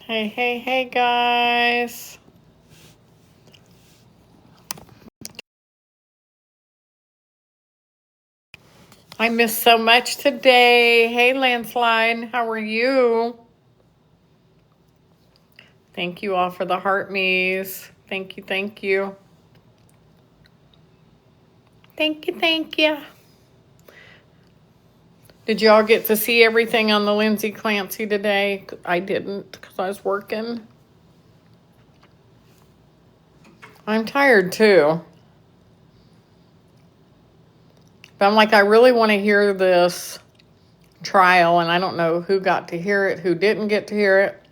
Hey, guys. I missed so much today. Hey, Landslide. How are you? Thank you all for the heart me's. Thank you. Thank you. Thank you. Thank you. Did y'all get to see everything on the Lindsay Clancy today? I didn't because I was working. I'm tired too. But I'm like, I really want to hear this trial, and I don't know who got to hear it, who didn't get to hear it.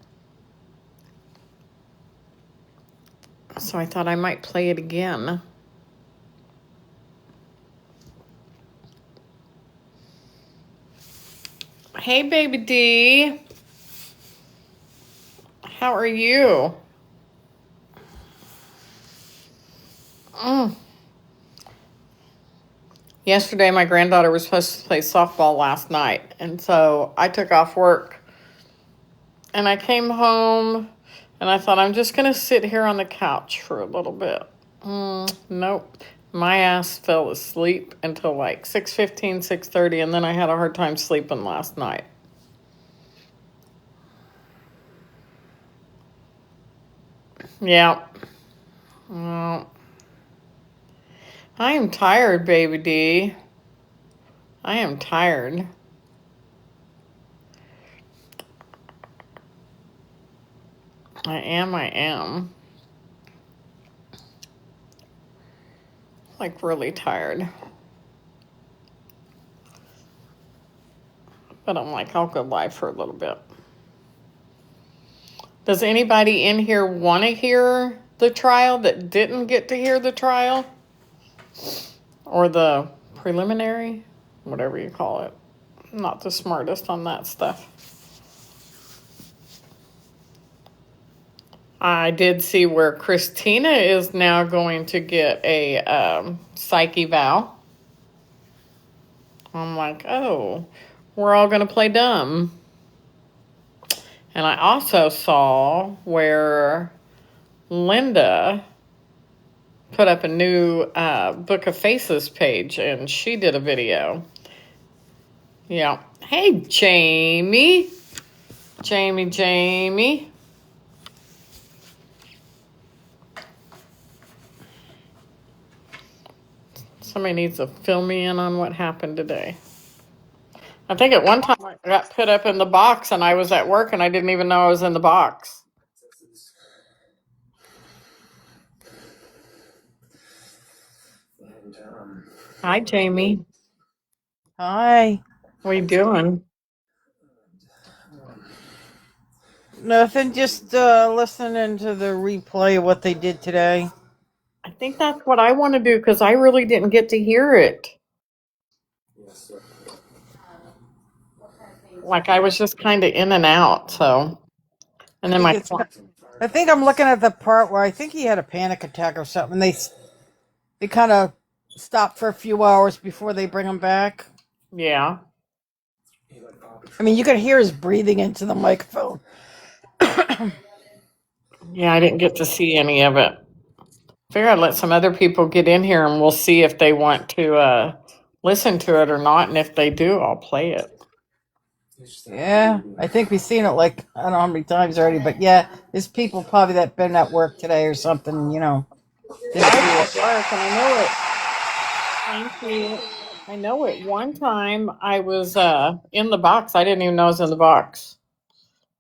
So I thought I might play it again. Hey, baby D. How are you? Yesterday, my granddaughter was supposed to play softball last night. And so I took off work. And I came home and I thought, I'm just going to sit here on the couch for a little bit. Nope. My ass fell asleep until like 6:15, 6:30. And then I had a hard time sleeping last night. Yeah. Well, I am tired, baby D. I am tired. I am. Like really tired. But I'm like, I'll go live for a little bit. Does anybody in here want to hear the trial that didn't get to hear the trial? Or the preliminary? Whatever you call it. I'm not the smartest on that stuff. I did see where Christina is now going to get a psych eval. I'm like, oh, we're all going to play dumb. And I also saw where Linda put up a new Book of Faces page, and she did a video. Yeah. Hey, Jamie. Jamie. Somebody needs to fill me in on what happened today. I think at one time I got put up in the box and I was at work and I didn't even know I was in the box. Hi, Jamie. Hi. What are you doing? Nothing, just listening to the replay of what they did today. I think that's what I want to do because I really didn't get to hear it. Like I was just kind of in and out, so. And then I think I'm looking at the part where I think he had a panic attack or something. They kind of stop for a few hours before they bring him back. Yeah. I mean, you could hear his breathing into the microphone. Yeah, I didn't get to see any of it. Figure I'd let some other people get in here and we'll see if they want to listen to it or not. And if they do, I'll play it. Yeah, I think we've seen it like I don't know how many times already, but yeah, there's people probably that been at work today or something, I was at work and I know it. Thank you. I know at one time I was in the box. I didn't even know I was in the box.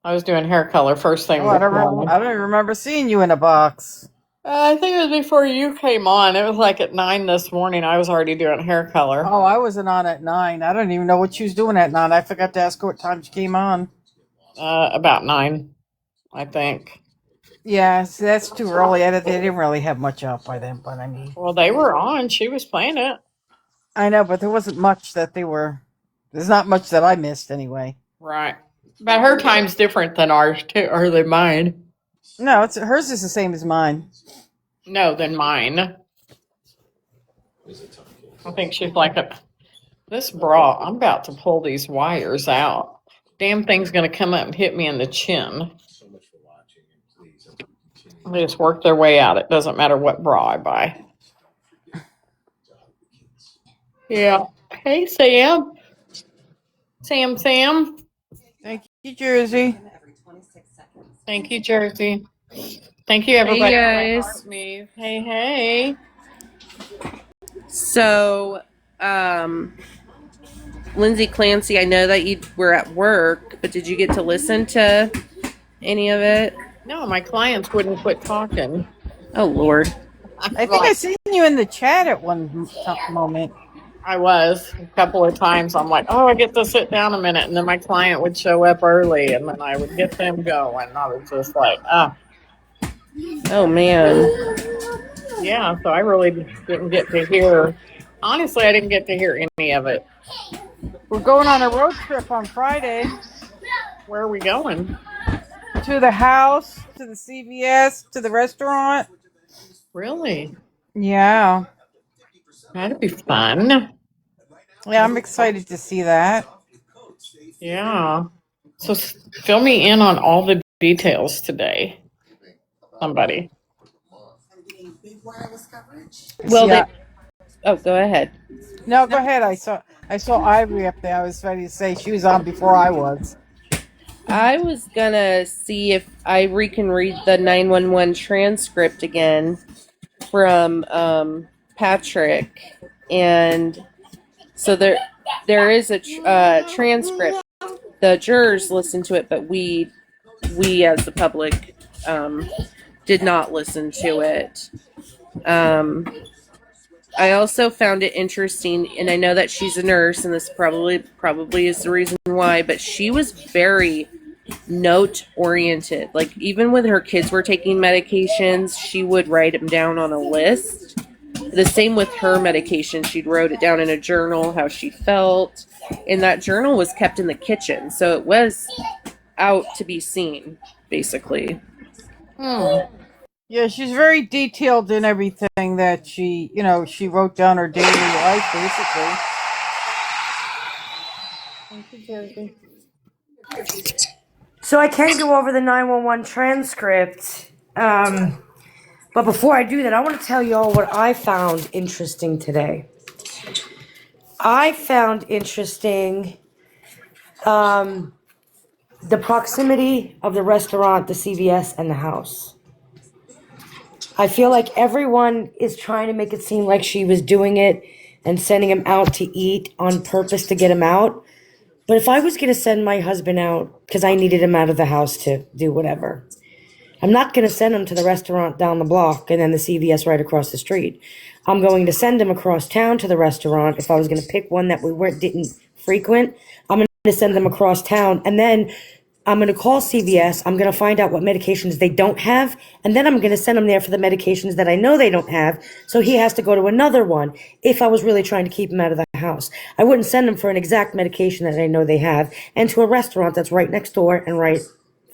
I was doing hair color first thing Oh, I this don't, morning. I don't remember seeing you in a box. I think it was before you came on. It was like at 9 this morning. I was already doing hair color. Oh, I wasn't on at 9. I don't even know what she was doing at 9. I forgot to ask her what time she came on. About 9, I think. Yeah, see, that's too early. They didn't really have much out by then, but I mean, Well, they were on. She was playing it. I know, but there wasn't much that they were. There's not much that I missed anyway. Right. But her time's different than ours too, or than mine. No, it's hers is the same as mine. No, than mine. I think she's like this bra. I'm about to pull these wires out. Damn thing's gonna come up and hit me in the chin. They just work their way out. It doesn't matter what bra I buy. Yeah. Hey, Sam. Sam. Thank you, Jersey. Thank you, Jersey. Thank you, Hey everybody. guys. Me. Hey. So, Lindsay Clancy, I know that you were at work, but did you get to listen to any of it? No, my clients wouldn't quit talking. Oh Lord. I think I seen you in the chat at one moment. I was a couple of times. I'm like, oh, I get to sit down a minute, and then my client would show up early, and then I would get them going. I was just like, Oh man. yeah. So I really didn't get to hear. Honestly, I didn't get to hear any of it. We're going on a road trip on Friday. Where are we going? To the house, to the CVS, to the restaurant. Really? Yeah. That'd be fun. Yeah, I'm excited to see that. Yeah. So fill me in on all the details today. Somebody. Well, Yeah. go ahead. No, go ahead. I saw Ivory up there. I was ready to say she was on before I was. I was gonna see if Ivory can read the 911 transcript again from Patrick, and so there is a transcript. The jurors listened to it, but we as the public did not listen to it. I also found it interesting, and I know that she's a nurse, and this probably is the reason why, but she was very note oriented. Like, even when her kids were taking medications, she would write them down on a list. The same with her medication. She'd wrote it down in a journal, how she felt, and that journal was kept in the kitchen, so it was out to be seen, basically. Yeah, she's very detailed in everything that she wrote down her daily life, basically. Thank you, Jersey. So I can go over the 911 transcript. But before I do that, I want to tell you all what I found interesting today. I found interesting the proximity of the restaurant, the CVS, and the house. I feel like everyone is trying to make it seem like she was doing it and sending him out to eat on purpose to get him out. But if I was going to send my husband out because I needed him out of the house to do whatever, I'm not going to send him to the restaurant down the block and then the CVS right across the street. I'm going to send him across town to the restaurant. If I was going to pick one that we didn't frequent, I'm going to send them across town, and then I'm going to call CVS. I'm going to find out what medications they don't have, and then I'm going to send him there for the medications that I know they don't have, so he has to go to another one if I was really trying to keep him out of the house. I wouldn't send him for an exact medication that I know they have and to a restaurant that's right next door and right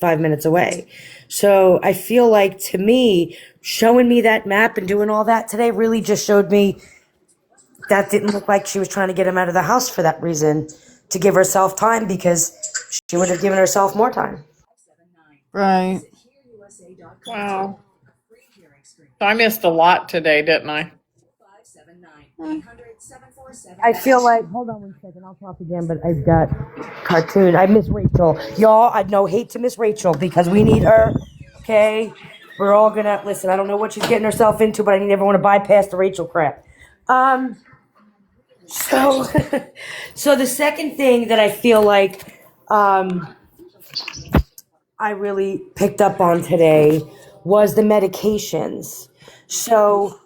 5 minutes away. So I feel like, to me, showing me that map and doing all that today really just showed me that didn't look like she was trying to get him out of the house for that reason, to give herself time, because she would have given herself more time. Right. Wow. So I missed a lot today, didn't I? I feel like, hold on 1 second, I'll talk again, but I've got cartoon. I miss Rachel. Y'all, I no hate to miss Rachel because we need her, okay? We're all gonna, listen, I don't know what she's getting herself into, but I need everyone to bypass the Rachel crap. So, so the second thing that I feel like I really picked up on today was the medications. So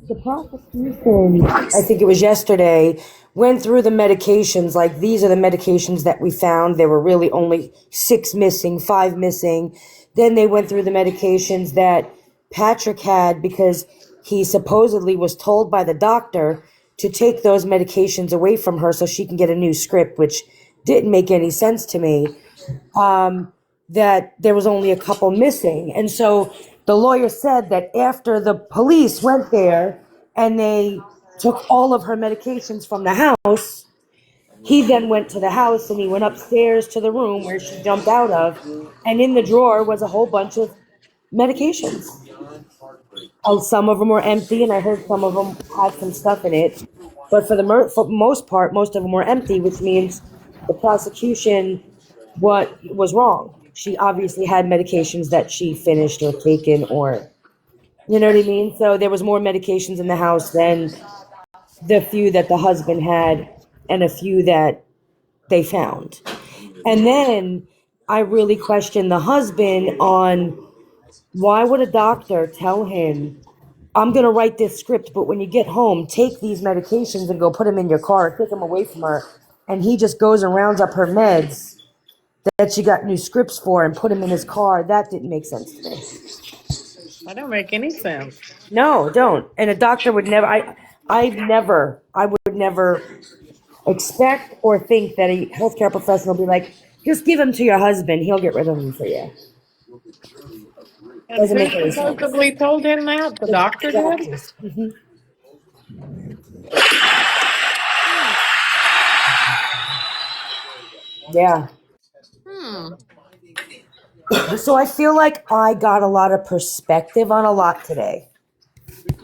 the prosecution, I think it was yesterday, went through the medications, like, these are the medications that we found. There were really only 6 missing, 5 missing. Then they went through the medications that Patrick had because he supposedly was told by the doctor to take those medications away from her so she can get a new script, which didn't make any sense to me. That there was only a couple missing. And so the lawyer said that after the police went there and they took all of her medications from the house, he then went to the house and he went upstairs to the room where she jumped out of, and in the drawer was a whole bunch of medications. Some of them were empty, and I heard some of them had some stuff in it. But for most part, most of them were empty, which means the prosecution what was wrong. She obviously had medications that she finished or taken, or you know what I mean. So there was more medications in the house than the few that the husband had, and a few that they found. And then I really questioned the husband on why would a doctor tell him, I'm going to write this script, but when you get home, take these medications and go put them in your car, take them away from her. And he just goes and rounds up her meds that she got new scripts for and put them in his car. That didn't make sense to me. That don't make any sense. No, don't. And a doctor would never, I would never expect or think that a healthcare professional would be like, just give him to your husband. He'll get rid of them for you. And Doesn't who make any sense. supposedly told him that? The doctor did? Doctors. Mhm. Yeah. Hmm. So I feel like I got a lot of perspective on a lot today.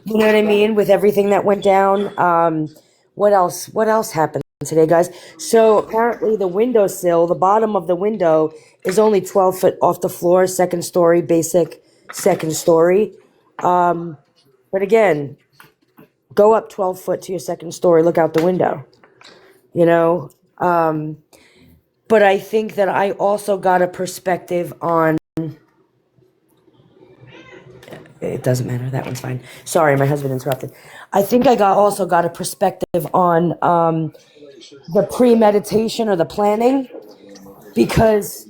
You know what I mean? With everything that went down. What else? What else happened today, guys? So apparently the windowsill, the bottom of the window, is only 12 foot off the floor, second story, basic second story. But again, go up 12 foot to your second story, look out the window. You know? But I think that I also got a perspective on. It doesn't matter. That one's fine. Sorry, my husband interrupted. I think I also got a perspective on the premeditation or the planning, because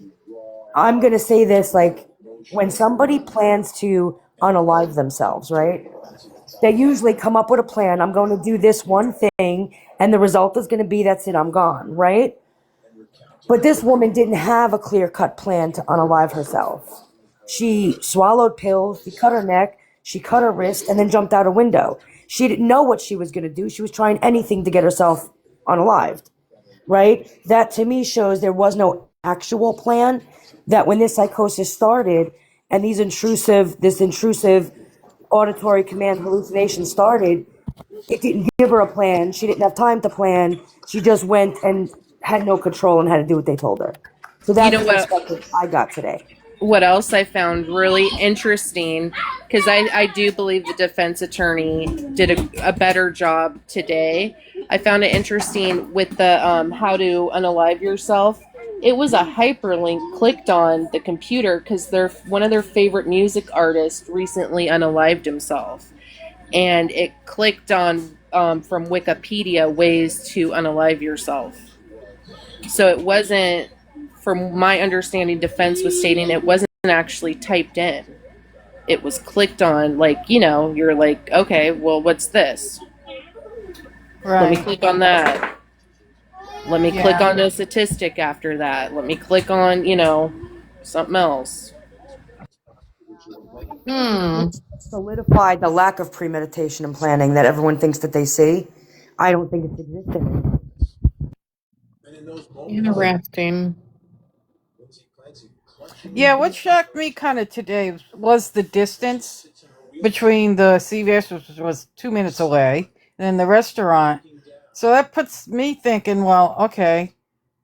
I'm gonna say this, like, when somebody plans to unalive themselves, right? They usually come up with a plan. I'm going to do this one thing, and the result is going to be that's it. I'm gone, right? But this woman didn't have a clear-cut plan to unalive herself. She swallowed pills, she cut her neck, she cut her wrist, and then jumped out a window. She didn't know what she was going to do. She was trying anything to get herself unalived, right? That to me shows there was no actual plan, that when this psychosis started and this intrusive auditory command hallucination started, it didn't give her a plan. She didn't have time to plan. She just went and had no control and had to do what they told her. So You that's know the what? perspective I got today. What else I found really interesting, because I do believe the defense attorney did a better job today. I found it interesting with the how to unalive yourself. It was a hyperlink clicked on the computer because one of their favorite music artists recently unalived himself, and it clicked on from Wikipedia ways to unalive yourself. So it wasn't, from my understanding, defense was stating it wasn't actually typed in. It was clicked on, like, you're like, okay, well, what's this? Let me Right. click on that. Let me click Yeah. on a statistic after that. Let me click on, something else. Hmm. Solidified the lack of premeditation and planning that everyone thinks that they see. I don't think it's existent. Interesting. Yeah, what shocked me kind of today was the distance between the CVS, which was 2 minutes away, and the restaurant. So that puts me thinking, well, okay,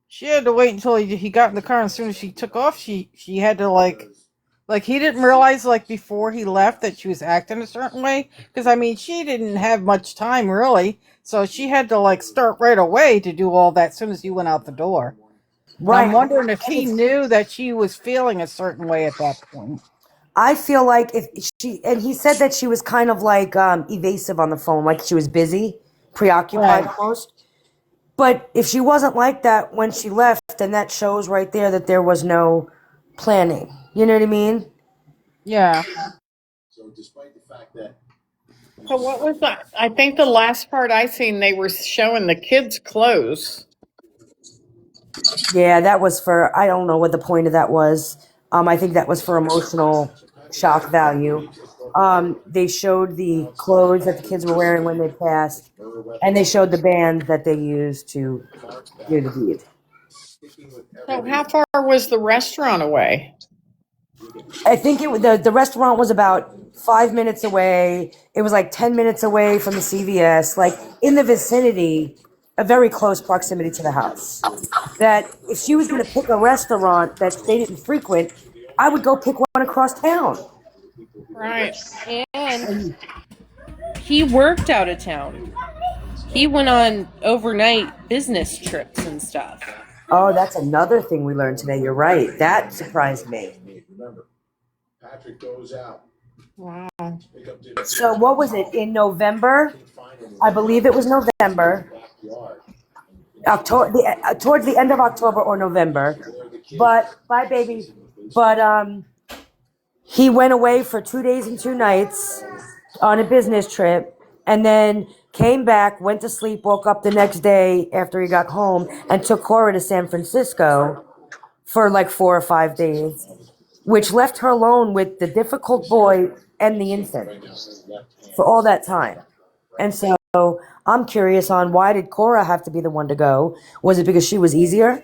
she had to wait until he got in the car, and as soon as she took off, she had to like he didn't realize like before he left that she was acting a certain way, because I mean she didn't have much time really, so she had to like start right away to do all that as soon as he went out the door. And I'm Right. wondering if he knew that she was feeling a certain way at that point. I feel like if and he said that she was kind of like evasive on the phone, like she was busy, preoccupied Right. almost. But if she wasn't like that when she left, then that shows right there that there was no planning. You know what I mean? Yeah. So what was that? I think the last part I seen, they were showing the kids' clothes. Yeah, that was for, I don't know what the point of that was. I think that was for emotional shock value. They showed the clothes that the kids were wearing when they passed, and they showed the band that they used to do the deed. So how far was the restaurant away? I think the restaurant was about 5 minutes away. It was like 10 minutes away from the CVS, like in the vicinity, a very close proximity to the house. That if she was going to pick a restaurant that they didn't frequent, I would go pick one across town. Right. And he worked out of town. He went on overnight business trips and stuff. Oh, that's another thing we learned today. You're right. That surprised me. Wow. So what was it in November? I believe it was November, October, towards the end of October or November. But bye, baby. But he went away for 2 days and 2 nights on a business trip, and then came back, went to sleep, woke up the next day after he got home, and took Cora to San Francisco for like 4 or 5 days, which left her alone with the difficult boy and the infant for all that time. And so I'm curious on why did Cora have to be the one to go? Was it because she was easier?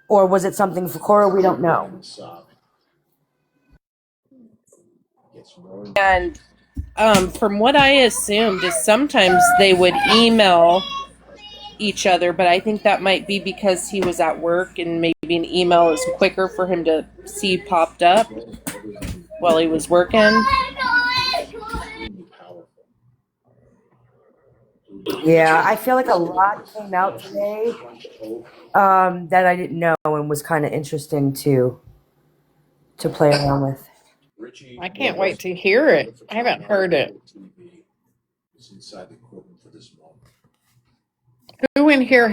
Or was it something for Cora we don't know? And from what I assumed is sometimes they would email each other, but I think that might be because he was at work and maybe an email is quicker for him to see popped up while he was working. Yeah, I feel like a lot came out today that I didn't know and was kind of interesting to play around with. I can't wait to hear it. I haven't heard it. Who in here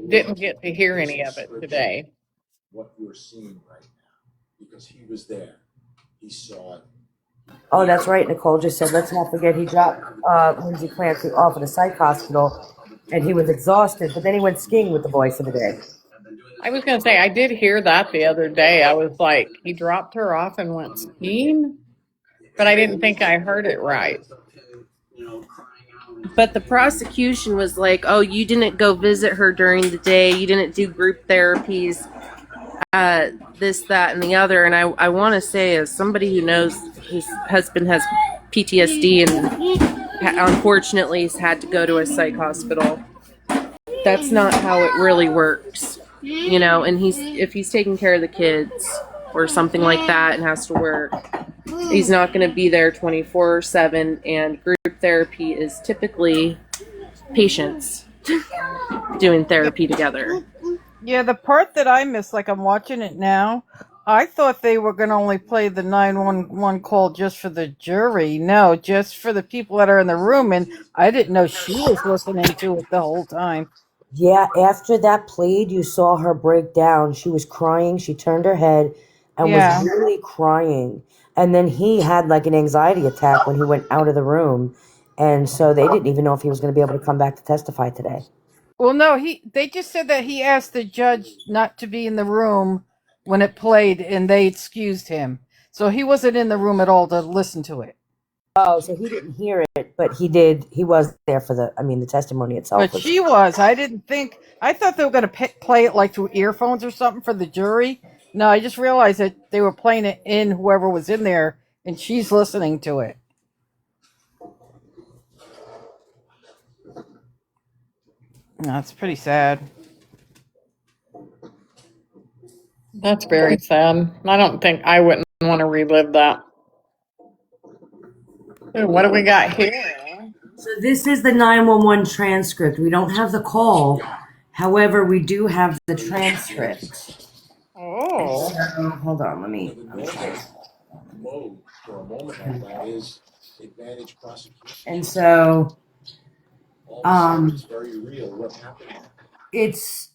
didn't get to hear any of it today? Oh, that's right. Nicole just said, let's not forget he dropped Lindsay Clancy off at a psych hospital, and he was exhausted, but then he went skiing with the boy for the day. I was going to say, I did hear that the other day. I was like, he dropped her off and went skiing, but I didn't think I heard it right. But the prosecution was like, oh, you didn't go visit her during the day. You didn't do group therapies, this, that, and the other. And I want to say, as somebody who knows his husband has PTSD and unfortunately has had to go to a psych hospital, that's not how it really works. And if he's taking care of the kids or something like that and has to work, he's not going to be there 24/7, and group therapy is typically patients doing therapy together. Yeah, the part that I missed, like I'm watching it now, I thought they were going to only play the 911 call just for the jury. No, just for the people that are in the room, and I didn't know she was listening to it the whole time. Yeah, after that played, you saw her break down. She was crying. She turned her head and Yeah. was really crying. And then he had like an anxiety attack when he went out of the room. And so they didn't even know if he was going to be able to come back to testify today. Well, no, they just said that he asked the judge not to be in the room when it played, and they excused him. So he wasn't in the room at all to listen to it. Oh, so he didn't hear it, but he did. He was there for the testimony itself. But she was. I didn't think. I thought they were going to play it like through earphones or something for the jury. No, I just realized that they were playing it in whoever was in there, and she's listening to it. That's pretty sad. That's very sad. I wouldn't want to relive that. So what do we got here? So this is the 911 transcript. We don't have the call. However, we do have the transcript. Oh. So, hold on, let me. And so, it's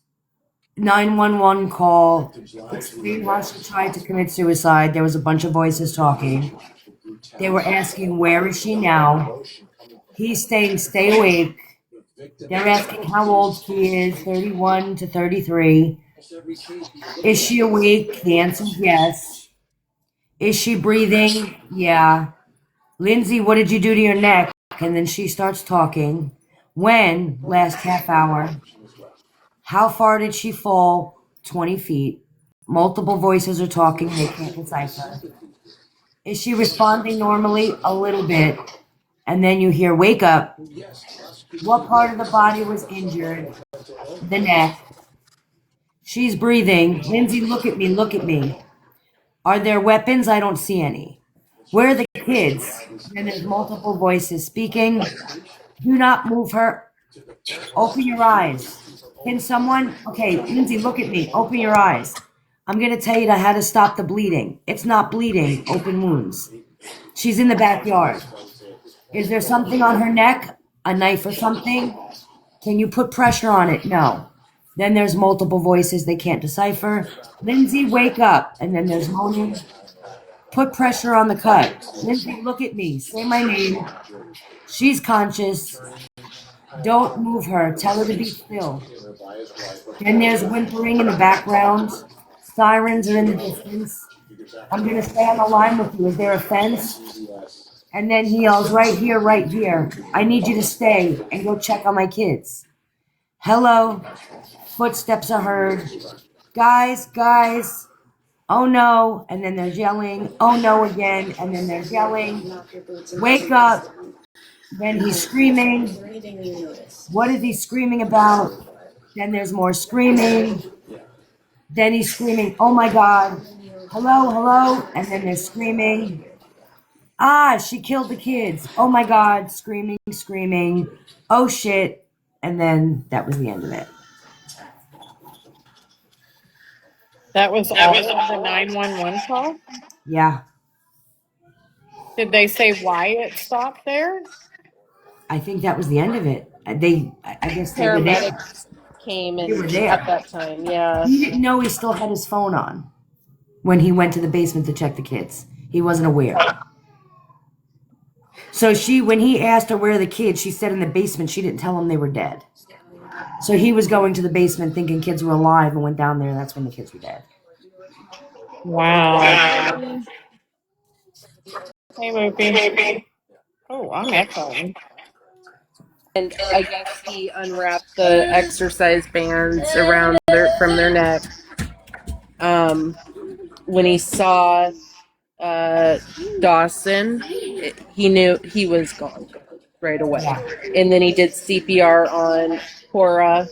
911 call. Explain how she tried to commit suicide. There was a bunch of voices talking. They were asking, where is she now? He's saying, stay awake. They're asking how old she is, 31 to 33. Is she awake? The answer is yes. Is she breathing? Yeah. Lindsay, what did you do to your neck? And then she starts talking. When? Last half hour. How far did she fall? 20 feet. Multiple voices are talking, they can't decipher. Is she responding normally? A little bit. And then you hear, wake up. What part of the body was injured? The neck. She's breathing. Lindsay, look at me, look at me. Are there weapons? I don't see any. Where are the kids? And there's multiple voices speaking. Do not move her. Open your eyes. Can someone? Okay, Lindsay, look at me. Open your eyes. I'm going to tell you how to stop the bleeding. It's not bleeding, open wounds. She's in the backyard. Is there something on her neck? A knife or something? Can you put pressure on it? No. Then there's multiple voices they can't decipher. Lindsay, wake up. And then there's moaning. Put pressure on the cut. Lindsay, look at me. Say my name. She's conscious. Don't move her. Tell her to be still. Then there's whimpering in the background. Sirens are in the distance. I'm going to stay on the line with you. Is there a fence? And then he yells, right here, right here. I need you to stay and go check on my kids. Hello. Footsteps are heard. Guys, guys. Oh no. And then there's yelling. Oh no again. And then there's yelling. Wake up. Then he's screaming. What is he screaming about? Then there's more screaming. Then he's screaming, oh my God. Hello, hello. And then they're screaming. Ah, she killed the kids. Oh my God. Screaming, screaming. Oh shit. And then that was the end of it. That was all of the 911 call? Yeah. Did they say why it stopped there? I think that was the end of it. I guess they were there. Paramedics came They were and there. at that time, yeah. He didn't know he still had his phone on when he went to the basement to check the kids. He wasn't aware. So when he asked her where are the kids, she said in the basement. She didn't tell him they were dead. So he was going to the basement thinking kids were alive and went down there. And that's when the kids were dead. Wow. Hey, Whoopi. Oh, I'm echoing. And I guess he unwrapped the exercise bands from their neck. When he saw Dawson, he knew he was gone right away. Yeah. And then he did CPR on Cora,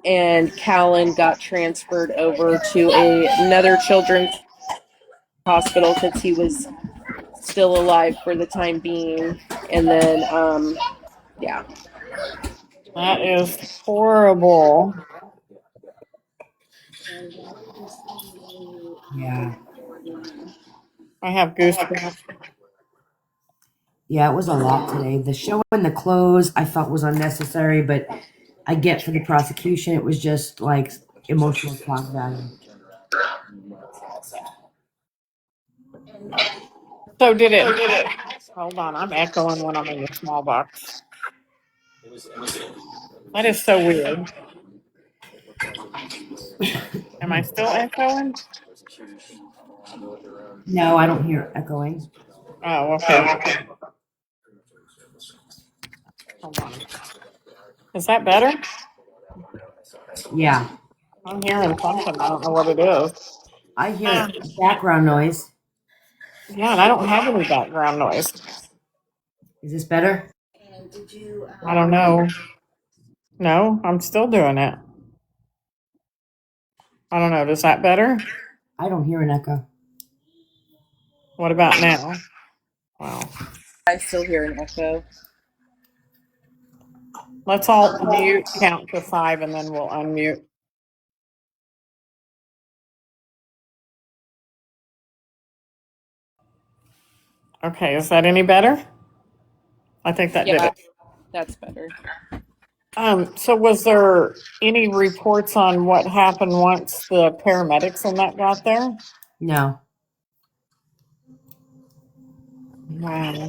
and Callan got transferred over to another children's hospital because he was still alive for the time being. And then, yeah. That is horrible. Yeah. I have goosebumps. Yeah, it was a lot today. The show and the close I felt was unnecessary, but I get for the prosecution it was just like emotional shock value. So did it? Hold on, I'm echoing when I'm in the small box. That is so weird. Am I still echoing? No, I don't hear echoing. Oh, okay. Hold on. Is that better? Yeah. I'm hearing something. I don't know what it is. I hear background noise. Yeah, and I don't have any background noise. Is this better? I don't know. No, I'm still doing it. I don't know. Is that better? I don't hear an echo. What about now? Wow. I still hear an echo. Let's all mute, count to 5, and then we'll unmute. Okay, is that any better? I think that did Yeah, it. that's better. So was there any reports on what happened once the paramedics and that got there? No. Wow.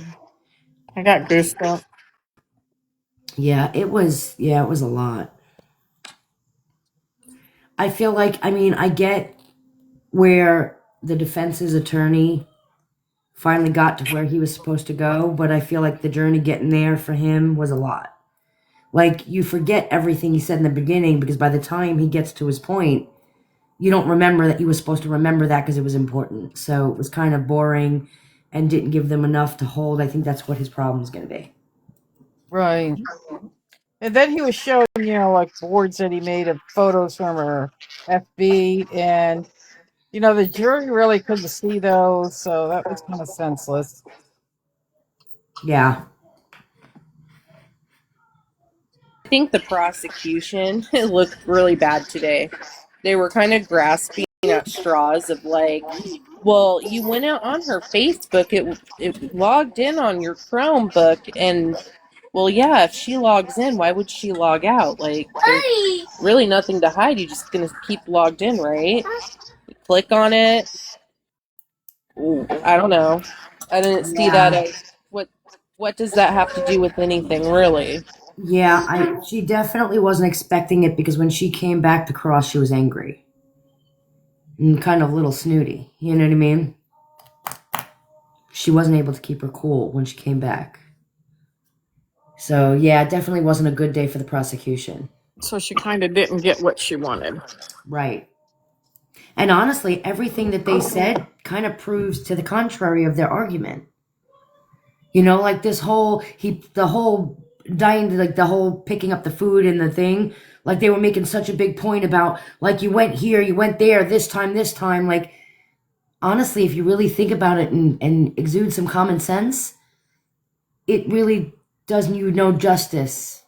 I got goosebumps. Yeah, it was a lot. I feel like I get where the defense's attorney finally got to where he was supposed to go, but I feel like the journey getting there for him was a lot. Like, you forget everything he said in the beginning because by the time he gets to his point, you don't remember that you were supposed to remember that because it was important. So it was kind of boring and didn't give them enough to hold. I think that's what his problem is going to be. Right. And then he was showing, like boards that he made of photos from her FB, and the jury really couldn't see those, so that was kind of senseless. Yeah. I think the prosecution looked really bad today. They were kind of grasping at straws of like, well, you went out on her Facebook, it logged in on your Chromebook, and well, yeah, if she logs in, why would she log out? Like, there's really nothing to hide. You're just gonna keep logged in, right? You click on it. Ooh, I don't know. I didn't see that Yeah. as what does that have to do with anything, really? Yeah, she definitely wasn't expecting it because when she came back to cross, she was angry and kind of a little snooty. You know what I mean? She wasn't able to keep her cool when she came back. So, yeah, it definitely wasn't a good day for the prosecution. So she kind of didn't get what she wanted. Right. And honestly, everything that they said kind of proves to the contrary of their argument. Like the whole dying, like the whole picking up the food and the thing, like they were making such a big point about, like, you went here, you went there, this time. Like, honestly, if you really think about it and exude some common sense, it really does you no justice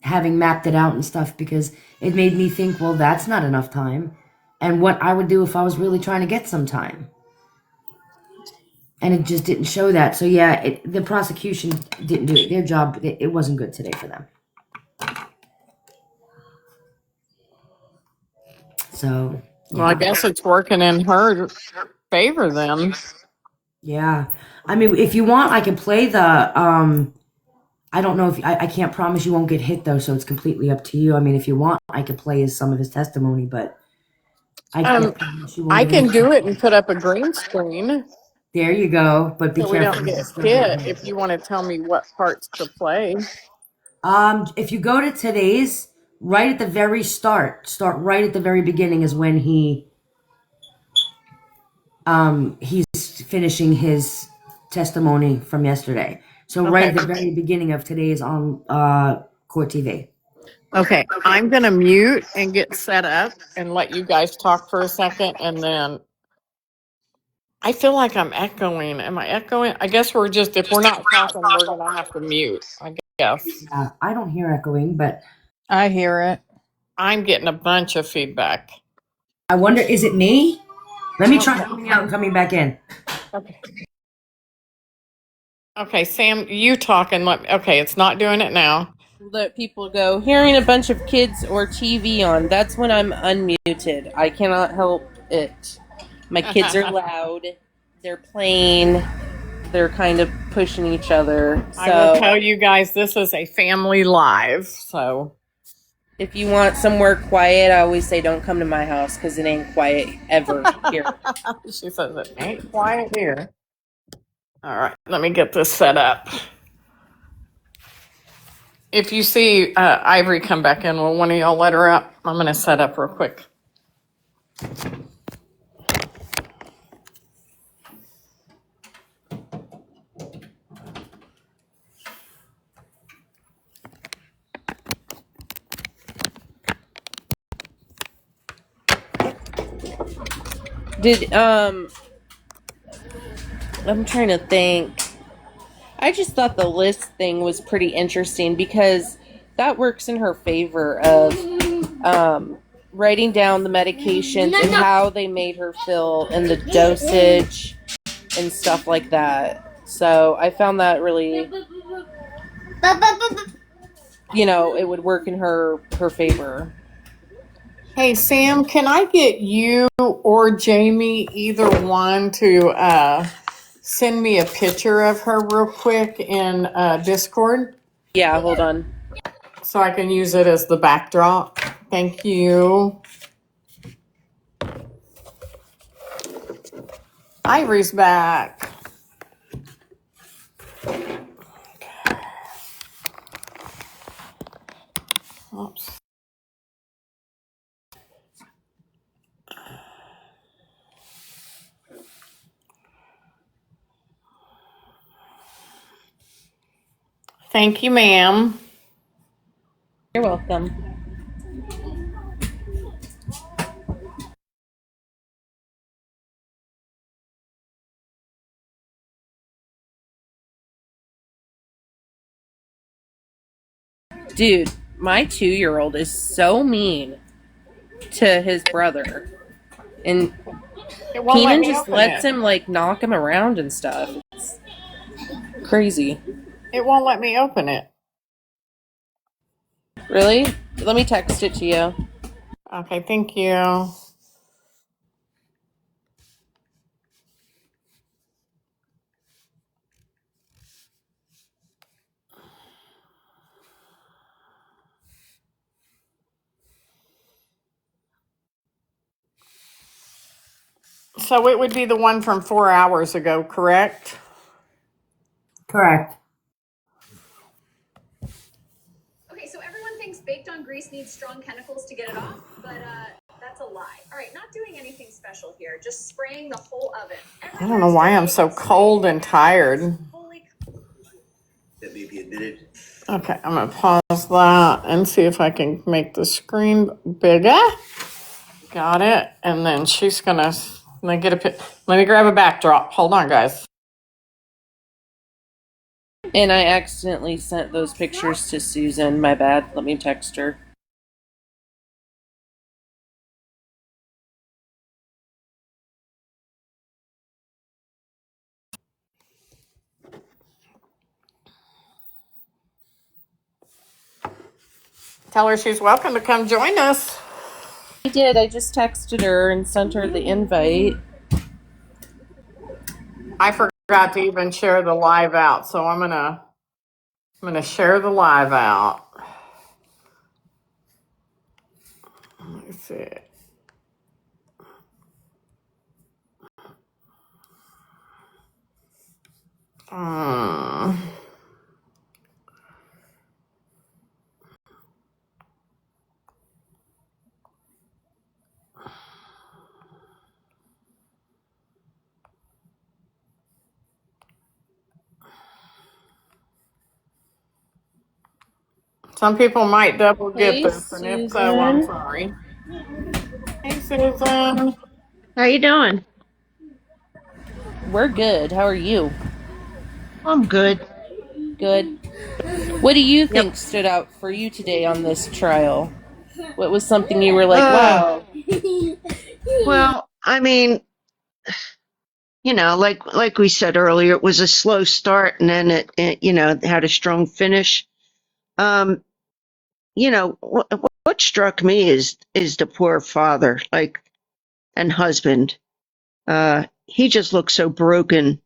having mapped it out and stuff, because it made me think, well, that's not enough time. And what I would do if I was really trying to get some time. And it just didn't show that. So, yeah, the prosecution didn't do it. Their job, it wasn't good today for them. So, Well, I yeah. guess it's working in her favor then. Yeah. I mean, if you want, I can play I don't know if I can't promise you won't get hit though, so it's completely up to you. I mean, if you want, I could play some of his testimony, but I can't promise you won't I get can do hit. it and put up a green screen There you go, but be so we careful. don't You get still get hit. hit. If you want to tell me what parts to play. If you go to today's, right at the very start right at the very beginning is when he's finishing his testimony from yesterday. So right Okay. at the very beginning of today's on Court TV. Okay. I'm going to mute and get set up and let you guys talk for a second. And then I feel like I'm echoing. Am I echoing? I guess if we're not talking, we're going to have to mute, I guess. Yeah, I don't hear echoing, but I hear it. I'm getting a bunch of feedback. I wonder, is it me? Let me try Okay. coming out and coming back in. Okay. Okay, Sam, you talk and okay, it's not doing it now. Let people go, hearing a bunch of kids or TV on, that's when I'm unmuted. I cannot help it. My kids are loud. They're playing. They're kind of pushing each other. I will So tell you guys, this is a family live, so. if you want somewhere quiet, I always say don't come to my house because it ain't quiet ever here. She says it ain't quiet here. All right, let me get this set up. If you see Ivory come back in, will one of y'all let her up? I'm going to set up real quick. I'm trying to think. I just thought the list thing was pretty interesting because that works in her favor of writing down the medications and how they made her feel and the dosage and stuff like that. So I found that really, it would work in her favor. Hey, Sam, can I get you or Jamie, either one, to send me a picture of her real quick in Discord Yeah, hold on. so I can use it as the backdrop? Thank you. Ivory's back. Oops. Thank you, ma'am. You're welcome. Dude, my 2-year-old is so mean to his brother. And It won't let Keenan me just open lets it. him like knock him around and stuff. It's crazy. It won't let me open it. Really? Let me text it to you. Okay, thank you. So it would be the one from 4 hours ago, correct? Correct. Okay, so everyone thinks baked on grease needs strong chemicals to get it off, but that's a lie. All right, not doing anything special here, just spraying the whole oven. I don't know why I'm so cold and tired. That may be admitted. Okay, I'm gonna pause that and see if I can make the screen bigger. Got it. And then she's gonna let me get let me grab a backdrop. Hold on, guys. And I accidentally sent those pictures to Susan. My bad. Let me text her. Tell her she's welcome to come join us. I did. I just texted her and sent her the invite. I forgot to even share the live out, so I'm gonna share the live out. Let me see. Um, some people might double get Hey, this, and if so, I'm Susan. sorry. Hey, Susan. How you doing? We're good. How are you? I'm good. Good. What do you Yep. think stood out for you today on this trial? What was something you were like, Uh, wow? well, I mean, like we said earlier, it was a slow start, and then it had a strong finish. Um, what struck me is the poor father, like, and husband. He just looked so broken,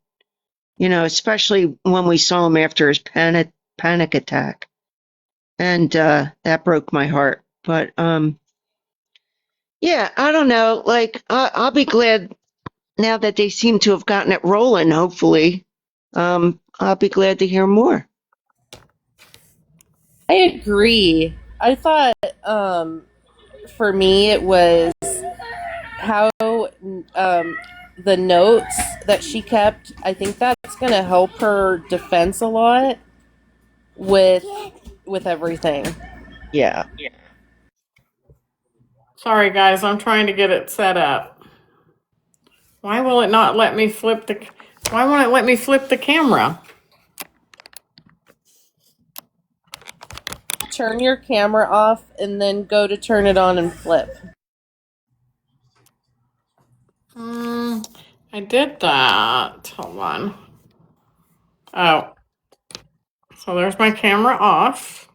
especially when we saw him after his panic attack, and that broke my heart. But yeah, I don't know. Like, I'll be glad now that they seem to have gotten it rolling. Hopefully, I'll be glad to hear more. I agree. I thought for me it was how the notes that she kept. I think that's going to help her defense a lot with everything. Yeah. Sorry, guys. I'm trying to get it set up. Why will it not let me flip the? Why won't it let me flip the camera? Turn your camera off and then go to turn it on and flip. I did that. Hold on. Oh, so there's my camera off.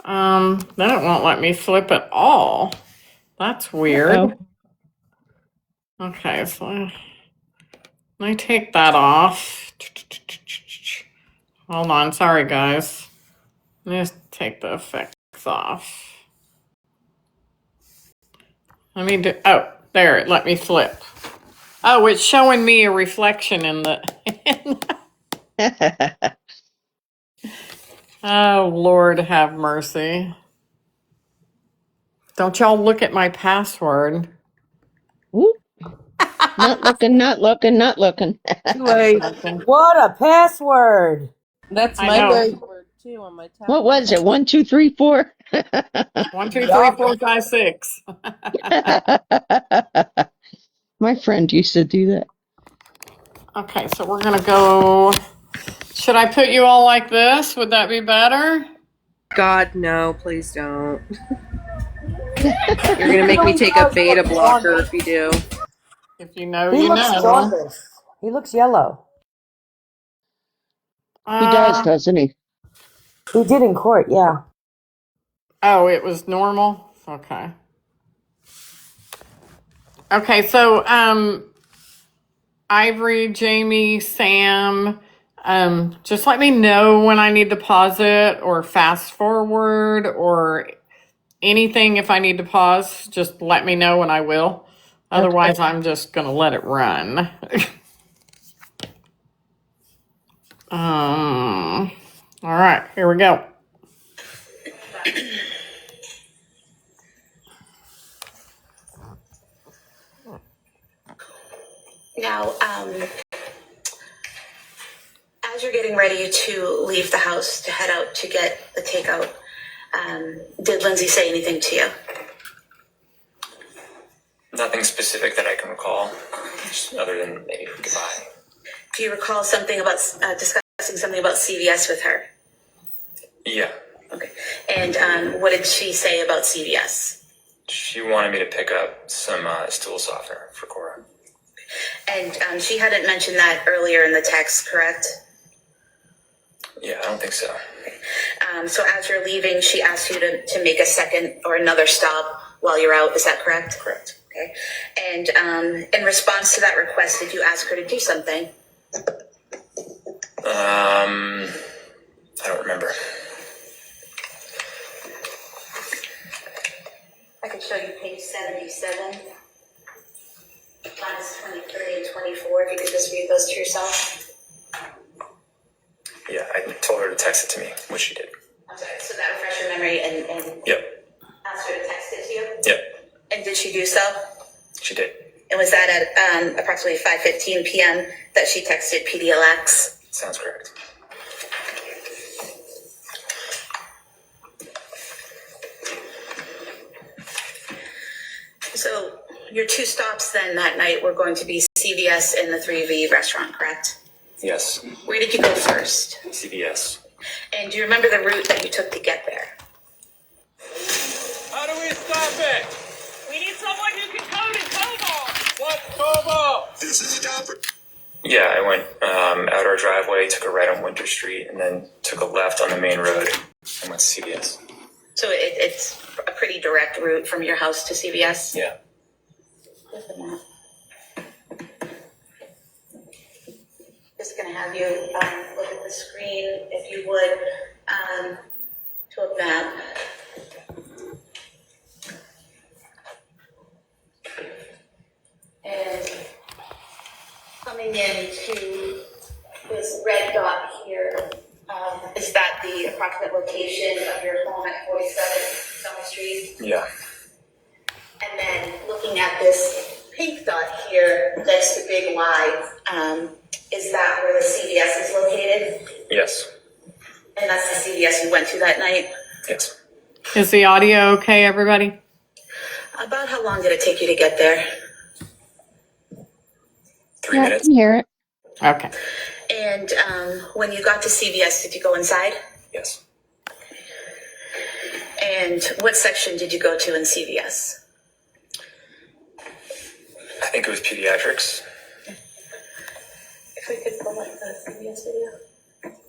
Then it won't let me flip at all. That's weird. Uh-oh. Okay, so let me take that off. Hold on, sorry guys. Let me just take the effects off. Let me do, oh, there, it let me flip. Oh, it's showing me a reflection in the, oh, Lord have mercy. Don't y'all look at my password. Ooh. Not looking, not looking, not looking. Too late. Nothing. What a password. That's I my know. password too on my What tablet. was it? 1, 2, 3, 4. 1, 2, 3, Yup. 4, 5, 6. My friend used to do that. Okay, so we're gonna go. Should I put you all like this? Would that be better? God, no, please don't. You're gonna make me take a Does beta look blocker jaundiced. if you do. If you know, He you looks know. jaundiced. He looks yellow. He does, Uh, doesn't he? He did in court, yeah. oh, it was normal? Okay. Okay, so Ivory, Jamie, Sam, just let me know when I need to pause it or fast forward or anything if I need to pause. Just let me know and I will. Okay. Otherwise, I'm just gonna let it run. All right, here we go. Now, as you're getting ready to leave the house to head out to get the takeout, did Lindsay say anything to you? Nothing specific that I can recall, just other than maybe goodbye. Do you recall something about discussing something about CVS with her? Yeah, Okay. And what did she say about CVS? she wanted me to pick up some stool softener for Cora. And she hadn't mentioned that earlier in the text, correct? Yeah, I don't think so. So as you're leaving, she asked you to make a second or another stop while you're out. Is that correct? Correct. Okay. And in response to that request, did you ask her to do something? I don't remember. I could show you page 77, lines 23 and 24, if you could just read those to yourself. Yeah, I told her to text it to me, which she did. Okay, so that refresh your memory and Yep, asked her to text it to you? yep, And did she do so? she did. And was that at approximately 5:15 p.m. that she texted PDLX? Sounds correct. So your two stops then that night were going to be CVS and the 3V restaurant, correct? Yes, Where did you go first? CVS. And do you remember the route that you took to get there? How do we stop it? We need someone who can code in COBOL. What's COBOL? This is a stopper. Yeah, I went out our driveway, took a right on Winter Street, and then took a left on the main road and went to CVS. So it's a pretty direct route from your house to CVS? Yeah. With the map. Just gonna have you look at the screen, if you would, to a map. And coming into this red dot here, is that the approximate location of your home at 47 Summer Street? Yeah. And then looking at this pink dot here, that's the big Y, is that where the CVS is located? Yes. And that's the CVS you went to that night? Yes. Is the audio okay, everybody? About how long did it take you to get there? 3 Yeah, I minutes. can hear it. Okay. And when you got to CVS, did you go inside? Yes. And what section did you go to in CVS? I think it was pediatrics. If we could pull up the CVS video.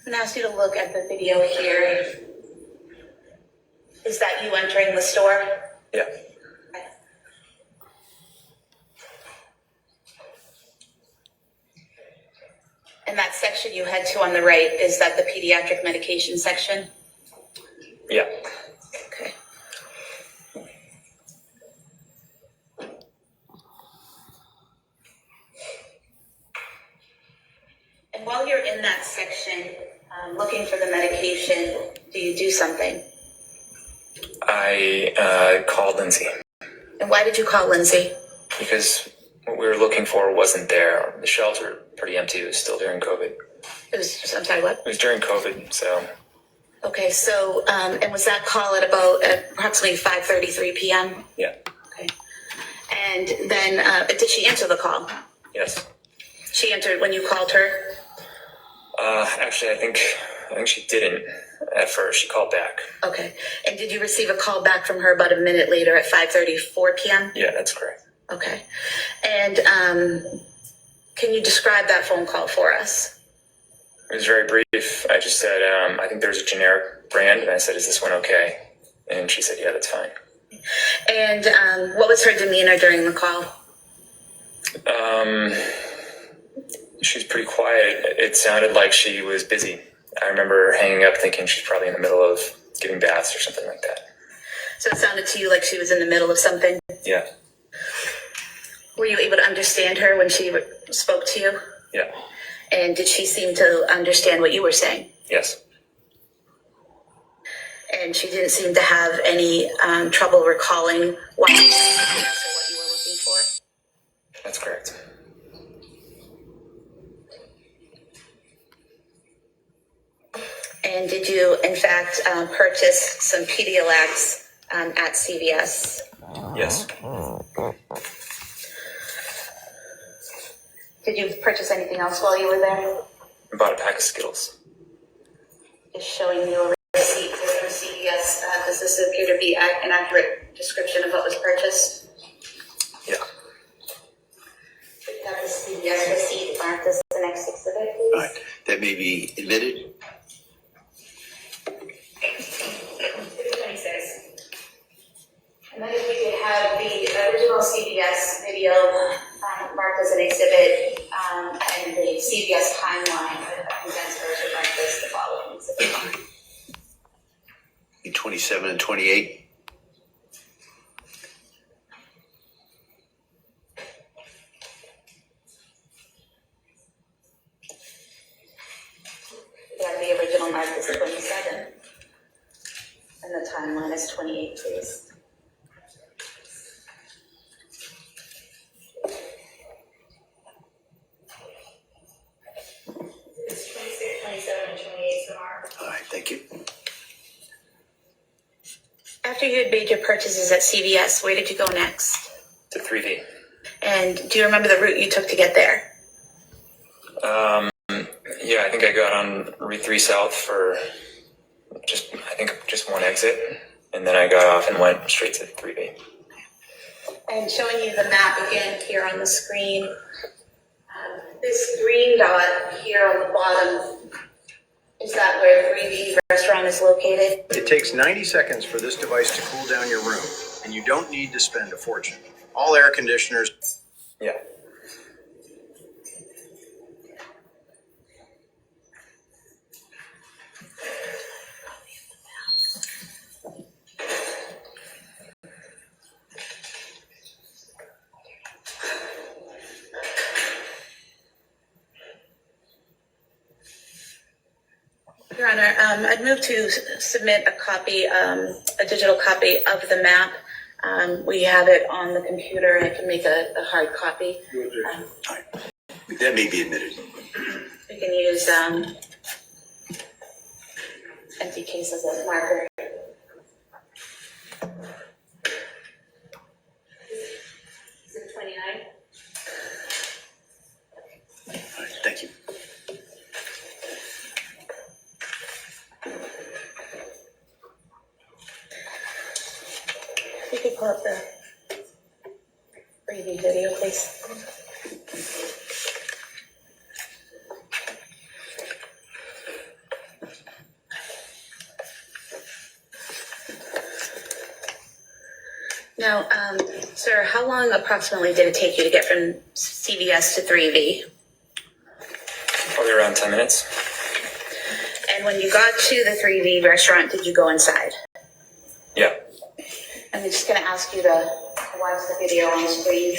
I'm gonna ask you to look at the video here. Is that you entering the store? Yeah. Okay. And that section you head to on the right, is that the pediatric medication section? Yeah. Okay. And while you're in that section, looking for the medication, do you do something? I called Lindsay And why did you call Lindsay? because what we were looking for wasn't there. The shelves were pretty empty. It was still during COVID. I'm sorry, what? It was during COVID, so Okay, so, and was that call at about approximately 5:33 p.m.? yeah. Okay. And then, did she answer the call? Yes. She answered when you called her? Actually, I think she didn't at first. She called back. Okay. And did you receive a call back from her about a minute later at 5:34 p.m.? Yeah, that's correct. Okay. And can you describe that phone call for us? It was very brief. I just said, I think there's a generic brand, and I said, is this one okay? And she said, yeah, that's fine. And what was her demeanor during the call? She was pretty quiet. It sounded like she was busy. I remember hanging up thinking she's probably in the middle of giving baths or something like that. So it sounded to you like she was in the middle of something? Yeah. Were you able to understand her when she spoke to you? Yeah. And did she seem to understand what you were saying? Yes. And she didn't seem to have any trouble recalling what you were looking for? That's correct. And did you, in fact, purchase some Pedialyte at CVS? Yes. Did you purchase anything else while you were there? I bought a pack of Skittles. Is showing you a receipt from CVS. Does this appear to be an accurate description of what was purchased? Yeah. Got the CVS receipt marked as the next exhibit, please. All right, that may be admitted. 626. And then if we could have the original CVS video marked as an exhibit and the CVS timeline, a condensed version like this, the following exhibit. 27 and 28. We have the original marked as 27. And the timeline is 28, please. It's 26, 27, and 28 tomorrow. All right, thank you. After you had made your purchases at CVS, where did you go next? To 3V. And do you remember the route you took to get there? Yeah, I think I got on Route 3 South for just one exit, and then I got off and went straight to 3B. And showing you the map again here on the screen. This green dot here on the bottom, is that where 3B restaurant is located? It takes 90 seconds for this device to cool down your room, and you don't need to spend a fortune. All air conditioners. Yeah. Your Honor, I'd move to submit a copy, a digital copy of the map. We have it on the computer, and I can make a hard copy. All right, that may be admitted. We can use empty cases as marker. Is it 29? All right, thank you. You could pull up the preview video, please. Now, sir, how long approximately did it take you to get from CVS to 3V? Probably around 10 minutes. And when you got to the 3V restaurant, did you go inside? Yeah. I'm just going to ask you to watch the video on the screen.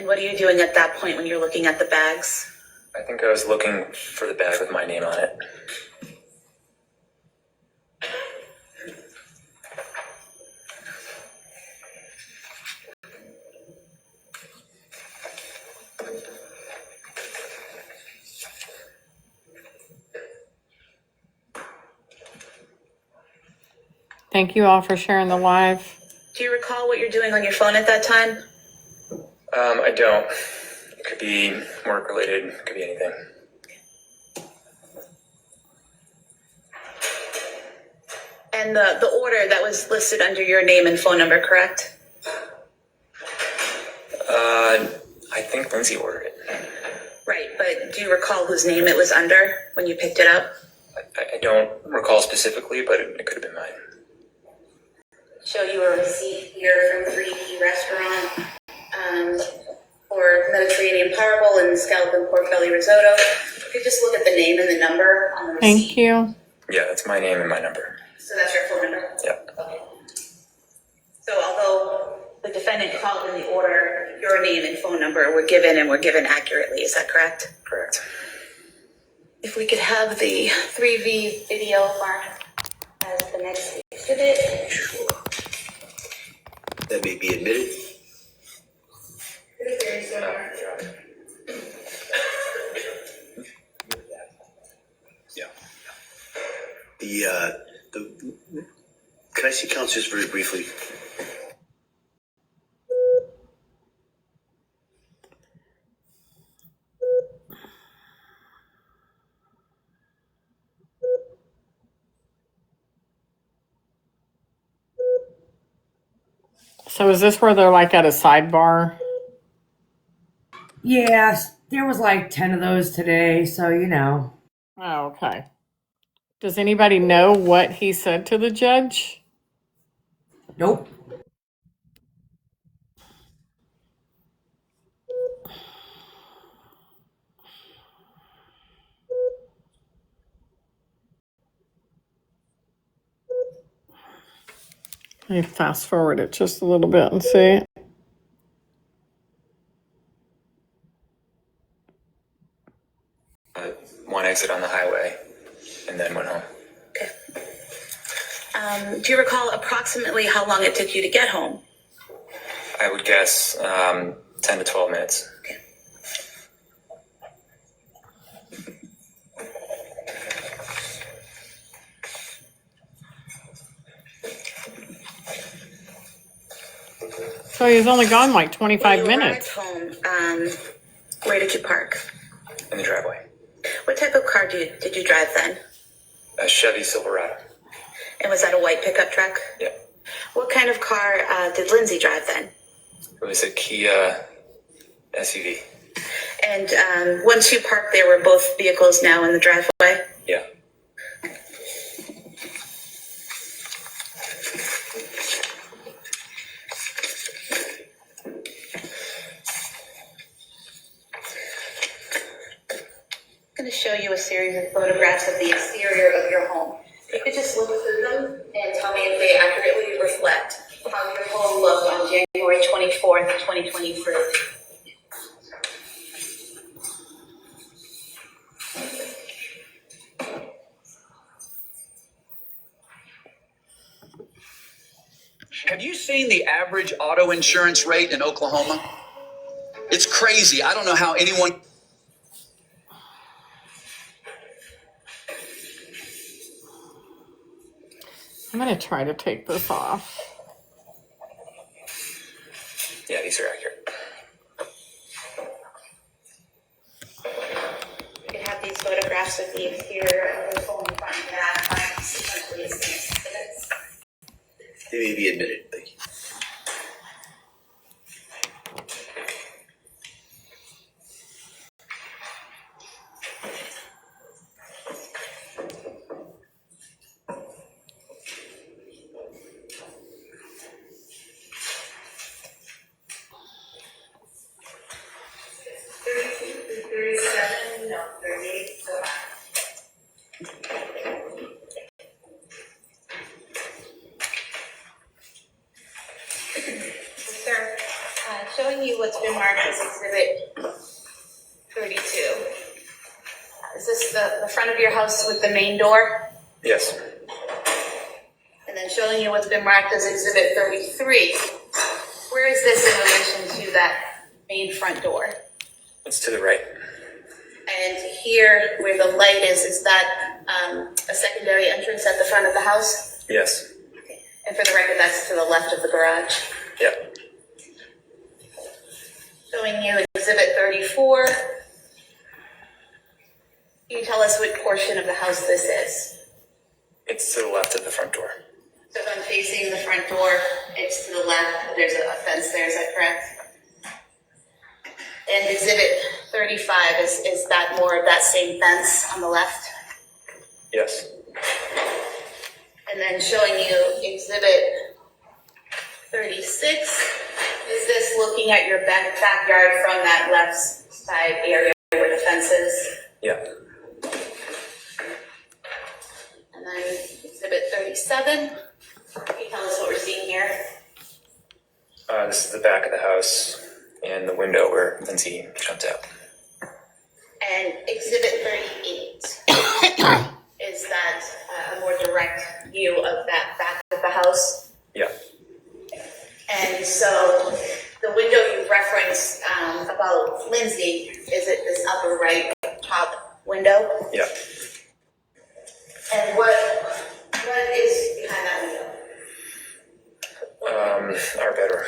And what are you doing at that point when you're looking at the bags? I think I was looking for the bag with my name on it. Thank you all for sharing the live. Do you recall what you're doing on your phone at that time? I don't. It could be work related, it could be anything. And the order that was listed under your name and phone number, correct? I think Lindsay ordered it. Right, but do you recall whose name it was under when you picked it up? I don't recall specifically, but it could have been mine. Show you a receipt here from 3D Restaurant for Mediterranean Parbowl and scallop and pork belly risotto. You could just look at the name and the number on the receipt. Thank you. Yeah, that's my name and my number. So that's your phone number? Yep. Okay. So although the defendant called in the order, your name and phone number were given and were given accurately, is that correct? Correct. If we could have the 3V video marked as the next exhibit. Sure. That may be admitted. Yeah. Can I see counsel just very briefly? So is this where they're like at a sidebar? Yes, there was like 10 of those today, so you know. Oh, okay. Does anybody know what he said to the judge? Nope. Let me fast forward it just a little bit and see. One exit on the highway, and then went home. Okay. Do you recall approximately how long it took you to get home? I would guess 10 to 12 minutes. Okay. So he was only gone like 25 When you minutes. arrived home, where did you park? In the driveway. What type of car did you drive then? A Chevy Silverado. And was that a white pickup truck? Yeah. What kind of car did Lindsay drive then? It was a Kia SUV. And once you parked there, were both vehicles now in the driveway? Yeah. I'm going to show you a series of photographs of the exterior of your home. You could just look through them and tell me if they accurately reflect how your home looked on January 24th, 2023. Have you seen the average auto insurance rate in Oklahoma? It's crazy. I don't know how anyone... I'm going to try to take this off. Yeah, these are accurate. You can have these photographs of the exterior of the home front and back sequentially as the exhibits. They may be admitted. Thank you. showing you what's been marked as Exhibit 32. Is this the front of your house with the main door? Yes. And then showing you what's been marked as Exhibit 33. Where is this in relation to that main front door? It's to the right. And here, where the light is that a secondary entrance at the front of the house? Yes. And for the record, that's to the left of the garage. Yeah. Showing you Exhibit 34. Can you tell us what portion of the house this is? It's to the left of the front door. So if I'm facing the front door, it's to the left. There's a fence there, is that correct? And Exhibit 35, is that more of that same fence on the left? Yes. And then showing you Exhibit 36, is this looking at your backyard from that left side area where the fence is? Yeah. And then Exhibit 37, can you tell us what we're seeing here? This is the back of the house and the window where Lindsay jumped out. And Exhibit 38, is that a more direct view of that back of the house? Yeah. And so the window you referenced about Lindsay, is it this upper right top window? Yeah. And what is behind that window? Our bedroom.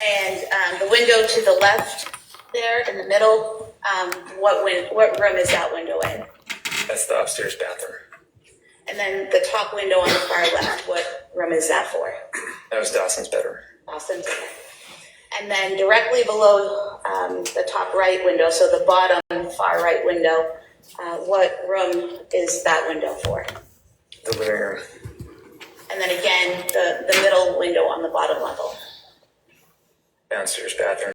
And the window to the left there in the middle, what room is that window in? That's the upstairs bathroom. And then the top window on the far left, what room is that for? That was Dawson's bedroom. Awesome. And then directly below the top right window, so the bottom far right window, what room is that window for? The living room. And then again, the middle window on the bottom level. Downstairs bathroom.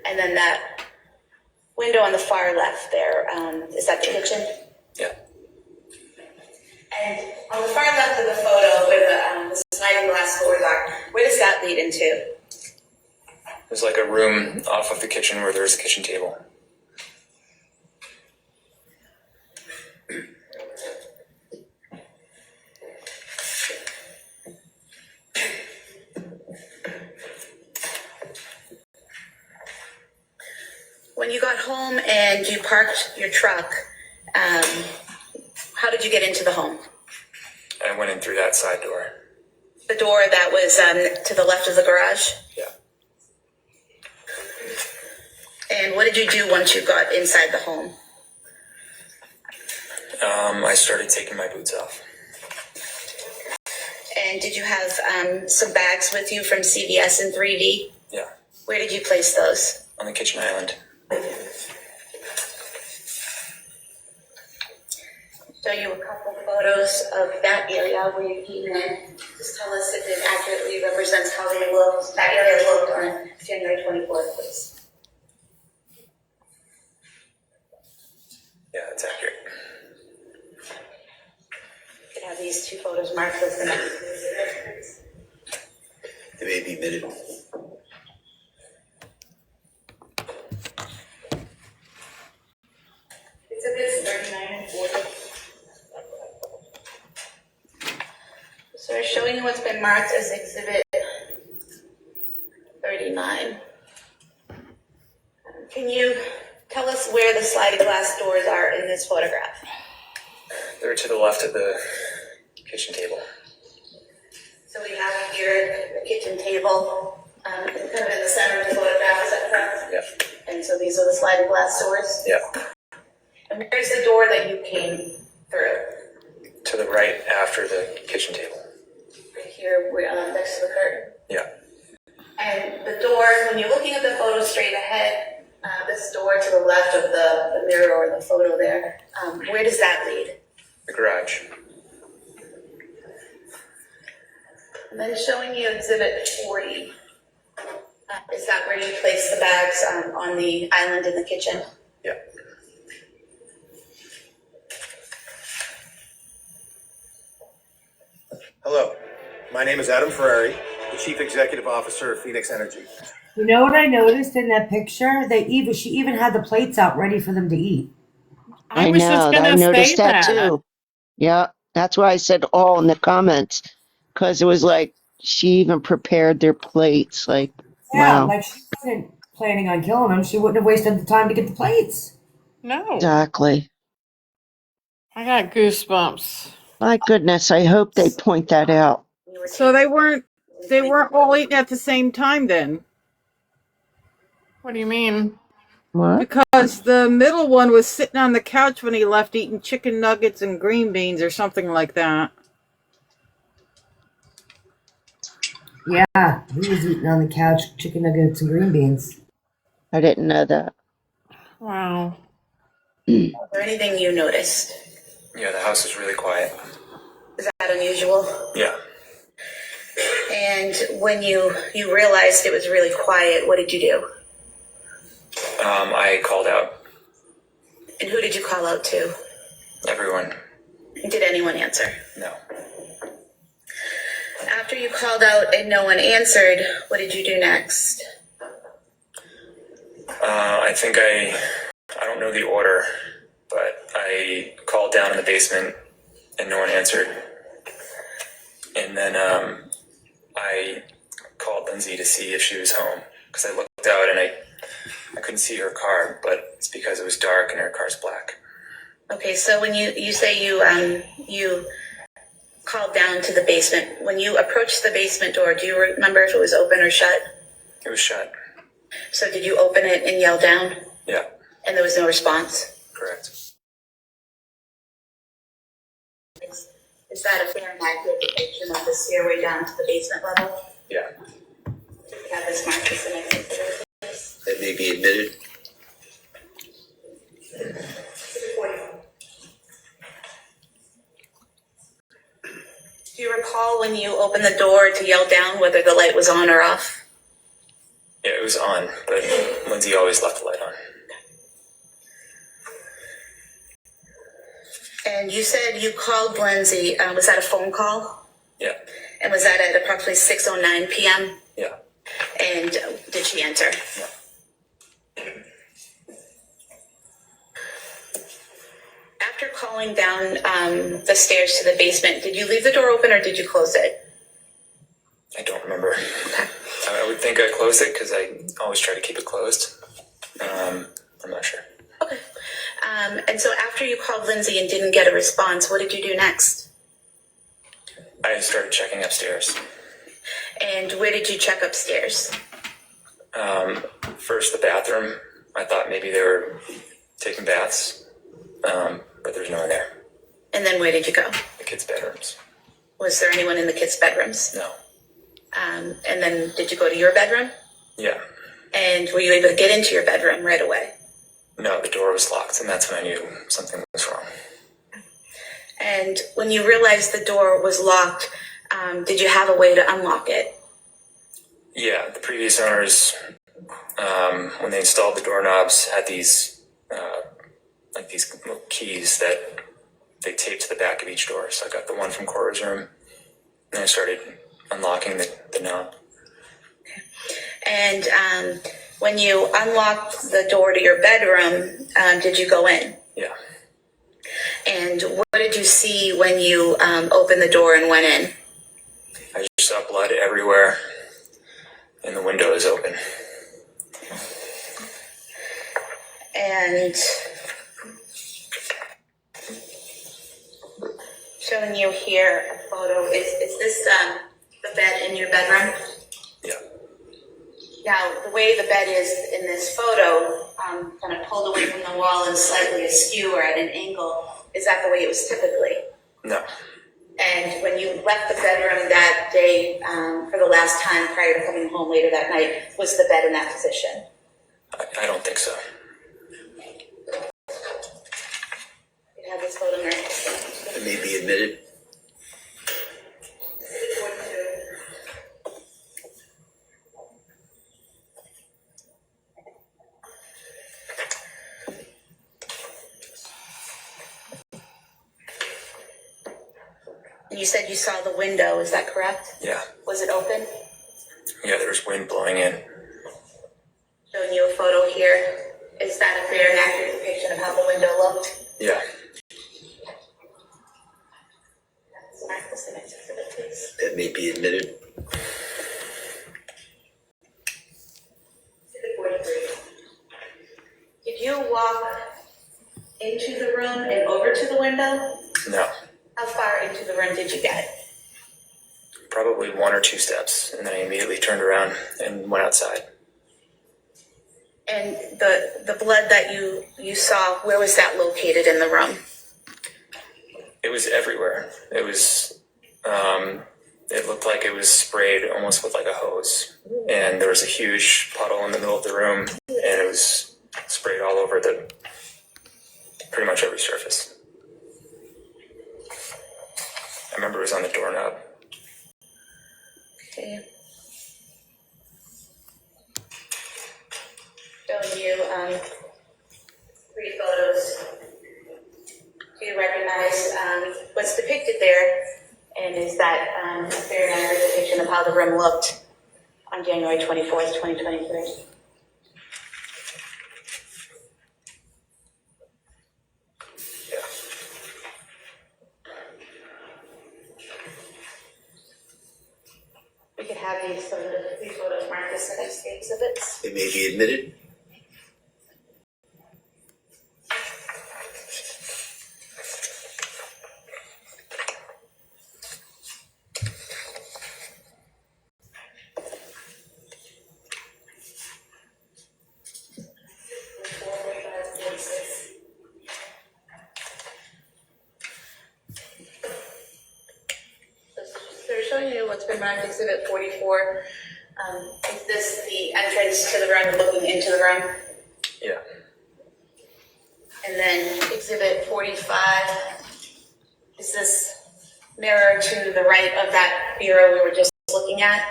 And then that window on the far left there, is that the kitchen? Yeah. And on the far left of the photo where the sliding glass doors are, where does that lead into? There's like a room off of the kitchen where there's a kitchen table. When you got home and you parked your truck, how did you get into the home? I went in through that side door. The door that was to the left of the garage? Yeah. And what did you do once you got inside the home? I started taking my boots off. And did you have some bags with you from CVS and 3V? Yeah. Where did you place those? On the kitchen island. Show you a couple photos of that area where you came in. Just tell us if it accurately represents how they looked, that area looked on January 24th, please. Yeah, that's accurate. You can have these two photos marked as the next exhibit. They may be omitted. Exhibits 39 and 40. So we're showing you what's been marked as exhibit 39. Can you tell us where the sliding glass doors are in this photograph? They're to the left of the kitchen table. So we have here the kitchen table, kind of in the center of the photograph, is that correct? Yeah. And so these are the sliding glass doors? Yeah. And where's the door that you came through? To the right after the kitchen table. Right here, next to the curtain? Yeah. And the door, when you're looking at the photo straight ahead, this door to the left of the mirror or the photo there, where does that lead? The garage. And then showing you exhibit 40. Is that where you place the bags on the island in the kitchen? Yeah. Hello, my name is Adam Ferrari. the Chief Executive Officer of Phoenix Energy. You know what I noticed in that picture? She even had the plates out ready for them to eat. I I was just know. I gonna say noticed that that. too. Yeah, that's why I said all in the comments, because it was like she even prepared their plates. Like, Yeah, wow, like she wasn't planning on killing them. She wouldn't have wasted the time to get the plates. No, exactly. I got goosebumps. My goodness, I hope they point that out. So they weren't all eating at the same time then. What do you mean? What? Because the middle one was sitting on the couch when he left eating chicken nuggets and green beans or something like that. Yeah, he was eating on the couch chicken nuggets and green beans. I didn't know that. Wow. Is there anything you noticed? Yeah, the house is really quiet. Is that unusual? Yeah. And when you realized it was really quiet, what did you do? I called out. And who did you call out to? Everyone. Did anyone answer? No. After you called out and no one answered, what did you do next? I think I don't know the order, but I called down in the basement and no one answered. And then I called Lindsay to see if she was home because I looked out and I couldn't see her car, but it's because it was dark and her car's black. Okay, so when you say you called down to the basement, when you approached the basement door, do you remember if it was open or shut? It was shut. So did you open it and yell down? Yeah. And there was no response? Correct. Is that a fair and accurate depiction of the stairway down to the basement level? Yeah. Have this marked as an exit. That may be admitted. Do you recall when you opened the door to yell down whether the light was on or off? Yeah, it was on, but Lindsay always left the light on. And you said you called Lindsay. Was that a phone call? Yeah. And was that at approximately 6:09 p.m.? Yeah. And did she answer? No. After calling down the stairs to the basement, did you leave the door open or did you close it? I don't remember. I would think I closed it because I always try to keep it closed. I'm not sure. Okay. And so after you called Lindsay and didn't get a response, what did you do next? I started checking upstairs. And where did you check upstairs? First, the bathroom. I thought maybe they were taking baths, but there's no one there. And then where did you go? The kids' bedrooms. Was there anyone in the kids' bedrooms? No. And then did you go to your bedroom? Yeah. And were you able to get into your bedroom right away? No, the door was locked, and that's when I knew something was wrong. And when you realized the door was locked, did you have a way to unlock it? Yeah, the previous owners, when they installed the doorknobs, had these like these little keys that they taped to the back of each door. So I got the one from Cora's room, and I started unlocking the knob. And when you unlocked the door to your bedroom, did you go in? Yeah. And what did you see when you opened the door and went in? I just saw blood everywhere, and the window is open. And showing you here a photo. Is this the bed in your bedroom? Yeah. Now, the way the bed is in this photo, kind of pulled away from the wall and slightly askew or at an angle, is that the way it was typically? No. And when you left the bedroom that day for the last time prior to coming home later that night, was the bed in that position? I don't think so. You have this photo, Mary? It may be admitted. And you said you saw the window, is that correct? Yeah. Was it open? Yeah, there was wind blowing in. Showing you a photo here. Is that a fair and accurate depiction of how the window looked? Yeah. Mark this next exhibit, please. That may be admitted. Exhibit 43. Did you walk into the room and over to the window? No. How far into the room did you get? Probably 1 or 2 steps, and then I immediately turned around and went outside. And the blood that you saw, where was that located in the room? It was everywhere. It was, it looked like it was sprayed almost with like a hose. And there was a huge puddle in the middle of the room, and it was sprayed all over pretty much every surface. I remember it was on the doorknob. Okay. Showing you 3 photos. Do you recognize what's depicted there? And is that a fair and accurate depiction of how the room looked on January 24th, 2023? Yeah. We could have these photos marked as the next exhibits. It may be admitted. They're showing you what's been marked exhibit 44. Is this the entrance to the room, looking into the room? Yeah. And then exhibit 45, is this mirror to the right of that bureau we were just looking at?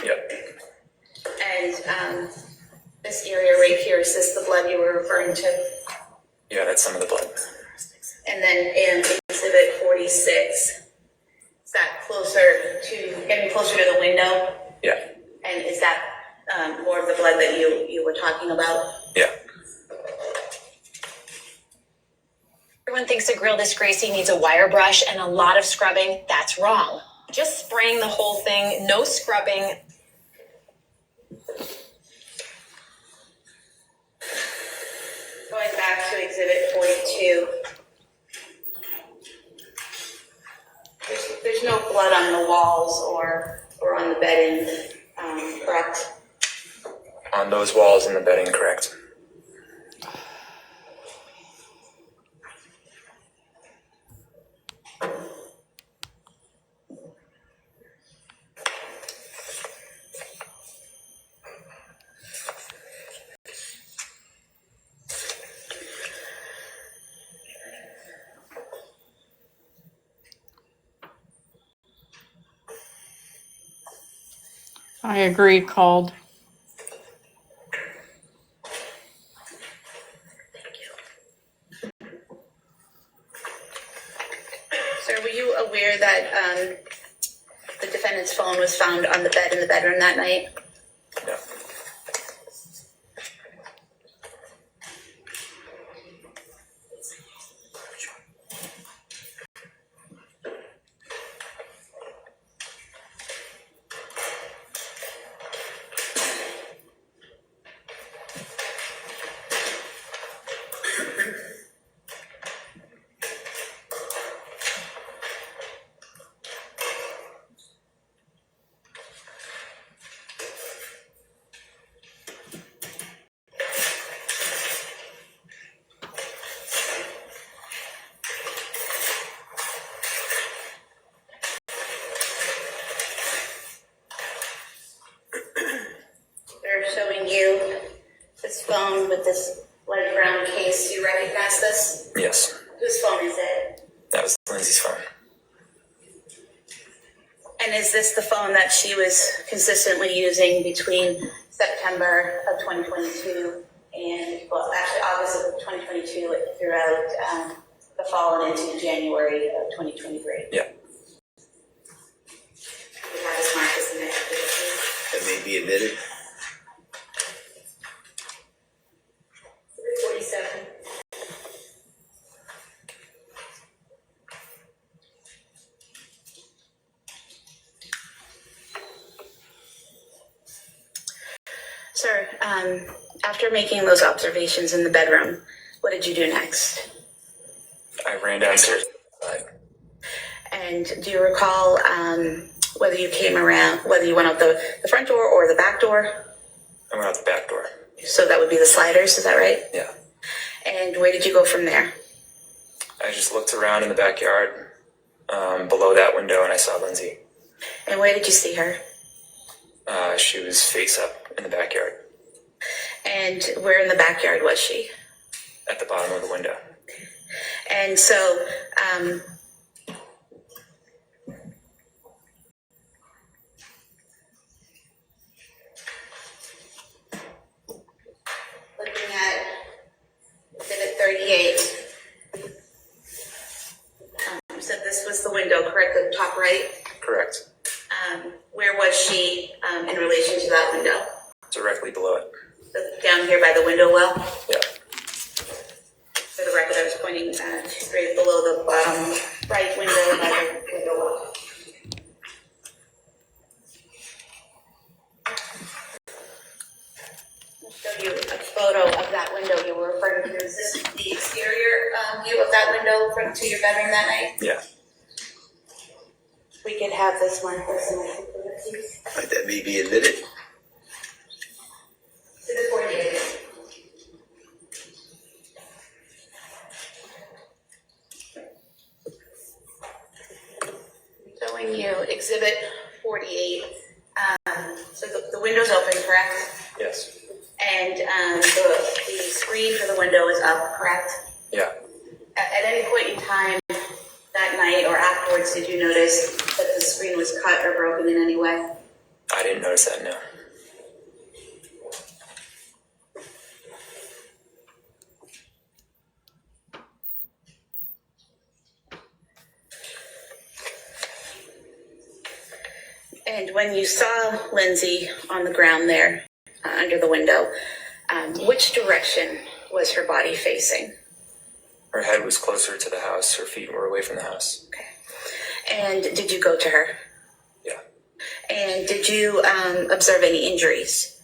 Yep. And this area right here, is this the blood you were referring to? Yeah, that's some of the blood. And then in exhibit 46, is that getting closer to the window? Yeah. And is that more of the blood that you were talking about? Yeah. Everyone thinks a grill this greasy needs a wire brush and a lot of scrubbing. That's wrong. Just spraying the whole thing, no scrubbing. Going back to exhibit 42. There's no blood on the walls or on the bedding, correct? On those walls in the bedding, correct. I agree, called. Sir, were you aware that the defendant's phone was found on the bed in the bedroom that night? No. They're showing you this phone with this light brown case. Do you recognize this? Yes. Whose phone is it? That was Lindsay's phone. And is this the phone that she was consistently using between September of 2022 and, well, actually August of 2022 throughout the fall and into January of 2023? Yeah. We have this marked as the next. be admitted. 47. Sir, after making those observations in the bedroom, what did you do next? I ran downstairs. And do you recall whether you came around, whether you went out the front door or the back door? I went out the back door. So that would be the sliders, is that right? Yeah. And where did you go from there? I just looked around in the backyard below that window, and I saw Lindsay. And where did you see her? She was face up in the backyard. And where in the backyard was she? At the bottom of the window. And so, looking at exhibit 38, you said this was the window, correct? The top right? Correct. Where was she in relation to that window? Directly below it. Down here by the window well? Yeah. For the record, I was pointing right below the bottom right window by the window well. I'll show you a photo of that window you were referring to. Is this the exterior view of that window from to your bedroom that night? Yeah. We could have this one. That may be admitted. To the 48. Showing you exhibit 48. So the window's open, correct? Yes. And the screen for the window is up, correct? Yeah. At any point in time that night or afterwards, did you notice that the screen was cut or broken in any way? I didn't notice that, no. And when you saw Lindsay on the ground there under the window, which direction was her body facing? Her head was closer to the house. Her feet were away from the house. Okay. And did you go to her? Yeah. And did you observe any injuries?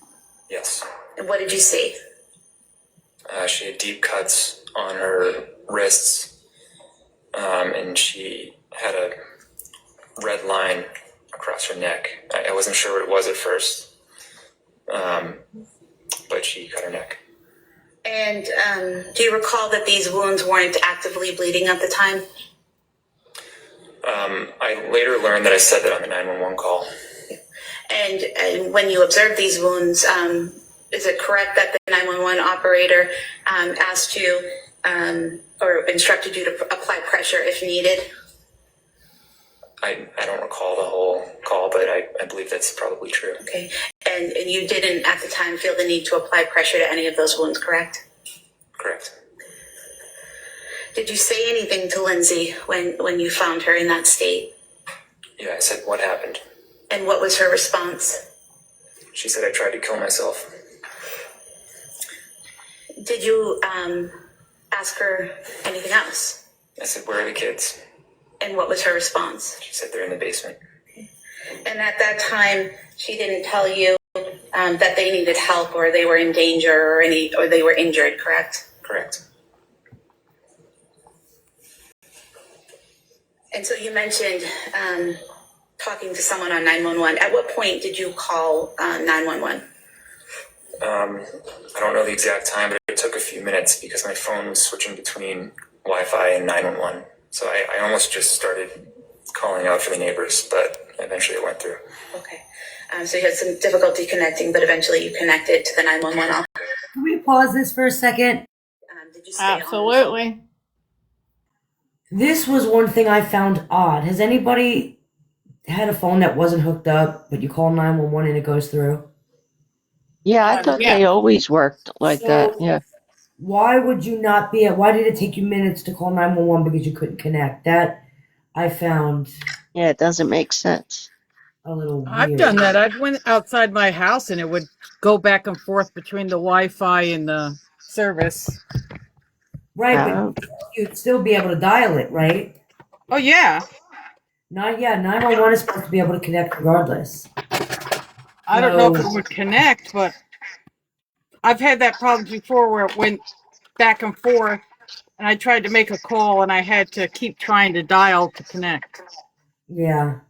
Yes. And what did you see? She had deep cuts on her wrists, and she had a red line across her neck. I wasn't sure what it was at first, but she cut her neck. And do you recall that these wounds weren't actively bleeding at the time? I later learned that I said that on the 911 call. And when you observed these wounds, is it correct that the 911 operator asked you or instructed you to apply pressure if needed? I don't recall the whole call, but I believe that's probably true. Okay. And you didn't at the time feel the need to apply pressure to any of those wounds, correct? Correct. Did you say anything to Lindsay when you found her in that state? Yeah, I said, what happened? And what was her response? She said I tried to kill myself. Did you ask her anything else? I said, where are the kids? And what was her response? She said they're in the basement. And at that time, she didn't tell you that they needed help or they were in danger or they were injured, correct? Correct. And so you mentioned talking to someone on 911. At what point did you call 911? I don't know the exact time, but it took a few minutes because my phone was switching between Wi-Fi and 911. So I almost just started calling out for the neighbors, but eventually it went through. Okay. So you had some difficulty connecting, but eventually you connected to the 911 operator. Can we pause this for a second? Did you stay on? Absolutely. This was one thing I found odd. Has anybody had a phone that wasn't hooked up, but you call 911 and it goes through? Yeah, I thought Yeah. they always worked like that. So- Yeah. Why would you not be why did it take you minutes to call 911 because you couldn't connect? That I found Yeah, it doesn't make sense. a little weird. I've done that. I went outside my house and it would go back and forth between the Wi-Fi and the service. Right, but you'd still be able to dial it, right? Oh yeah. Not yet. 911 is supposed to be able to connect regardless. I don't know if it would connect, but I've had that problem before where it went back and forth and I tried to make a call and I had to keep trying to dial to connect. Yeah.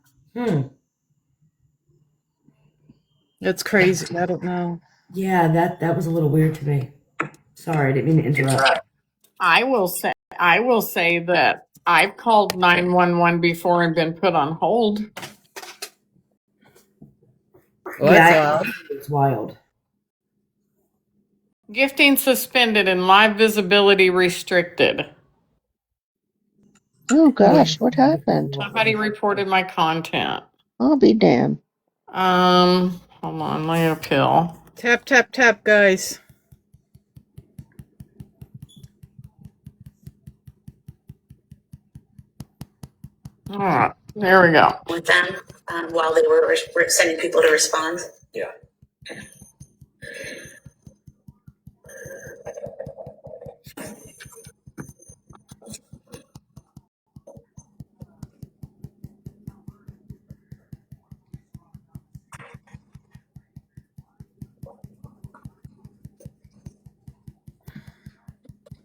It's crazy. I don't know. Yeah, that was a little weird to me. Sorry, I didn't mean to interrupt. I will say that I've called 911 before and been put on hold. Well, Yeah, it's wild. Gifting suspended and live visibility restricted. Oh gosh, what happened? Somebody reported my content. I'll be damned. Hold on, lay a pill. Tap, tap, tap, guys. All right, there we go. With them while they were sending people to respond. Yeah.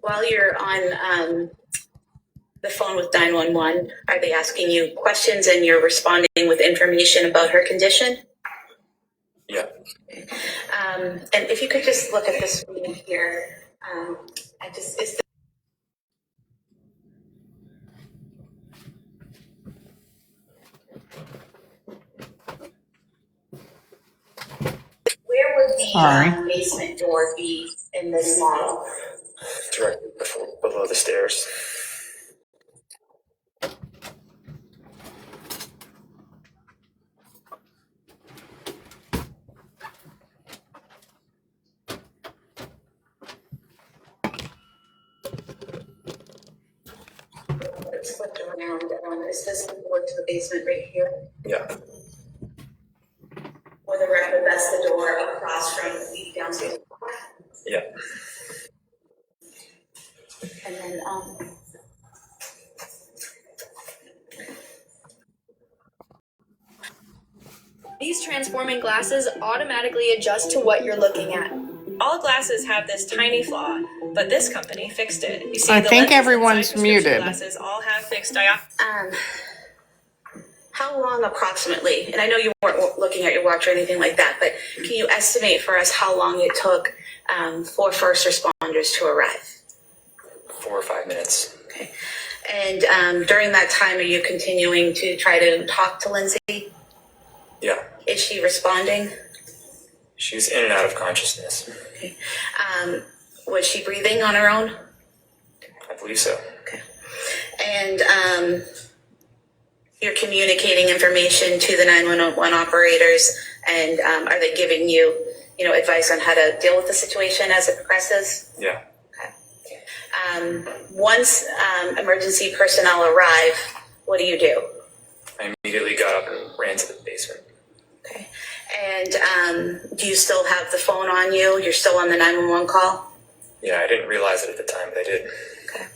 While you're on the phone with 911, are they asking you questions and you're responding with information about her condition? Yeah. And if you could just look at the screen here, where would the basement door be in this model? Directly below the stairs. It's flipped around. Is this the door to the basement right here? Yeah. Or the record, that's the door across from the downstairs. Yeah. And then these transforming glasses automatically adjust to what you're looking at. All glasses have this tiny flaw, but this company fixed it. You see, I think everyone's muted. Glasses all have fixed diopters. How long approximately, and I know you weren't looking at your watch or anything like that, but can you estimate for us how long it took for first responders to arrive? 4 or 5 minutes. Okay. And during that time, are you continuing to try to talk to Lindsay? Yeah. Is she responding? She's in and out of consciousness. Okay. Was she breathing on her own? I believe so. Okay. And you're communicating information to the 911 operators, and are they giving you, advice on how to deal with the situation as it progresses? Yeah. Okay. Once emergency personnel arrive, what do you do? I immediately got up and ran to the basement. Okay. And do you still have the phone on you? You're still on the 911 call? Yeah, I didn't realize it at the time, but I did. Okay.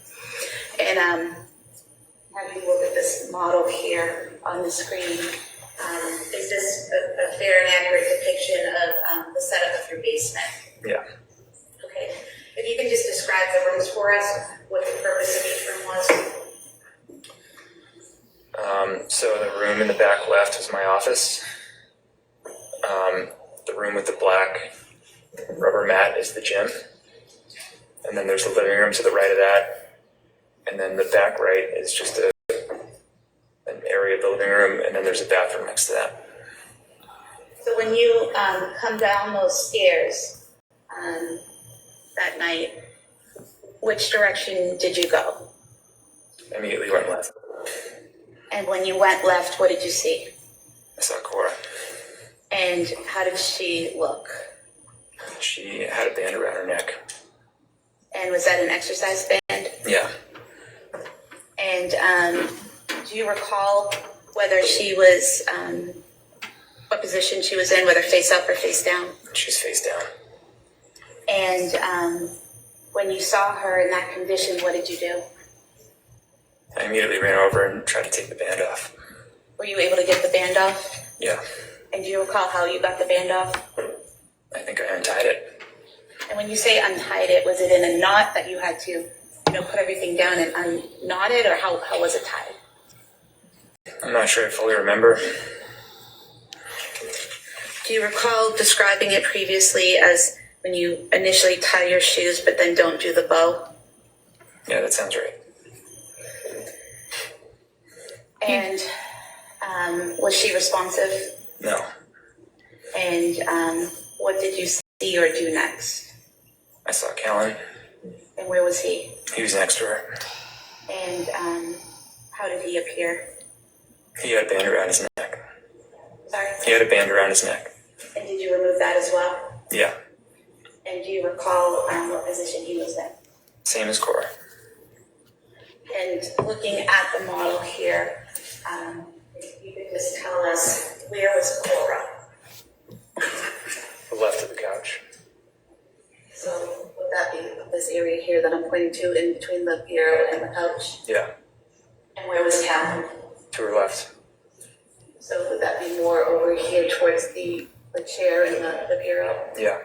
And have you look at this model here on the screen? Is this a fair and accurate depiction of the setup of your basement? Yeah. Okay. If you can just describe the rooms for us, what the purpose of each room was. So the room in the back left is my office. The room with the black rubber mat is the gym. And then there's the living room to the right of that. And then the back right is just an area of the living room, and then there's a bathroom next to that. So when you come down those stairs that night, which direction did you go? I immediately went left. And when you went left, what did you see? I saw Cora. And how did she look? She had a band around her neck. And was that an exercise band? Yeah. And do you recall whether she was what position she was in, whether face up or face down? She's face down. And when you saw her in that condition, what did you do? I immediately ran over and tried to take the band off. Were you able to get the band off? Yeah, And do you recall how you got the band off? I think I untied it. And when you say untied it, was it in a knot that you had to, put everything down and unknot it, or how was it tied? I'm not sure I fully remember. Do you recall describing it previously as when you initially tie your shoes but then don't do the bow? Yeah, that sounds right. And was she responsive? No. And what did you see or do next? I saw Callan. And where was he? He was next to her. And how did he appear? He had a band around his neck. Sorry? He had a band around his neck. And did you remove that as well? Yeah. And do you recall what position he was in? Same as Cora. And looking at the model here, if you could just tell us, where was Cora? The left of the couch. So would that be this area here that I'm pointing to, in between the bureau and the couch? Yeah. And where was Callan? To her left. So would that be more over here towards the chair and the bureau? Yeah.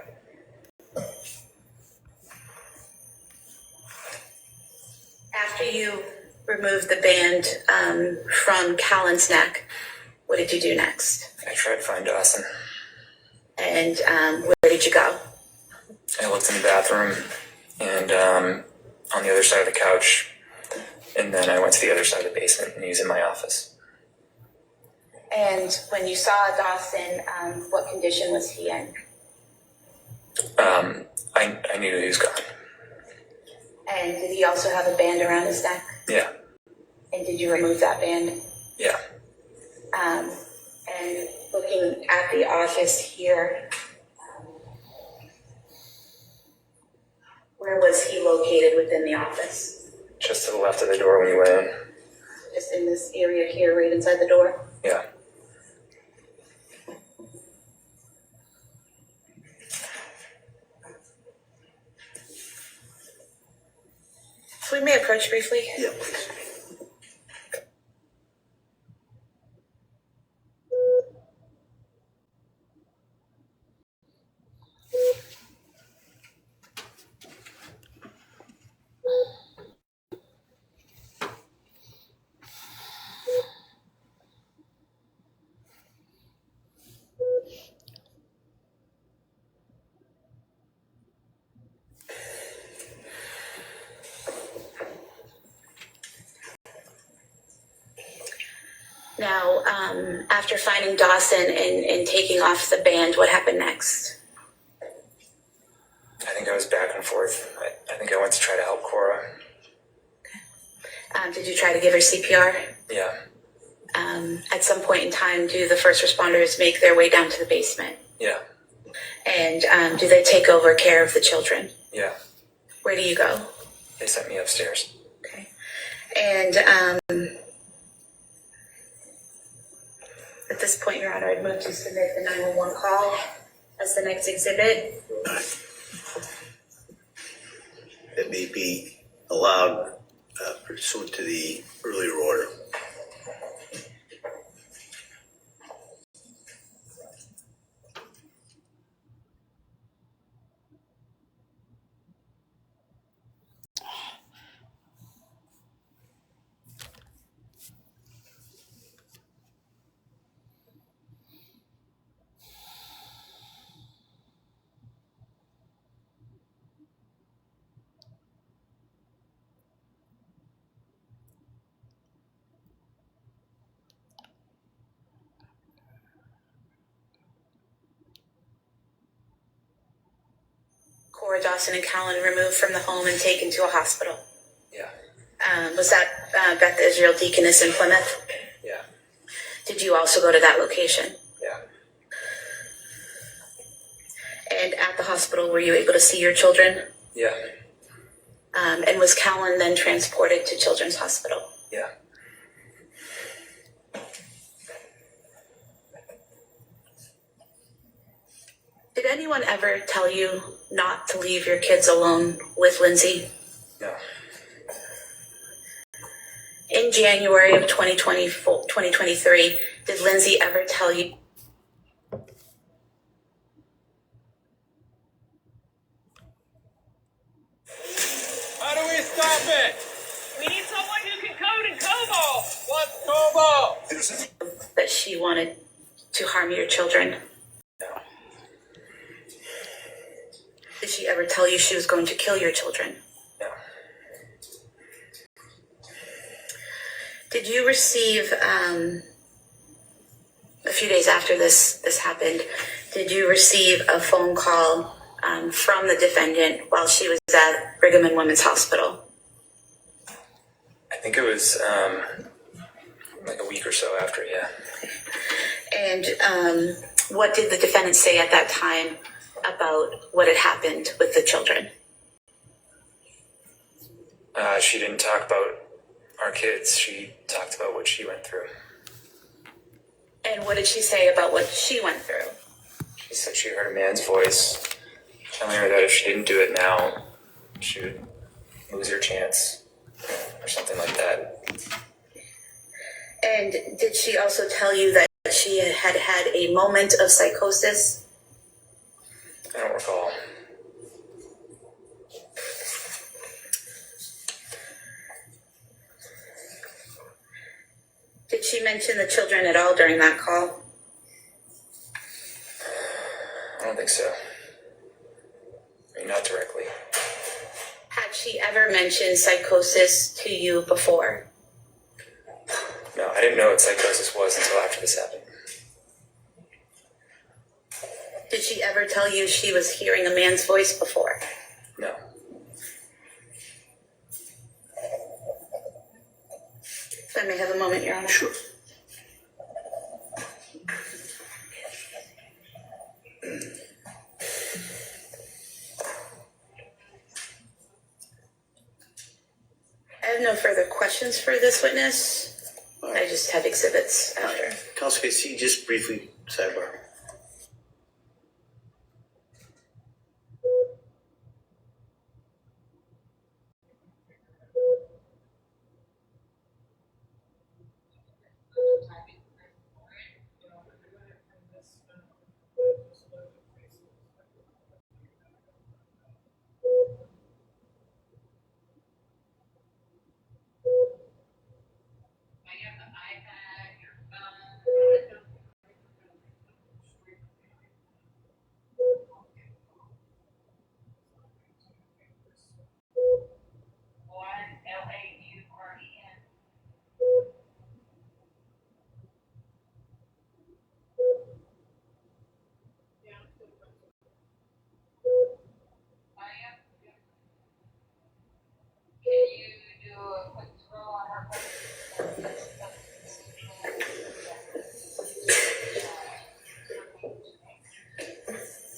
After you removed the band from Callan's neck, what did you do next? I tried to find Dawson. And where did you go? I looked in the bathroom and on the other side of the couch, and then I went to the other side of the basement, and he was in my office. And when you saw Dawson, what condition was he in? I knew he was gone. And did he also have a band around his neck? Yeah. And did you remove that band? Yeah. And looking at the office here, where was he located within the office? Just to the left of the door when you went in. Just in this area here, right inside the door? Yeah. So we may approach briefly. Yeah, please. Now, after finding Dawson and taking off the band, what happened next? I think I was back and forth. I think I went to try to help Cora. Did you try to give her CPR? Yeah. At some point in time, do the first responders make their way down to the basement? Yeah. And do they take over care of the children? Yeah. Where do you go? They sent me upstairs. Okay. And at this point, Your Honor, I'd move to submit the 911 call as the next exhibit. It may be allowed pursuant to the earlier order. Cora, Dawson, and Callan removed from the home and taken to a hospital. Yeah. Was that Beth Israel Deaconess in Plymouth? Yeah. Did you also go to that location? Yeah. And at the hospital, were you able to see your children? Yeah. And was Callan then transported to Children's Hospital? Yeah. Did anyone ever tell you not to leave your kids alone with Lindsay? No. In January of 2023, did Lindsay ever tell you? How do we stop it? We need someone who can code in COBOL. What's COBOL? That she wanted to harm your children? No. Did she ever tell you she was going to kill your children? No. Did you receive, a few days after this happened, did you receive a phone call from the defendant while she was at Brigham and Women's Hospital? I think it was like a week or so after, yeah. And what did the defendant say at that time about what had happened with the children? She didn't talk about our kids. She talked about what she went through. And what did she say about what she went through? She said she heard a man's voice telling her that if she didn't do it now, she would lose her chance or something like that. And did she also tell you that she had had a moment of psychosis? I don't recall. Did she mention the children at all during that call? I don't think so. I mean, not directly. Had she ever mentioned psychosis to you before? No, I didn't know what psychosis was until after this happened. Did she ever tell you she was hearing a man's voice before? No. If I may have a moment, Your Honor. Sure. I have no further questions for this witness. I just have exhibits after. Counsel, can you just briefly sidebar?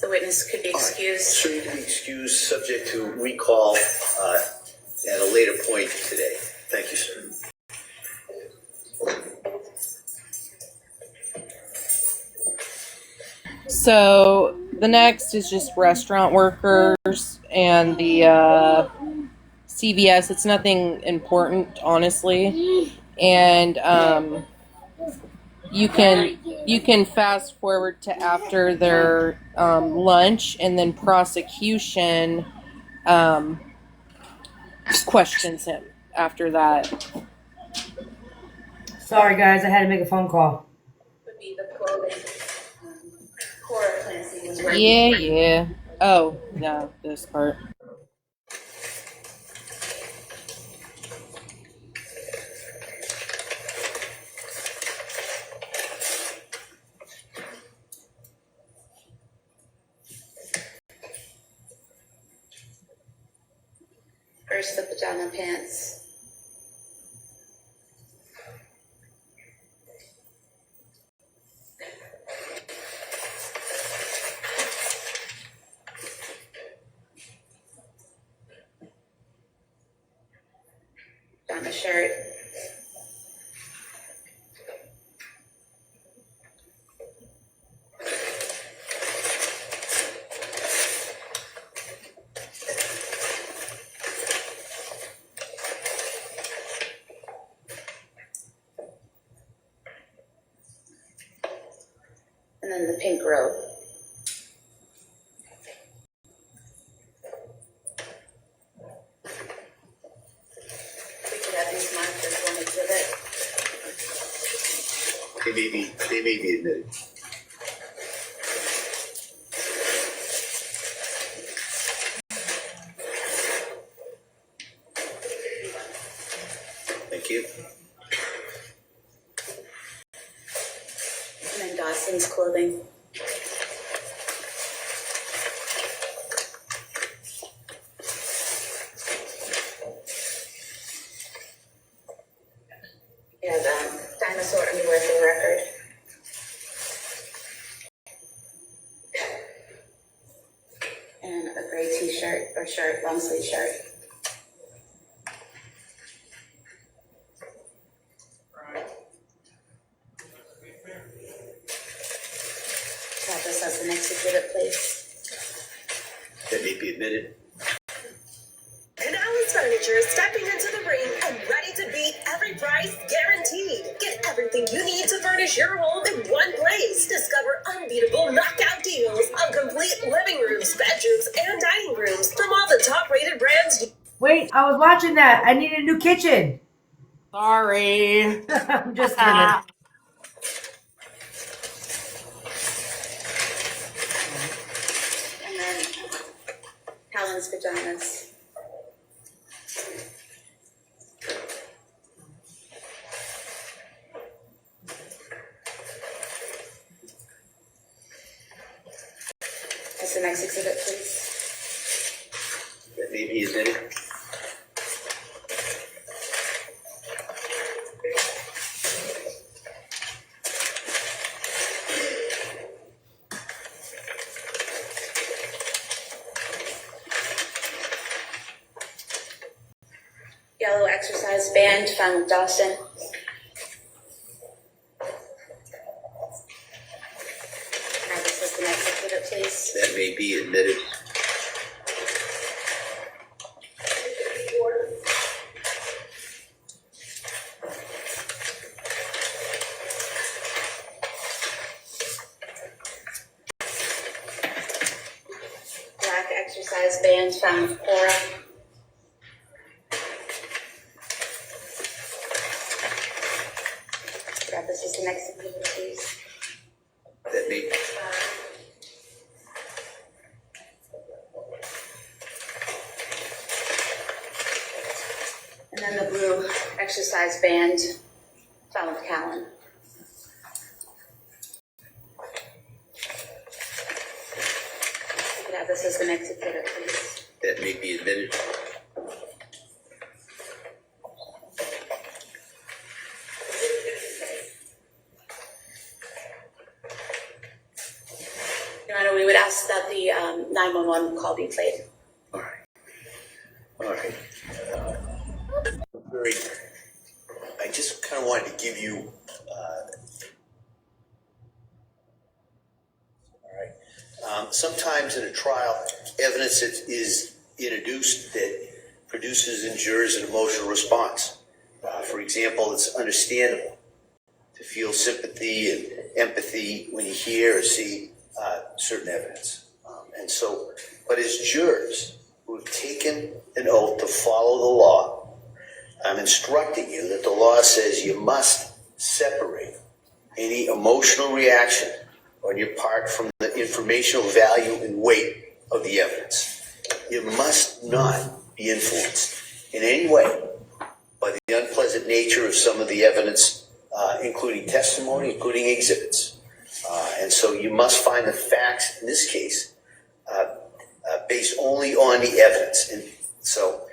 The witness could be excused. So you can be excused subject to recall at a later point today. Thank you, sir. So the next is just restaurant workers and the CVS. It's nothing important, honestly, and you can fast forward to after their lunch, and then prosecution questions him after that. Sorry, guys, I had to make a phone call. Would be the clothing. Cora Clancy was wearing. Yeah. Oh, no, this part. First, the pajama pants. Pajama shirt. and then the pink robe. We could have these marked as one exhibit. They may be admitted. Thank you. And then Dawson's clothing. We have dinosaur underwear for the record. And a gray t-shirt or shirt, long sleeve shirt. Have this as the next exhibit, please. That may be admitted. And Allen's Furniture is stepping into the ring and ready to beat every price guaranteed. Get everything you need to furnish your home in one place. Discover unbeatable knockout deals on complete living rooms, bedrooms, and dining rooms from all the top-rated brands. Wait, I was watching that. I need a new kitchen. Sorry. I'm just kidding. And then Helen's pajamas. That's the next exhibit, please. That may be admitted. Yellow exercise band found with Dawson. This is the next exhibit, please. That may be admitted. Black exercise band found with Cora. This is the next exhibit, please. That may. And then the blue exercise band found with Callan. Yeah, this is the next exhibit, please. That may be admitted. Your Honor, we would ask that the 911 call be played. All right. Very. I just kind of wanted to give you. Sometimes in a trial, evidence that is introduced that produces in jurors an emotional response. For example, it's understandable to feel sympathy and empathy when you hear or see certain evidence. But as jurors who have taken an oath to follow the law, I'm instructing you that the law says you must separate any emotional reaction on your part from the informational value and weight of the evidence. You must not be influenced in any way by the unpleasant nature of some of the evidence, including testimony, including exhibits. And so you must find the facts in this case based only on the evidence. And so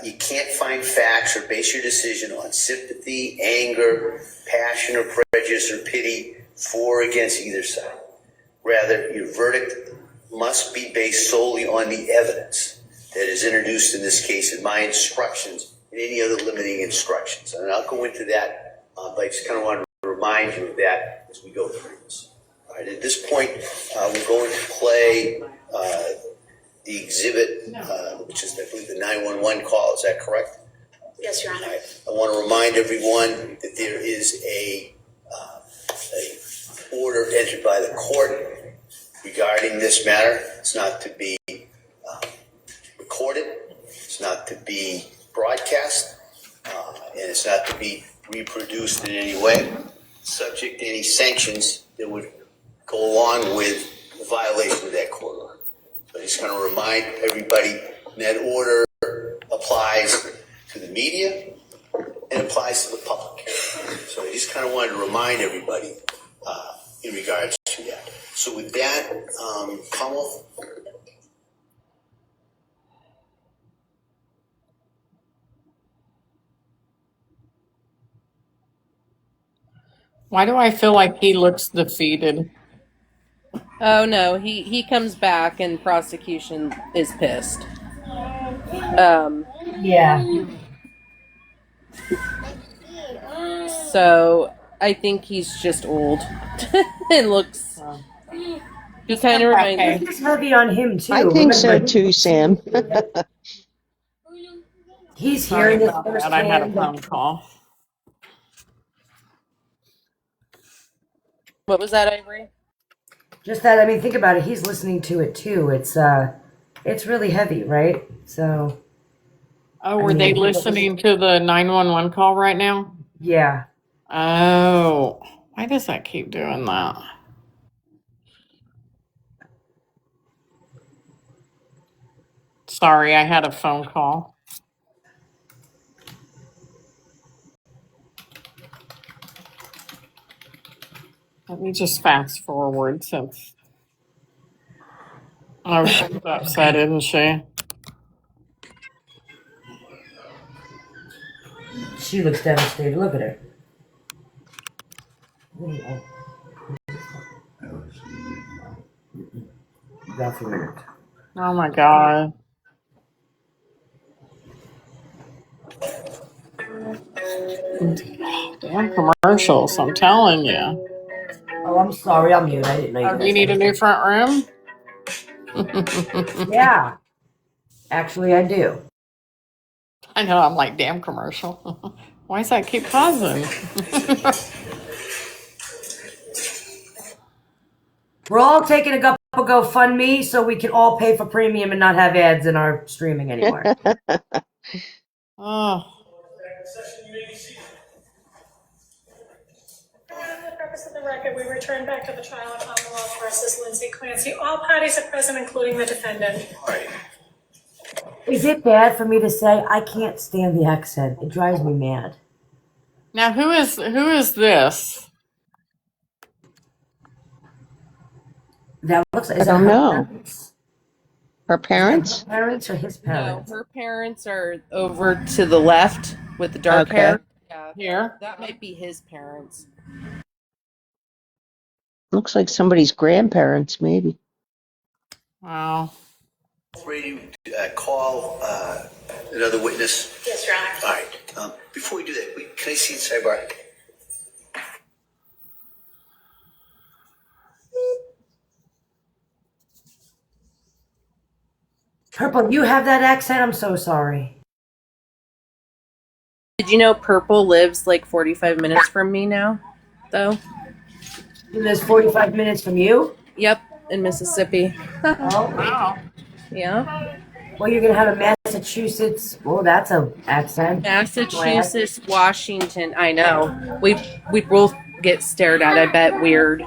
you can't find facts or base your decision on sympathy, anger, passion, or prejudice or pity for or against either side. Rather, your verdict must be based solely on the evidence that is introduced in this case in my instructions and any other limiting instructions. And I'll go into that, but I just kind of want to remind you of that as we go through this. All right, at this point, we're going to play the exhibit, which is, I believe, the 911 call. Is that correct? Yes, Your Honor. I want to remind everyone that there is a order entered by the court regarding this matter. It's not to be recorded. It's not to be broadcast. And it's not to be reproduced in any way, subject to any sanctions that would go along with the violation of that court order. So I just going to remind everybody that order applies to the media and applies to the public. So I just kind of wanted to remind everybody in regards to that. So with that, Kamal? Why do I feel like he looks defeated? Oh no, he comes back and prosecution is pissed. Yeah. So I think he's just old and looks. He kind of reminds me. It's heavy on him too. I think so too, Sam. He's Sorry hearing this about that. I had a firsthand. phone call. What was that, Ivory? Just that, I mean, think about it. He's listening to it too. It's really heavy, right? So. Oh, were they listening to the 911 call right now? Yeah. Oh, why does that keep doing that? Sorry, I had a phone call. Let me just fast forward since. Oh, she's upset, isn't she? She looks devastated. Look at her. That's weird. Oh my God. Damn commercials, I'm telling you. Oh, I'm sorry. I'm mute. I didn't know you. Oh, do you need a new front room? Yeah. Actually, I do. I know, I'm like, damn commercial. Why does that keep pausing? We're all taking a GoFundMe so we can all pay for premium and not have ads in our streaming anymore. Oh. For the purpose of the record, we return back to the trial of Commonwealth versus Lindsay Clancy. All parties are present, including the defendant. Right. Is it bad for me to say I can't stand the accent? It drives me mad. Now, who is this? That looks like, I don't know. Her parents? parents? Her parents or his parents? No, her parents are over to the left with the dark Okay. hair. Yeah, Here? that might be his parents. Looks like somebody's grandparents, maybe. Wow. Ready to call another witness? Yes, Your Honor. All right. Before we do that, can I see the sidebar? Purple, you have that accent? I'm so sorry. Did you know Purple lives like 45 minutes from me now, though? He lives 45 minutes from you? Yep, in Mississippi. Oh, wow. Yeah. Well, you're going to have a Massachusetts. Oh, that's a accent. Massachusetts, Washington. I know. We both get stared at, I bet, weird.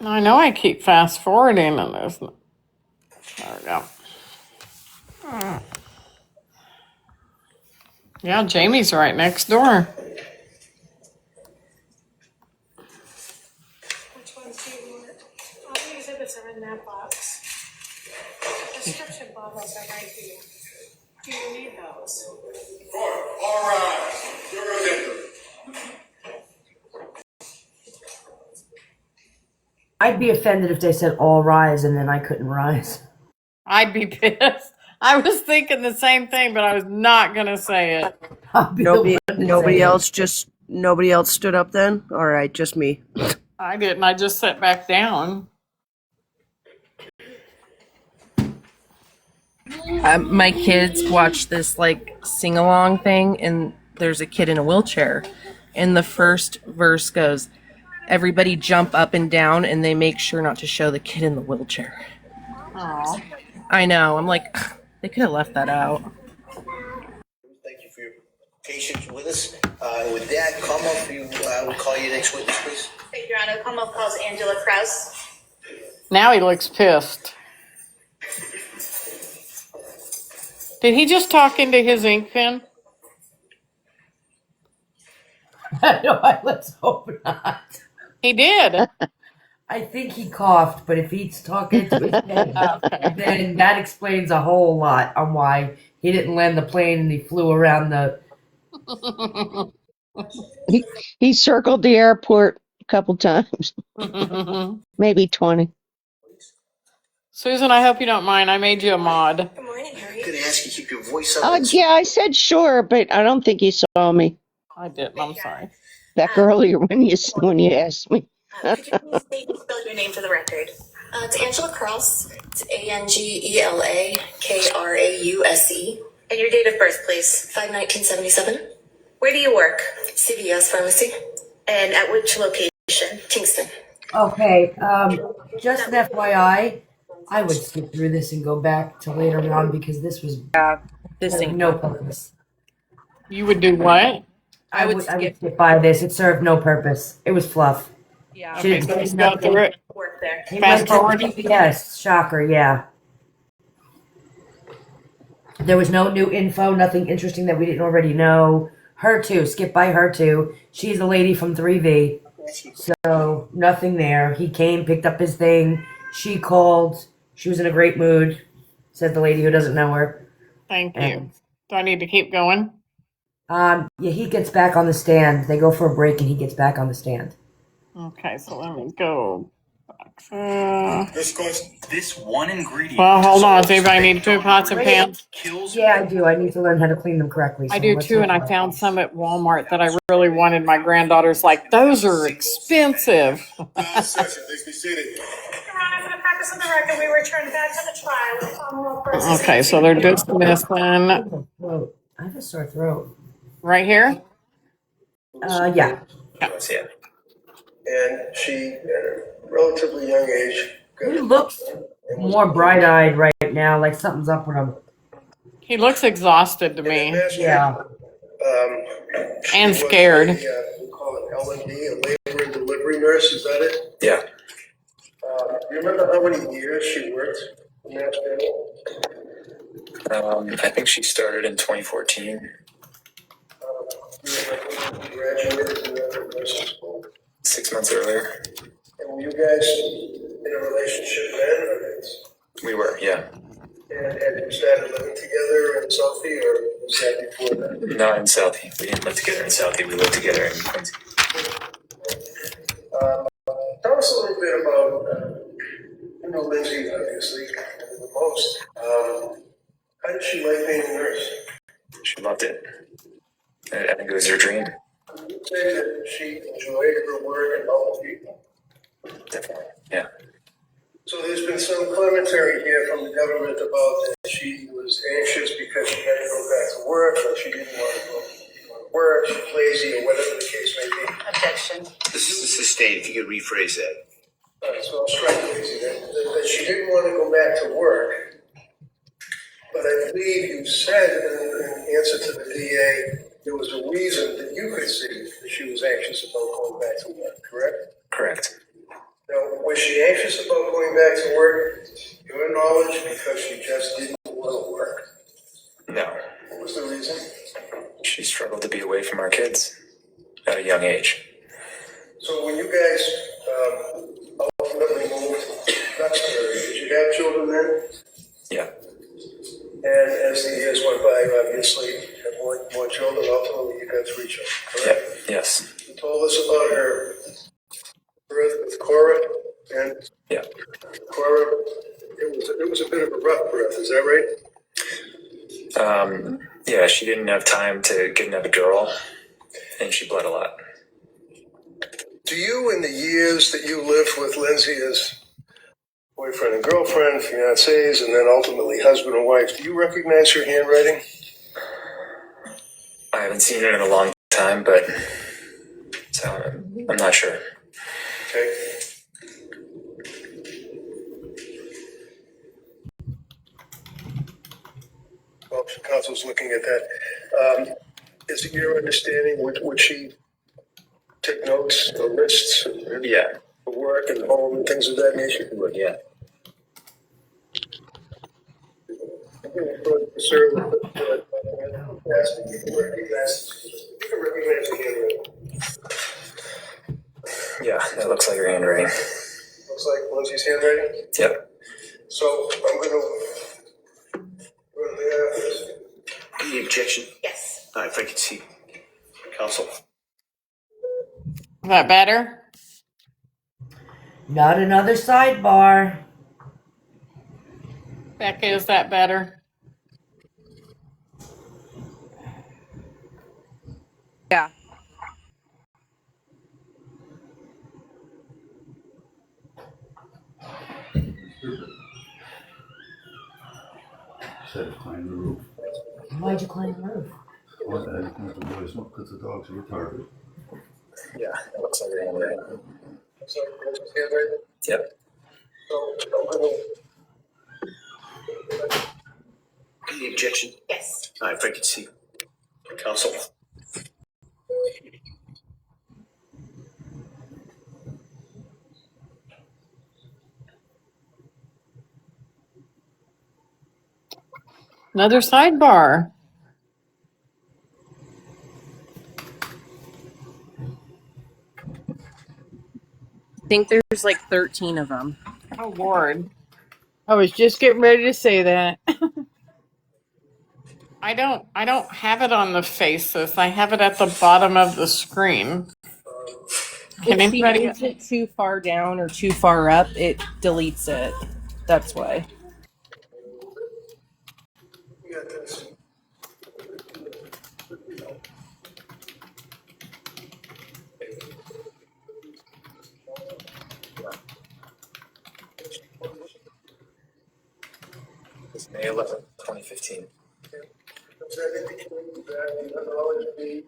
I know I keep fast forwarding and there's no. There we go. Yeah, Jamie's right next door. Which ones do you want? All the exhibits are in that box. Prescription bottles are right here. Do you need those? All right. I'd be offended if they said all rise and then I couldn't rise. I'd be pissed. I was thinking the same thing, but I was not going to say it. Nobody else stood up then? All right, just me. I didn't. I just sat back down. My kids watch this like sing along thing, and there's a kid in a wheelchair, and the first verse goes, "Everybody jump up and down," and they make sure not to show the kid in the wheelchair. Aw. I know. I'm like, they could have left that out. Thank you for your patience with us. With that, Como, we'll call you next witness, please. Thank you, Your Honor. Como calls Angela Krause. Now he looks pissed. Did he just talk into his ink pen? No, let's hope not. He did. I think he coughed, but if he's talking to his head, Okay. then that explains a whole lot on why he didn't land the plane and he flew around the. He circled the airport a couple times, maybe 20. Susan, I hope you don't mind. I made you a mod. I'm going to ask you to keep your voice up. Yeah, I said sure, but I don't think he saw me I didn't. I'm sorry. back earlier when you asked me. Could you please state and spell your name for the record? It's Angela Krause. It's ANGELAKRAUSE. And your date of birth, please. 5/1977. Where do you work? CVS Pharmacy. And at which location? Kingston. Okay, just an FYI, I would skip through this and go back to later on because this was This served ain't no purpose. You would do what? I would skip by this. It served no purpose. It was fluff. Yeah. Okay, so let's go through it. Work there. He Fast went to forward. CVS. Shocker, yeah. There was no new info, nothing interesting that we didn't already know. Her too, skip by her too. She's the lady from 3V. So nothing there. He came, picked up his thing. She called. She was in a great mood. Said the lady who doesn't know her. Thank you. And, Do I need to keep going? yeah, he gets back on the stand. They go for a break and he gets back on the stand. Okay, so let me go back. This one ingredient. Well, hold on. Does anybody need food pots and pans? Yeah, I do. I need to learn how to clean them correctly. I so do let's too, look and I at it. found some at Walmart that I really wanted. My granddaughter's like, those are expensive. Your Honor, for the purpose of the record, we return back to the trial with Commonwealth versus Okay, so they're dismissing Throat. I have a sore throat. right here. Yeah. Yeah. And she, at a relatively young age, He looks more bright-eyed right now, like something's up with him. He looks exhausted to me. Yeah. And scared. We call it L&D, a labor and delivery nurse. Is that it? Yeah. Do you remember how many years she worked in that field? I think she started in 2014. You graduated from nursing school. 6 months earlier. And were you guys in a relationship then? Or We were, yeah. and you started living together in Southie, or was that before that? Not in Southie. We didn't live together in Southie. We lived together in Quincy. Tell us a little bit about, you know, Lindsay, obviously, the most. How did she like being a nurse? She loved it. I think it was her dream. Would you say that she enjoyed her work and helping people? Definitely, yeah. So there's been some commentary here from the government about that she was anxious because she had to go back to work, or she didn't want to go to work, she's lazy, or whatever the case may be. Objection. This is sustained, if you could rephrase that. All right, so I'll strike lazy then. That she didn't want to go back to work, but I believe you said in answer to the DA, there was a reason that you could see that she was anxious about going back to work, correct? Correct. Now, was she anxious about going back to work, to your knowledge, because she just didn't want to work? No. What was the reason? She struggled to be away from our kids at a young age. So when you guys ultimately moved to Duxbury, did you have children then? Yeah. And as the years went by, obviously, you had more children. Ultimately, you got 3 children, correct? Yeah. Yes. You told us about her birth with Cora, and yeah, Cora, it was a bit of a rough birth. Is that right? Yeah, she didn't have time to get an epidural, and she bled a lot. Do you, in the years that you lived with Lindsay, as boyfriend and girlfriend, fiancés, and then ultimately husband and wife. Do you recognize your handwriting? I haven't seen it in a long time, but so I'm not sure. Okay. Well, counsel's looking at that. Is it your understanding, would she take notes or lists and Yeah. for work and home and things of that nature? But yeah. Sir, you can recognize the handwriting. Yeah, that looks like her handwriting. Looks like Lindsay's handwriting? Yep. So I'm going to run the office. Any objection? Yes. If I could see counsel. Is that better? Not another sidebar. Becca, is that better? Yeah. Said to climb the roof. Why'd you climb the roof? What the heck? The boys not because the dogs are retarded. Yeah, that looks like her handwriting. Looks like Lindsay's handwriting. Yep. So I'm going to. Any objection? Yes. If I could see counsel. Another sidebar. I think there's like 13 of them. Oh, Lord. I was just getting ready to say that. I don't have it on the faces. I have it at the bottom of the screen. Can If she anybody? moves it too far down or too far up, it deletes it. That's why. You got this. It's May 11th, 2015. Does that indicate that the knowledge be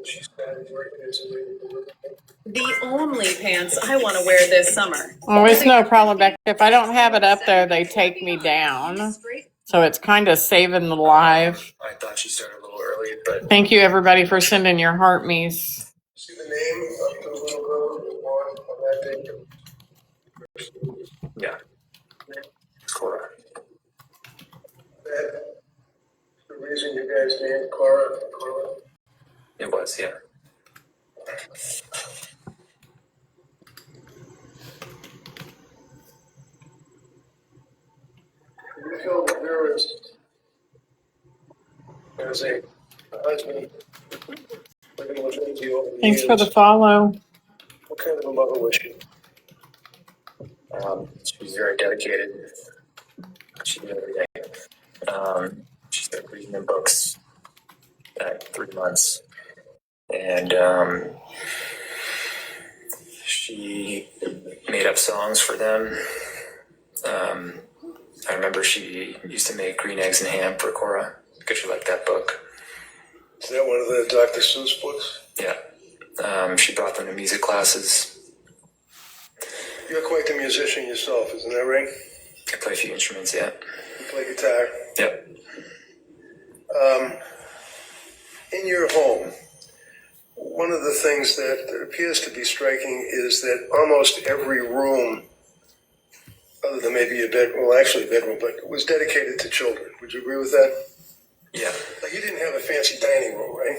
she's started working as a lady? The only pants I want to wear this summer. Oh, it's no problem, Becca. If I don't have it up there, they take me down. So it's kind of saving the live. I thought she started a little early, but Thank you, everybody, for sending your heart me's. See the name of the little girl who was born on that day? yeah. It's Cora. That the reason you guys named Cora? It was, yeah. You feel that there is, as a husband living with Lindsay over the Thanks for the years, follow. what kind of a mother was she? She was very dedicated. She did every day. She started reading her books at 3 months. And she made up songs for them. I remember she used to make green eggs and ham for Cora because she liked that book. Is that one of the Dr. Seuss books? Yeah. She brought them to music classes. You're quite the musician yourself, isn't that right? I play a few instruments, yeah. You play guitar. Yep. In your home, one of the things that appears to be striking is that almost every room, other than maybe a bedroom, well, actually a bedroom, but was dedicated to children. Would you agree with that? Yeah. Like you didn't have a fancy dining room, right?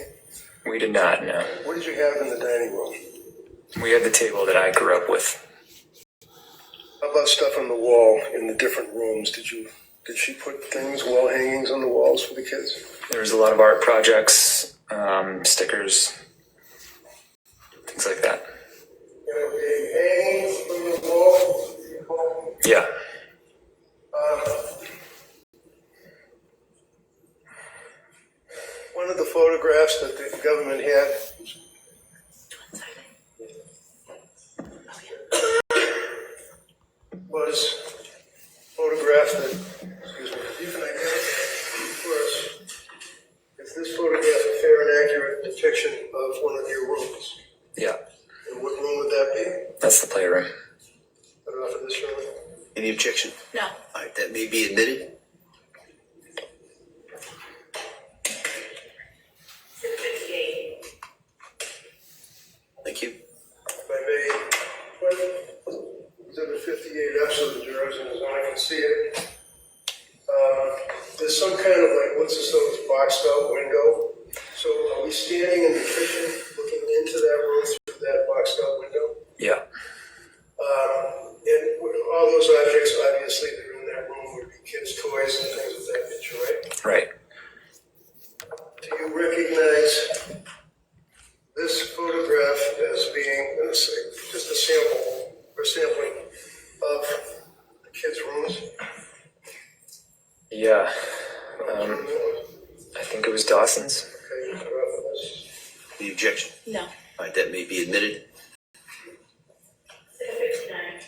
We did not, no. What did you have in the dining room? We had the table that I grew up with. How about stuff on the wall in the different rooms? Did she put things, wall hangings on the walls for the kids? There was a lot of art projects, stickers, things like that. Hangings on the wall? Yeah. One of the photographs that the government had was there's some kind of like, what's this, boxed out window? So are we standing in the kitchen looking into that room through that boxed out window? Yeah. And all those objects, obviously, that are in that room would be kids' toys and things of that nature, right? Right. Do you recognize this photograph as being, let's say, just a sample or sampling of the kids' rooms? Yeah. I think it was Dawson's. Okay, The objection? No. All right, that may be admitted.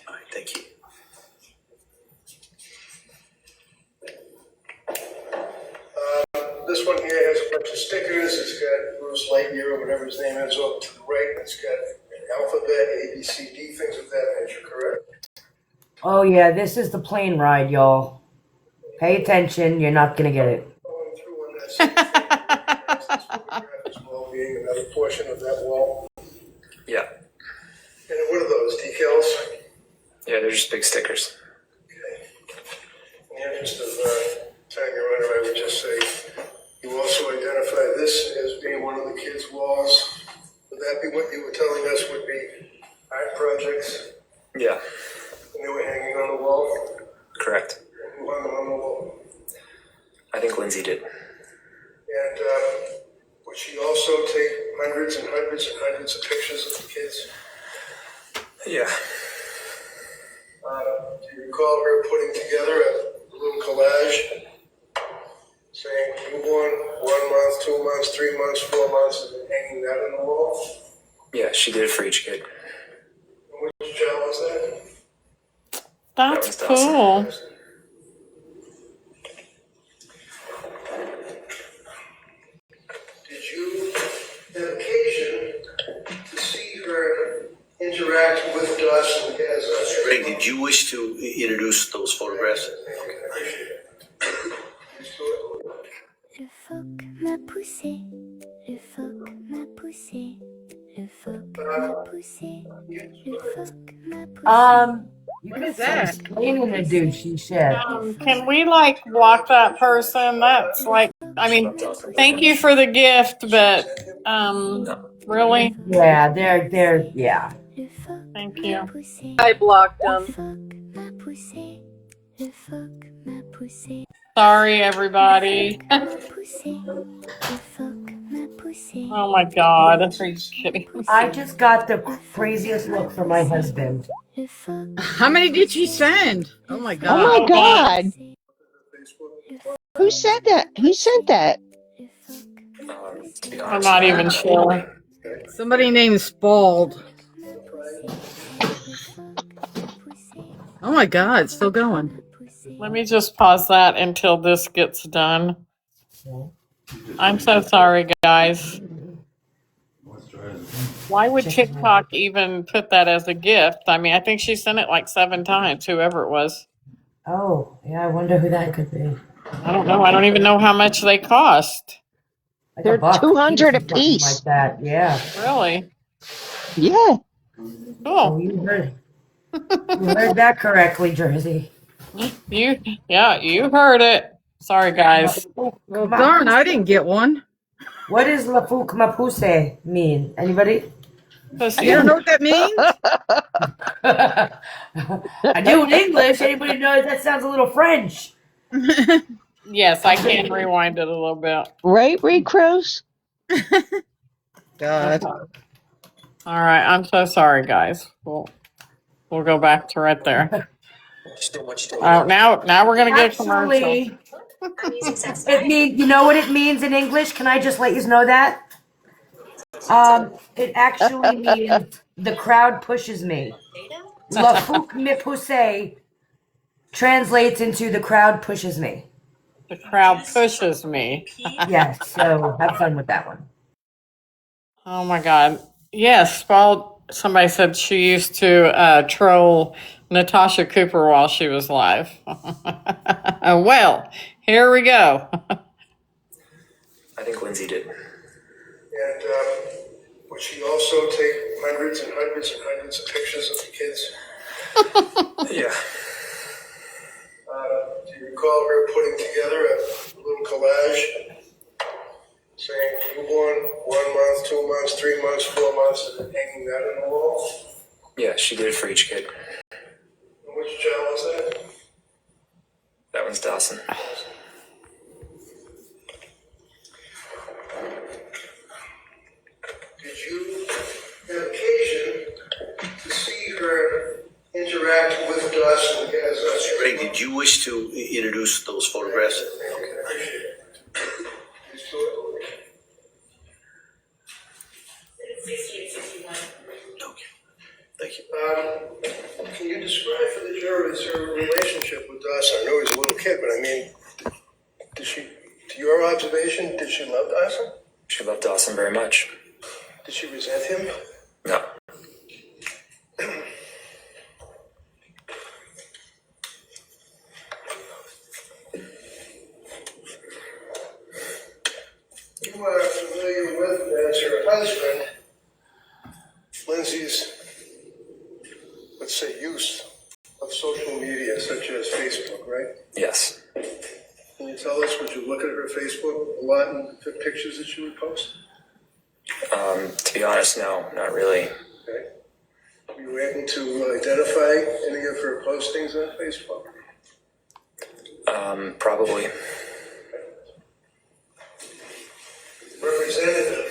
All right, thank you. This one here has a bunch of stickers. It's got Bruce Lightyear or whatever his name is over to the right. It's got an alphabet, A, B, C, D, things of that nature, correct? Oh yeah, this is the plane ride, y'all. Pay attention, you're not gonna get it. Going through on that same thing, this photograph as well being another portion of that wall. Yeah. And what are those, decals? Yeah, they're just big stickers. Okay. In the interest of time, Your Honor, I would just say, you also identify this as being one of the kids' walls. Would that be what you were telling us would be art projects? Yeah. And they were hanging on the wall? Correct. Who hung them on the wall? I think Lindsay did. And would she also take hundreds and hundreds and hundreds of pictures of the kids? Yeah. Do you recall her putting together a little collage saying newborn, 1 month, 2 months, 3 months, 4 months, and then hanging that on the wall? Yeah, she did it for each kid. And which child was that? That's cool. Did you have occasion to see her interact with Dawson as a... Greg, did you wish to introduce those photographs? Le phoque m'a poussé, le phoque m'a poussé, le phoque m'a poussé, le phoque m'a poussé. You What got is some that? explaining to do, she said. Can we like block that person? That's like, I mean, thank you for the gift, but really? Yeah, they're, yeah. Thank you. I blocked them. Sorry, everybody. Oh my God, are you kidding? I just got the craziest look from my husband. How many did she send? Oh my god. Oh my God. Who said that? Who sent that? To be I'm honest, not even sure. Somebody named Spald. Oh my god, it's still going. Let me just pause that until this gets done. I'm so sorry, guys. Why would TikTok even put that as a gift? I mean, I think she sent it like 7 times, whoever it was. Oh, yeah, I wonder who that could be. I don't know. I don't even know how much they cost. Like They're $1 $200 a something piece. like that, yeah. Really? Yeah. Oh, Cool. you heard that correctly, Jersey. You heard it. Sorry, guys. Well, darn, I didn't get one. What does La Fouque Mapuse mean? Anybody? You don't know what that means? I do in English. Anybody knows that sounds a little French? Yes, I can rewind it a little bit. Right, Ray Crows? God. All right, I'm so sorry, guys. We'll go back to right there. Now we're gonna get commercial. Actually, it means, you know what it means in English? Can I just let you know that? It actually means the crowd pushes me. La Fouque me pousse translates into the crowd pushes me. The crowd pushes me. Yes, so have fun with that one. Oh my God. Yes, somebody said she used to troll Natasha Cooper while she was live. Well, here we go. I think Lindsay did. And would she also take hundreds and hundreds and hundreds of pictures of the kids? Yeah. Do you recall her putting together a collage saying newborn, 1 month, 2 months, 3 months, 4 months, and hanging that on the wall? Yeah, she did it for each kid. And which child was that? That one's Dawson. Did you have occasion to see her interact with Dawson as a... Ray, did you wish to introduce those photographs? Okay, appreciate it. These two- Thank you. Can you describe for the jurors her relationship with Dawson? I know he's a little kid, but I mean, did she, to your observation, did she love Dawson? She loved Dawson very much. Did she resent him? No. You are familiar with, as her husband, Lindsay's, let's say, use of social media such as Facebook, right? Yes. Can you tell us, would you look at her Facebook a lot and the pictures that she would post? To be honest, no, not really. Okay. Were you able to identify any of her postings on Facebook? Probably. Representative,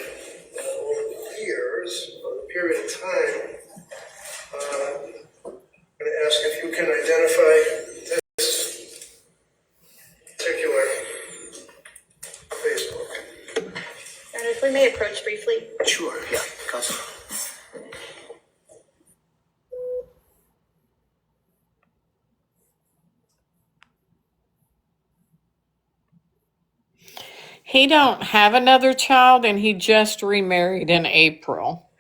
over the years, or the period of time, I'm going to ask if you can identify this particular Facebook. And if we may approach briefly. Sure, yeah, Councilor. He don't have another child, and he just remarried in April.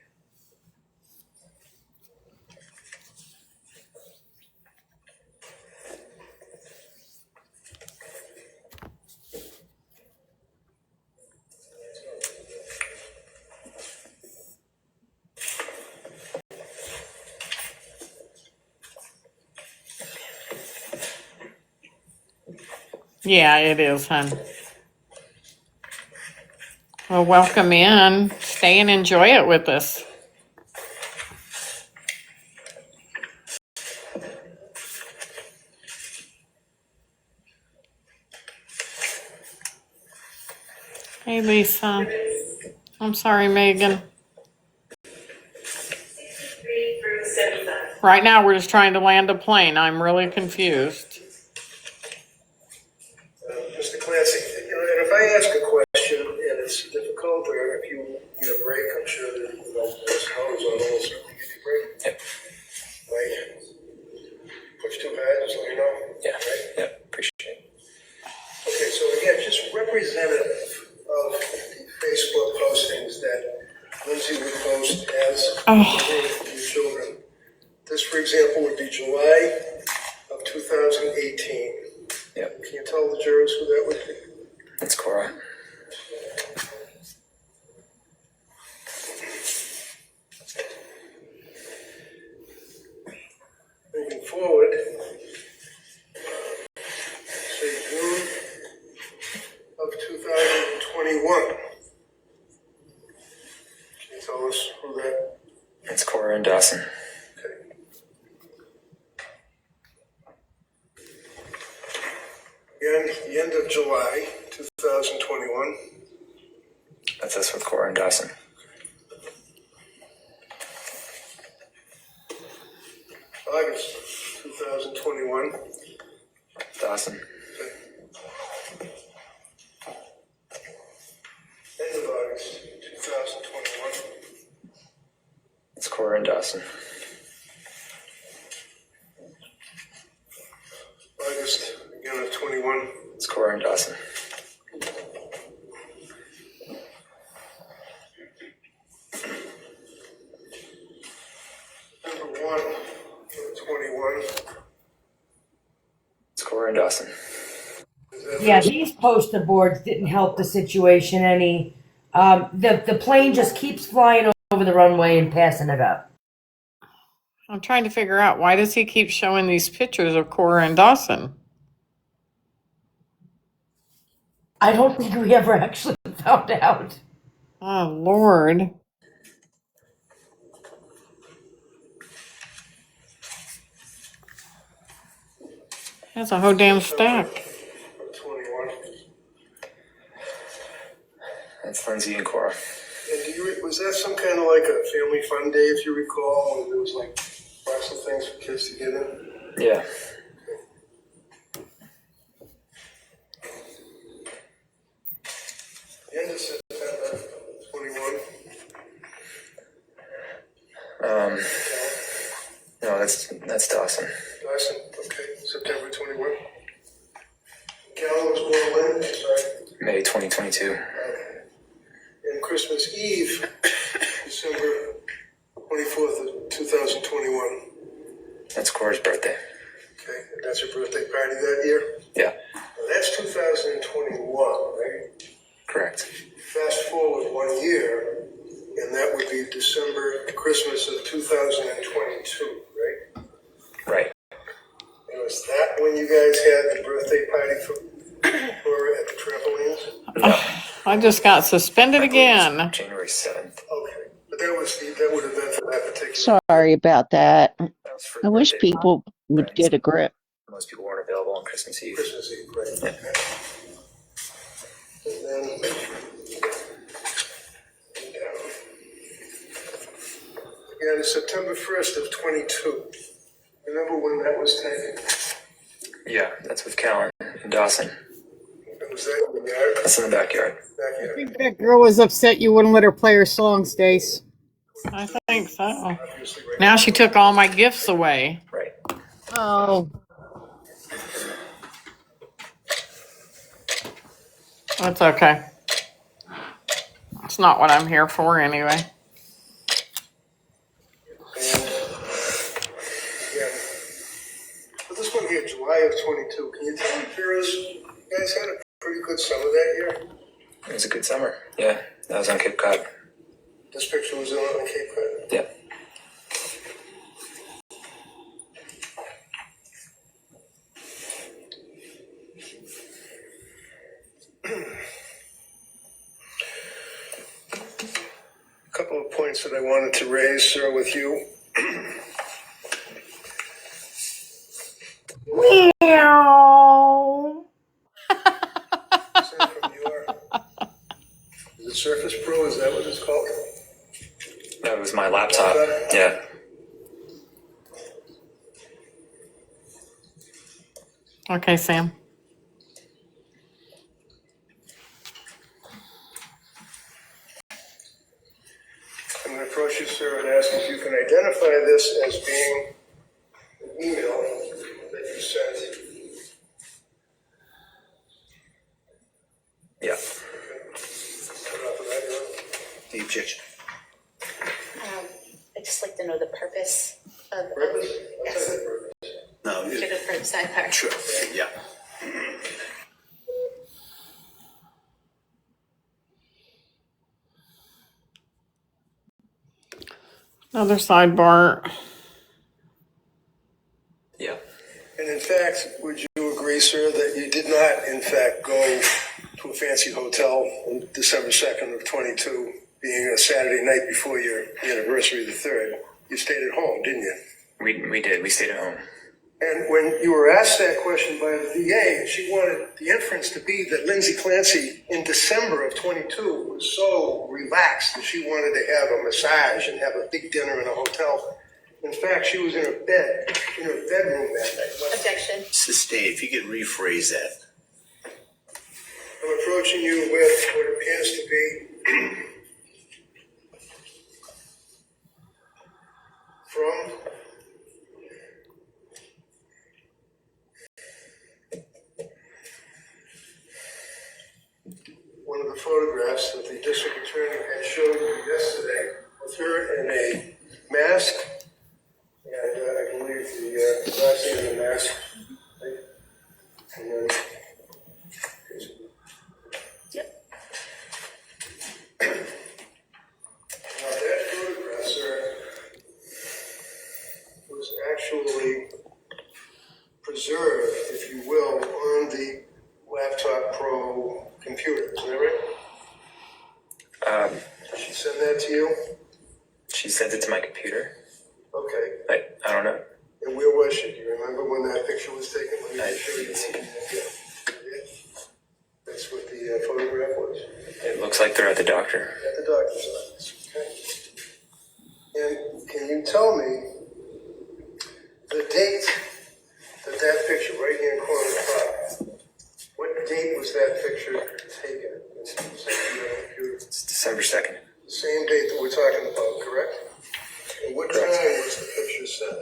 Yeah, it is, hon. Well, welcome in. Stay and enjoy it with us. Hey, Lisa. I'm sorry, Megan. 63 through 75. Right now, we're just trying to land a plane. I'm really confused. Mr. Clancy, and if I ask a question and it's difficult, or if you need a break, I'm sure that Ms. Howard's on will certainly give you a break. Yep. Right? Push too hard, just let me know. Yeah. Right? Yep. Appreciate it. Okay, so again, just representative of the Facebook postings that Lindsay would post as your children. This, for example, would be July of 2018. Yep. Can you tell the jurors who that would be? That's Cora. Moving forward, say June of 2021. Can you tell us who that? It's Cora and Dawson. Okay. Again, the end of July 2021. That's us with Cora and Dawson. August 2021. Dawson. End of August 2021. It's Cora and Dawson. August again of 21. It's Cora and Dawson. Number 1 of 21. It's Cora and Dawson. Yeah, these poster boards didn't help the situation any. The plane just keeps flying over the runway and passing it up. I'm trying to figure out, why does he keep showing these pictures of Cora and Dawson? I don't think we ever actually found out. Oh, Lord. That's a whole damn stack. 21. That's Lindsay and Cora. And was that some kind of like a family fun day, if you recall, and there was like lots of things for kids to get in? Yeah. The end of September 21. No, that's Dawson. Dawson, okay. September 21. Cal was born when? Sorry. May 2022. Okay. And Christmas Eve, December 24th of 2021. That's Cora's birthday. Okay, and that's her birthday party that year? Yeah. Well, that's 2021, right? Correct. Fast forward 1 year, and that would be Christmas of 2022, right? Right. And was that when you guys had the birthday party for her at the trampolines? No. I just got suspended again. January 7th. Okay, but that would have been for that particular. Sorry about that. That was for I wish birthday people would friends. get a grip. Most people weren't available on Christmas Eve. Christmas Eve, right? Yeah. And then yeah, September 1st of 22. Remember when that was taken? Yeah, that's with Callan and Dawson. Was that in the yard? That's in the backyard. I think that girl was upset you wouldn't let her play her songs, Stace. I think so. Now she took all my gifts away. Right. Oh. That's okay. It's not what I'm here for anyway. Yeah. But this one here, July of 22. Can you tell me, Ferris, you guys had a pretty good summer that year? It was a good summer. Yeah, that was on Cape Cod. This picture was on Cape Cod. Yeah. A couple of points that I wanted to raise, sir, with you. Meow. Is it Surface Pro? Is that what it's called? That was my laptop. Yeah. Okay, Sam. I'm going to approach you, sir, and ask if you can identify this as being an email that you sent. Yeah. The objection. I'd just like to know the purpose of yes. No. Should have heard sidebar. Sure. Yeah. Another sidebar. Yeah. And in fact, would you agree, sir, that you did not, in fact, go to a fancy hotel on December 2nd of 22, being a Saturday night before your anniversary, the 3rd? You stayed at home, didn't you? We did. We stayed at home. And when you were asked that question by the VA, she wanted the inference to be that Lindsay Clancy in December of 22 was so relaxed that she wanted to have a massage and have a big dinner in a hotel. In fact, she was in her bed, in her bedroom that night. Objection. Sustained. If you could rephrase that. I'm approaching you with what appears to be from one of the photographs that the district attorney had showed you yesterday with her in a mask, and I believe the last name in the mask. Right? And then, Yep. now that photograph, sir, was actually preserved, if you will, on the Laptop Pro computer, isn't that right? Did she send that to you? She sent it to my computer. Okay. I don't know. And where was she? Do you remember when that picture was taken? Let me I show you. didn't see it. Yeah. That's what the photograph was. It looks like they're at the doctor. At the doctor's office. Okay. And can you tell me the date that picture, right hand corner of the top, what date was that picture taken? It's December 2nd. The same date that we're talking about, correct? And what time was the picture sent?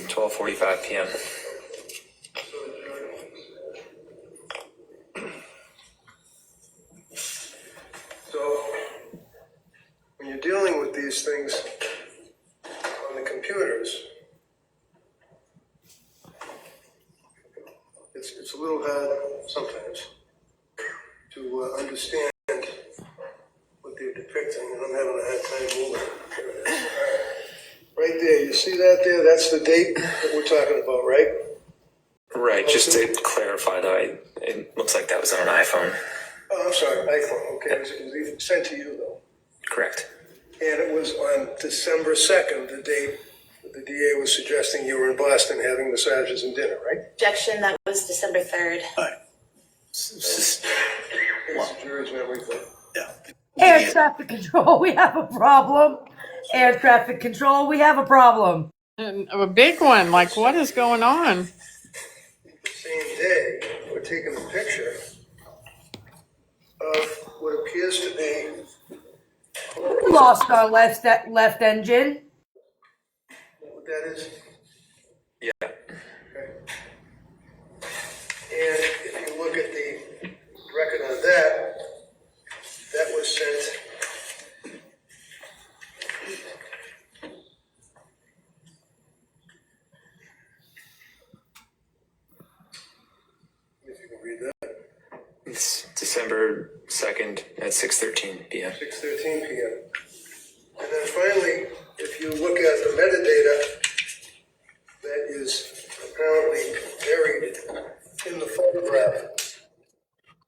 12:45 p.m. So, when you're dealing with these things on the computers, it's a little hard sometimes to understand what they're depicting, and I'm having a hard time moving. Here it is. Right there, you see that there? That's the date that we're talking about, right? Right, just to clarify though, it looks like that was on an iPhone. Oh, I'm sorry, iPhone. Okay, it was sent to you though. Correct. And it was on December 2nd, the date that the DA was suggesting you were in Boston having massages and dinner, right? Objection, that was December 3rd. It's a jury's memory thing. Air traffic control, we have a problem. Air traffic control, we have a problem. And a big one. Like, what is going on? The same day, we're taking a picture of what appears to be. We lost our left engine. What that is? Yeah. Okay. And if you look at the record on that, that was sent. If you can read that. It's December 2nd at 6:13 p.m. 6:13 p.m. And then finally, if you look at the metadata that is apparently buried in the photograph.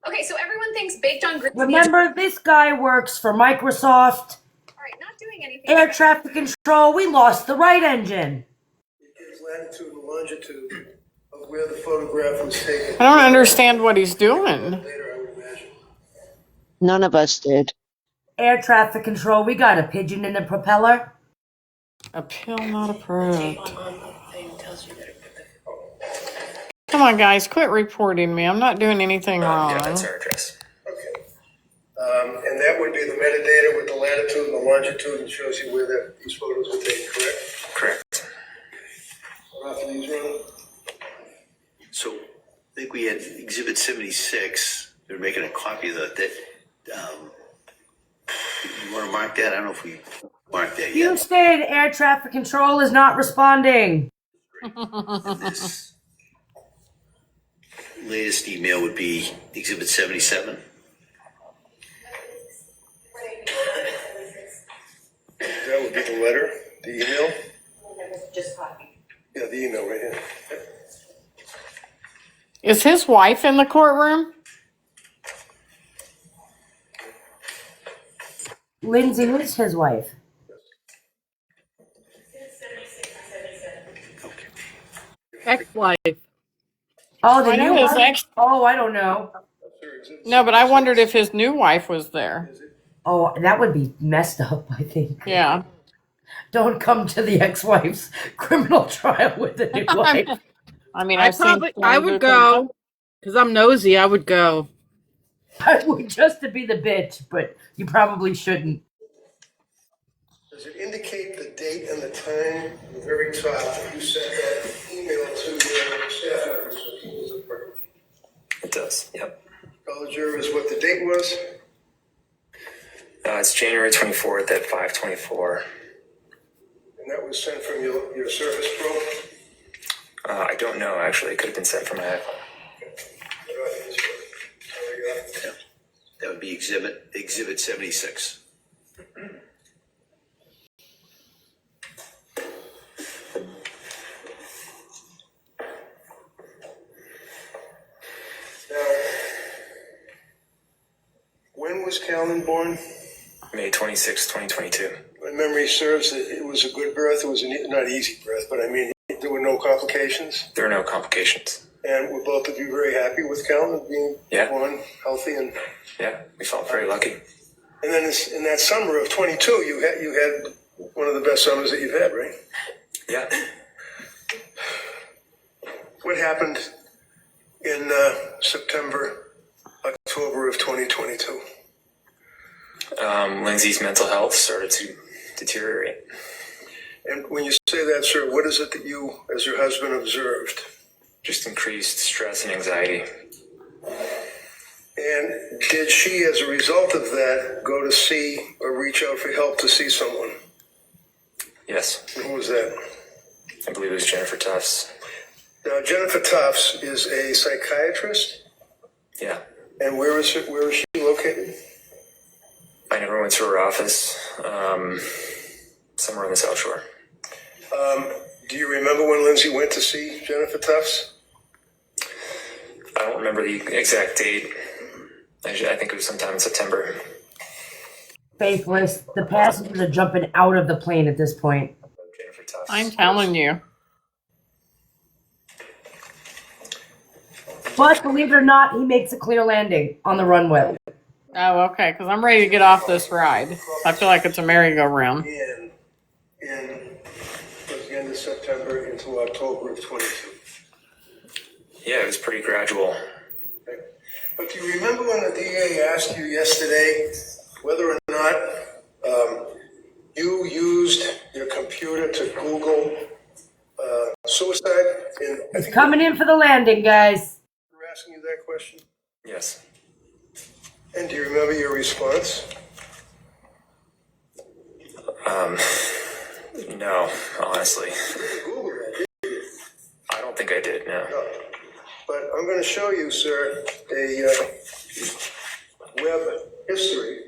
Okay, so everyone thinks baked on grits. Remember, this guy works for Microsoft. All right, not doing anything. Air traffic control, we lost the right engine. It gives latitude and longitude of where the photograph was taken. I don't understand what he's doing. Later, I would imagine. None of us did. Air traffic control, we got a pigeon in the propeller. Appeal not approved. Come on, guys, quit reporting me. I'm not doing anything wrong. Yeah, that's our address. Okay. And that would be the metadata with the latitude and the longitude and shows you where these photos were taken, correct? Correct. Roughly, these running? So I think we had Exhibit 76. They're making a copy of that. You want to mark that? I don't know if we marked that yet. Houston, air traffic control is not responding. This latest email would be Exhibit 77. That would be the letter, the email? Just copy. Yeah, the email right here. Is his wife in the courtroom? Lindsay is his wife. Ex-wife. Oh, the I know new his one? ex. Oh, I don't know. No, but I wondered if his new wife was there. Oh, that would be messed up, I think. Yeah. Don't come to the ex-wife's criminal trial with the new wife. I mean, I I've seen. would go because I'm nosy. I would go. I would just to be the bitch, but you probably shouldn't. Does it indicate the date and the time at the very top that you sent that email to your staff members? It does. Yep. Tell the jurors what the date was. It's January 24th at 5:24. And that was sent from your Surface Pro? I don't know, actually. It could have been sent from my iPhone. Yeah. That would be Exhibit 76. Now, was Callan born? May 26, 2022. My memory serves that it was a good birth. It was not easy birth, but I mean, there were no complications. There are no complications. And were both of you very happy with Callan being born healthy and? Yeah, we felt very lucky. And then in that summer of 22, you had one of the best summers that you've had, right? Yeah. What happened in September, October of 2022? Lindsay's mental health started to deteriorate. And when you say that, sir, what is it that you, as your husband, observed? Just increased stress and anxiety. And did she, as a result of that, go to see or reach out for help to see someone? Yes. And who was that? I believe it was Jennifer Tufts. Now, Jennifer Tufts is a psychiatrist. Yeah. And where is she located? I never went to her office. Somewhere on the South Shore. Do you remember when Lindsay went to see Jennifer Tufts? I don't remember the exact date. I think it was sometime in September. Faithless. The passengers are jumping out of the plane at this point. I'm telling you. But believe it or not, he makes a clear landing on the runway. Oh, okay, because I'm ready to get off this ride. I feel like it's a merry-go-round. In the end of September into October of 22. Yeah, it was pretty gradual. Okay. But do you remember when the DA asked you yesterday whether or not you used your computer to Google suicide? It's coming in for the landing, guys. We're asking you that question? Yes. And do you remember your response? No, honestly. Google that, did you? I don't think I did, no. But I'm going to show you, sir, a web history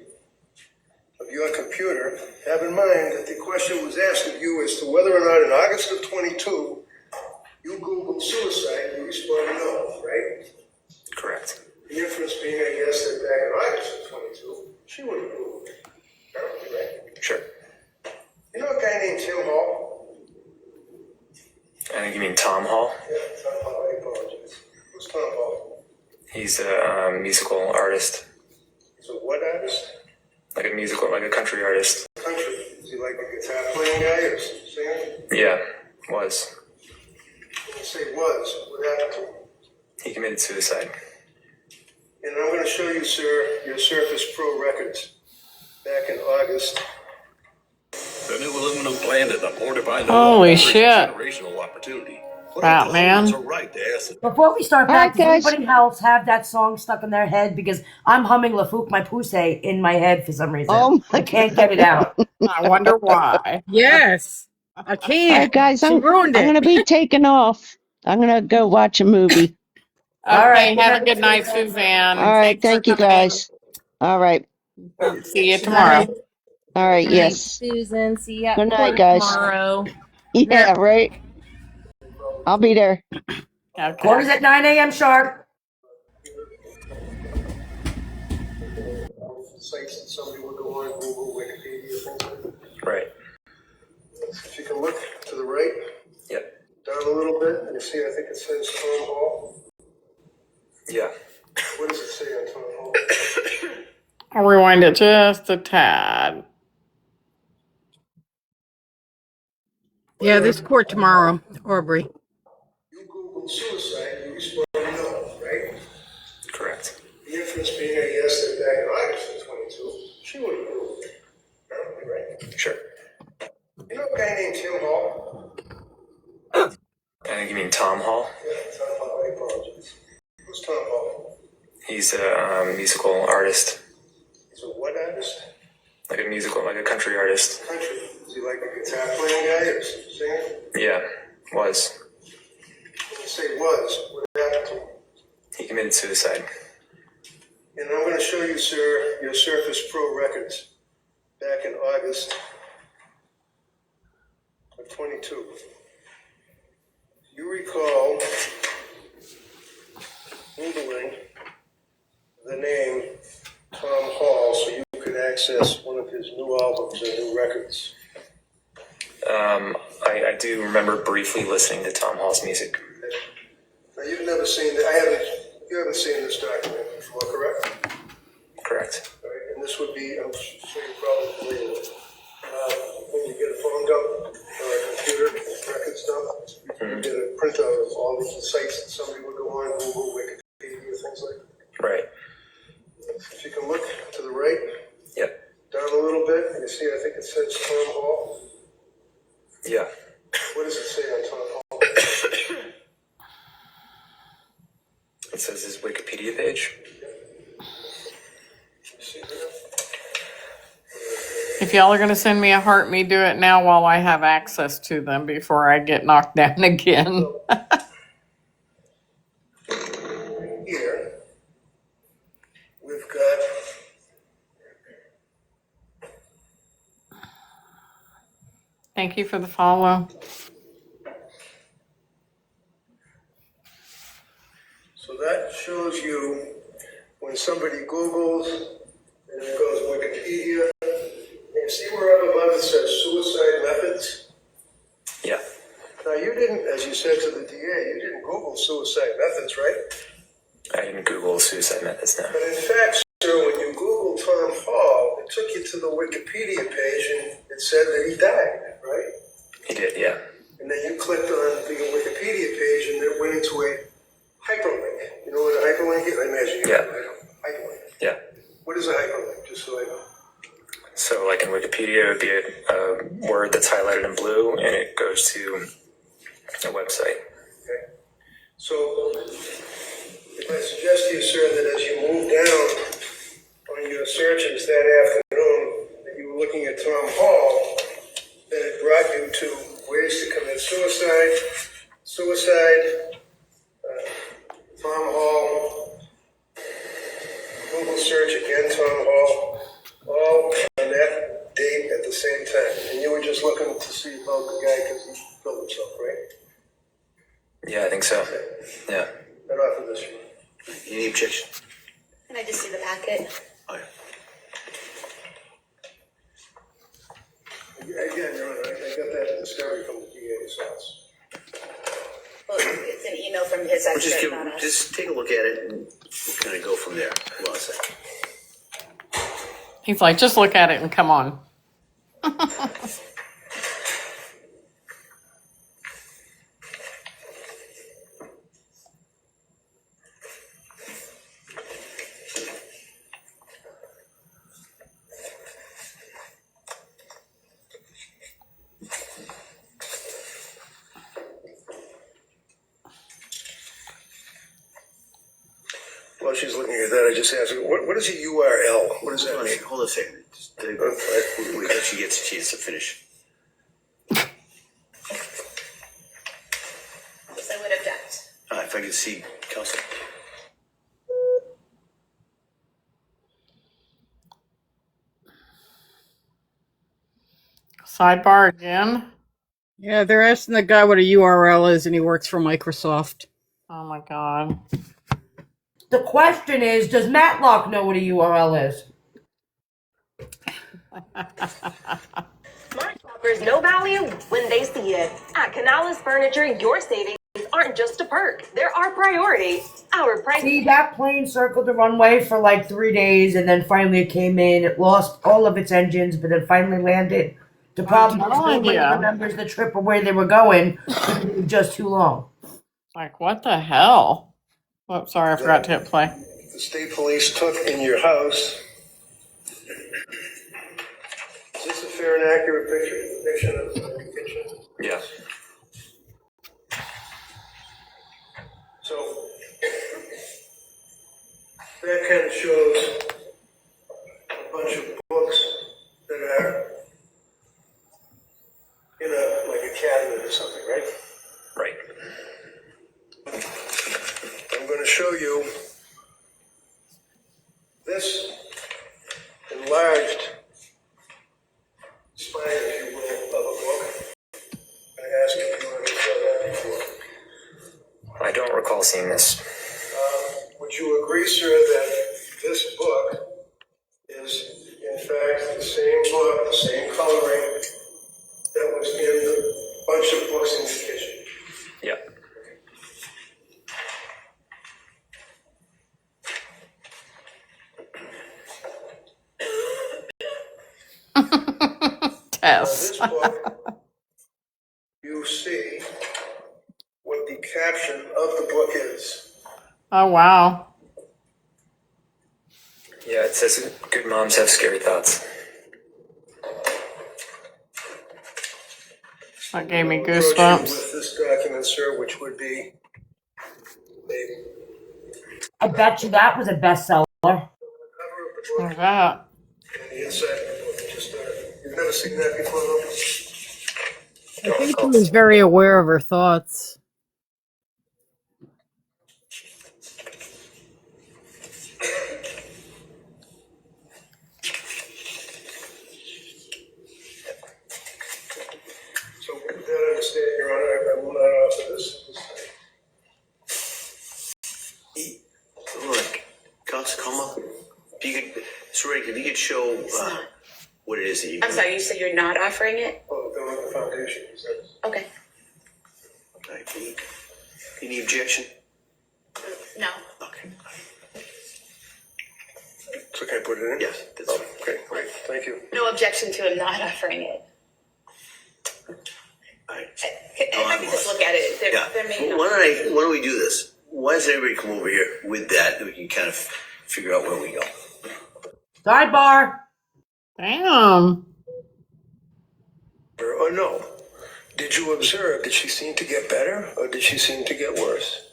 of your computer. Have in mind that the question was asked of you as to whether or not in August of 22 you Googled suicide. You responded no, right? Correct. The inference being, I guess, that back in August of 22, she would have Googled it. Apparently, right? Sure. You know a guy named Tim Hall? I think you mean Tom Hall? Yeah, Tom Hall. I apologize. Who's Tom Hall? He's a musical artist. He's a what artist? Like a country artist. Country. Is he like a guitar playing guy or singer? Yeah, was. When you say was, what happened to him? He committed suicide. And I'm going to show you, sir, your Surface Pro records back in August. The new aluminum plant at the Port of Idaho Holy offers shit. generational opportunity. Wow, man. It's a right to ask. Before we start All right, back, does guys. anybody else have that song stuck in their head? Because I'm humming La Fouque My Pousse in my head for some reason. Oh my I can't get it out. I wonder why. Yes. I All can't. right, guys, She I'm ruined going it. to be taking off. I'm going to go watch a movie. Okay, right, have a good night, Suzanne. All right, Thanks for thank you, coming in. guys. All right. See you tomorrow. All right, Good night, yes. Susan. See you at Good night, court guys. tomorrow. Yeah, right. I'll be there. Court is at 9 a.m. sharp. Sites that somebody would go on Google, Wikipedia, things like that. Right. If you can look to the right, Yep. down a little bit, and you see, I think it says Tom Hall. Yeah. What does it say on Tom Hall? I'll rewind it just a tad. Yeah, this court tomorrow, Aubrey. You Googled suicide, you responded no, right? Correct. The inference being, I guess, that back in August of 22, she would have Googled it. Apparently, right? Sure. You know a guy named Tim Hall? I think you mean Tom Hall. Yeah, Tom Hall. I apologize. Who's Tom Hall? He's a musical artist. He's a what artist? Like a country artist. Country. Is he like a guitar playing guy or singer? Yeah, was. When you say was, what happened to him? He committed suicide. And I'm going to show you, sir, your Surface Pro records back in August of 22. You recall Googling the name Tom Hall so you could access one of his new albums or new records? I do remember briefly listening to Tom Hall's music. Now, you've never seen, you haven't seen this document before, correct? Correct. All right, and this would be, I'm sure you're probably familiar with it. When you get a phone dump or a computer records dump, you get a printout of all the sites that somebody would go on, Google, Wikipedia, things like that. Right. If you can look to the right, Yep. down a little bit, you see, I think it says Tom Hall. Yeah. What does it say on Tom Hall? It says his Wikipedia page. If y'all are going to send me a heart, me do it now while I have access to them before I get knocked down again. Here, we've got Thank you for the follow. so that shows you when somebody Googles and it goes Wikipedia. And you see where up above it says suicide methods? Yeah. Now you didn't, as you said to the DA, you didn't Google suicide methods, right? I didn't Google suicide methods now. But in fact, sir, when you Googled Tom Hall, it took you to the Wikipedia page and it said that he died, right? He did, yeah. And then you clicked on the Wikipedia page and it went into a hyperlink. You know what a hyperlink is? I imagine you know what a hyperlink. Yeah. What is a hyperlink, just so I know? So, like in Wikipedia, it would be a word that's highlighted in blue, and it goes to a website. Okay. So, if I suggest to you, sir, that as you move down on your searches that afternoon, that you were looking at Tom Hall, that it brought you to ways to commit suicide, Tom Hall, Google search again, Tom Hall, all on that date at the same time. And you were just looking to see about the guy because he killed himself, right? Yeah, I think so. Yeah. Right off of this one. Any objection? Can I just see the packet? Oh, yeah. Again, Your Honor, I got that discovery from the DA's office. Well, it's an email from his Well, expert, not us. just take a look at it and we'll kind of go from there. Hold on a second. He's like, just look at it and come on. While she's looking at that, I just asked her, what is a URL? What does that mean? Hold on a second. Just, wait till she gets a chance to finish. Yes, I would object. If I can see Kelsey. Sidebar again. Yeah, they're asking the guy what a URL is, and he works for Microsoft. Oh my God. The question is, does Matlock know what a URL is? Smart shoppers know value when they see it. At Canales Furniture, your savings aren't just a perk. There are priorities. Our price. See, that plane circled the runway for like 3 days, and then finally it came in. It lost all of its engines, but then finally landed. The problem is nobody remembers the trip or where they were going. It was just too long. Like, what the hell? Oh, sorry, I forgot to hit play. The state police took in your house. Is this a fair and accurate depiction of the kitchen? Yeah. So that kind of shows a bunch of books that are in a cabinet or something, right? Right. I'm going to show you this enlarged spine, if you will, of a book. I asked if you ever saw that before. I don't recall seeing this. Would you agree, sir, that this book fact, the same book, the same coloring that was in the bunch of books in the kitchen. Yeah. Tess. This book, you see what the caption of the book is. Oh, wow. Yeah, it says good moms have scary thoughts. That gave me Approach you goosebumps. with this document, sir, which would be maybe I bet you that was a bestseller. What's that? and the inside of the book. Just, you've never seen that before, though? I think she was very aware of her thoughts. So with that understand, Your Honor, I will not offer this. Look, Counsel, come up. If you could, Soraya, if you could show what it is that you. I'm sorry, you said you're not offering it? Oh, the one the foundation. Okay. Okay. Any objection? No. Okay. So can I put it in? Yes. That's okay, great. Thank you. No objection to him not offering it. If I could just look at it, there may not. Why don't we do this? Why does everybody come over here with that? We can kind of figure out where we go. Sidebar. Damn. Or no? Did you observe? Did she seem to get better, or did she seem to get worse?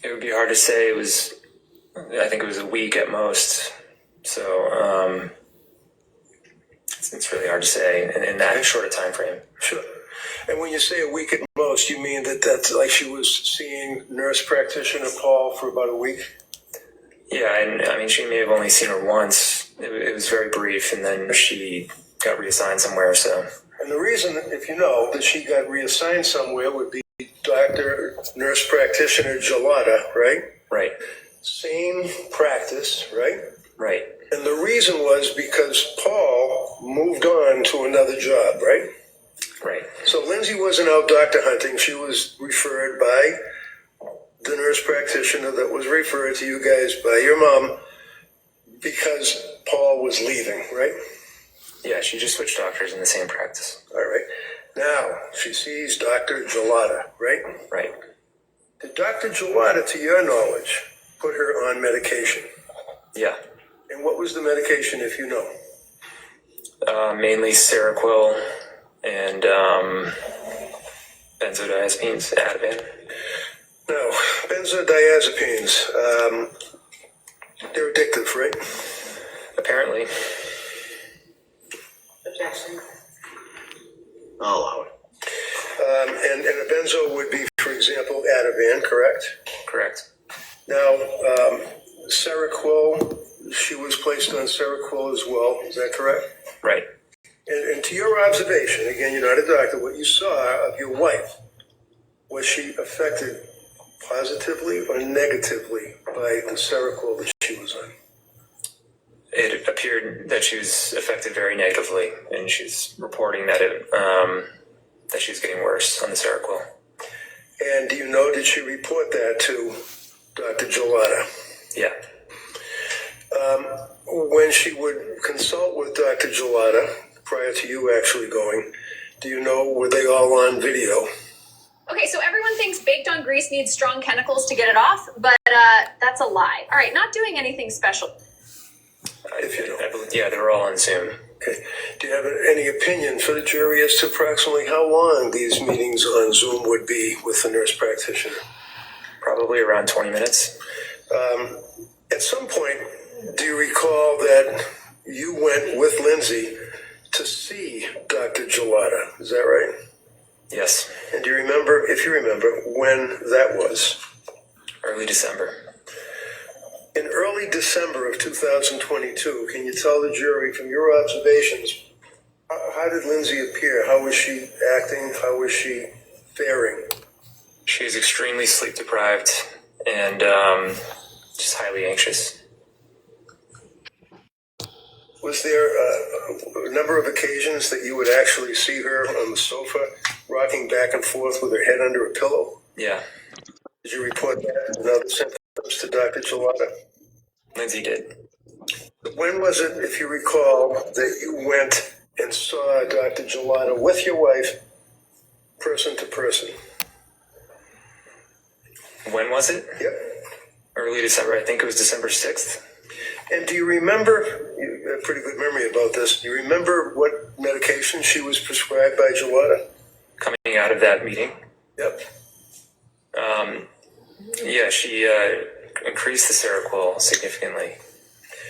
It would be hard to say. I think it was a week at most. So, it's really hard to say in that short a time frame. Sure. And when you say a week at most, you mean that's like she was seeing nurse practitioner Paul for about a week? Yeah, and I mean, she may have only seen her once. It was very brief, and then she got reassigned somewhere, so. And the reason, if you know, that she got reassigned somewhere would be Dr. Nurse Practitioner Gelada, right? Right. Same practice, right? Right. And the reason was because Paul moved on to another job, right? Right. So Lindsay wasn't out doctor hunting. She was referred by the nurse practitioner that was referred to you guys by your mom because Paul was leaving, right? Yeah, she just switched doctors in the same practice. All right. Now, she sees Dr. Gelada, right? Right. Did Dr. Gelada, to your knowledge, put her on medication? Yeah. And what was the medication, if you know? Mainly Seroquel and benzodiazepines, Ativan. No, benzodiazepines. They're addictive, right? Apparently. Objection. I'll allow it. And a benzo would be, for example, Ativan, correct? Correct. Now, Seroquel, she was placed on Seroquel as well. Is that correct? Right. And to your observation, again, you're not a doctor, what you saw of your wife, was she affected positively or negatively by the Seroquel that she was on? It appeared that she was affected very negatively, and she's reporting that that she's getting worse on the Seroquel. And do you know, did she report that to Dr. Gelada? Yeah. When she would consult with Dr. Gelada, prior to you actually going, do you know, were they all on video? Okay, so everyone thinks baked on grease needs strong chemicals to get it off, but that's a lie. All right, not doing anything special. If you know. Yeah, they were all on Zoom. Okay. Do you have any opinion for the jury as to approximately how long these meetings on Zoom would be with the nurse practitioner? Probably around 20 minutes. At some point, do you recall that you went with Lindsay to see Dr. Gelada? Is that right? Yes. And do you remember, if you remember, when that was? Early December. In early December of 2022, can you tell the jury from your observations, how did Lindsay appear? How was she acting? How was she faring? She was extremely sleep deprived and just highly anxious. Was there a number of occasions that you would actually see her on the sofa, rocking back and forth with her head under a pillow? Yeah, Did you report that and other symptoms to Dr. Gelada? Lindsay did. When was it, if you recall, that you went and saw Dr. Gelada with your wife, person to person? When was it? Yep. Early December. I think it was December 6th. And do you remember, you have a pretty good memory about this, do you remember what medication she was prescribed by Gelada? Coming out of that meeting? Yep. Yeah, she increased the Seroquel significantly.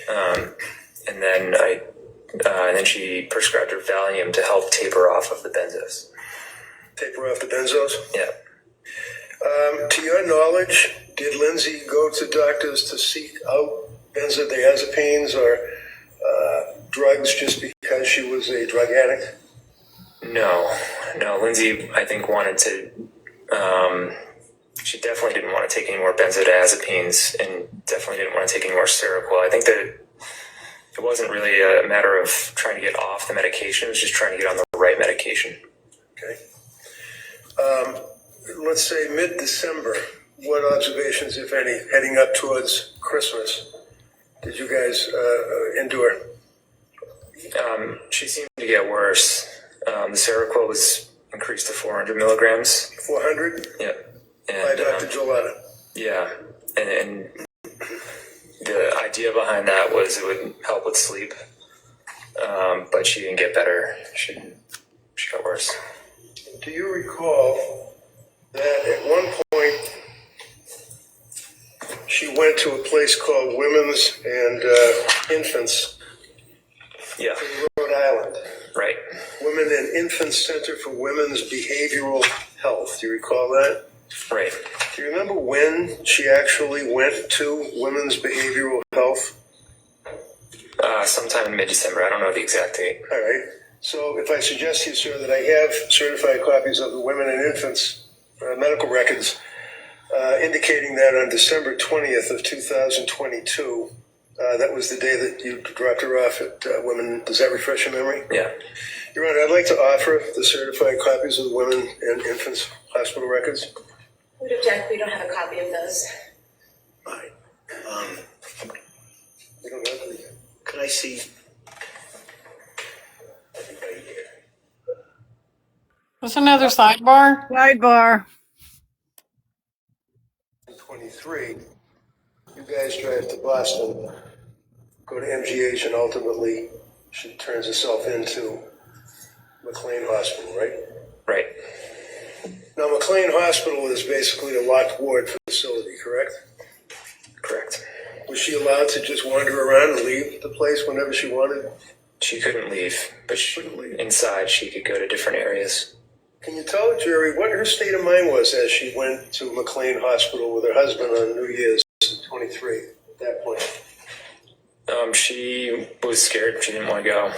And then she prescribed her Valium to help taper off of the benzos. Taper off the benzos? Yeah. To your knowledge, did Lindsay go to doctors to seek out benzodiazepines or drugs just because she was a drug addict? No. Lindsay, I think, wanted to. She definitely didn't want to take any more benzodiazepines, and definitely didn't want to take any more Seroquel. I think that it wasn't really a matter of trying to get off the medication; it was just trying to get on the right medication. Okay. Let's say mid-December. What observations, if any, heading up towards Christmas, did you guys endure? She seemed to get worse. The Seroquel was increased to 400 milligrams. 400? Yeah. By Dr. Gelada? Yeah. And the idea behind that was it would help with sleep. But she didn't get better. She got worse. Do you recall that at one point she went to a place called Women's and Infants in Rhode Island? Right. Women and Infants Center for Women's Behavioral Health. Do you recall that? Right. Do you remember when she actually went to Women's Behavioral Health? Sometime in mid-December. I don't know the exact date. All right. So if I suggest to you, sir, that I have certified copies of the Women and Infants medical records indicating that on December 20th of 2022, that was the day that you dropped her off at Women. Does that refresh your memory? Yeah. Your Honor, I'd like to offer the certified copies of the Women and Infants hospital records. Would object, we don't have a copy of those. Right. You don't have any. Can I see? There's another sidebar. Sidebar. 23, you guys drive to Boston, go to MGH, and ultimately she turns herself into McLean Hospital, right? Right. Now, McLean Hospital is basically a locked ward facility, correct? Correct. Was she allowed to just wander around and leave the place whenever she wanted? She couldn't leave, but inside she could go to different areas. Can you tell the jury what her state of mind was as she went to McLean Hospital with her husband on New Year's 23 at that point? She was scared. She didn't want to go.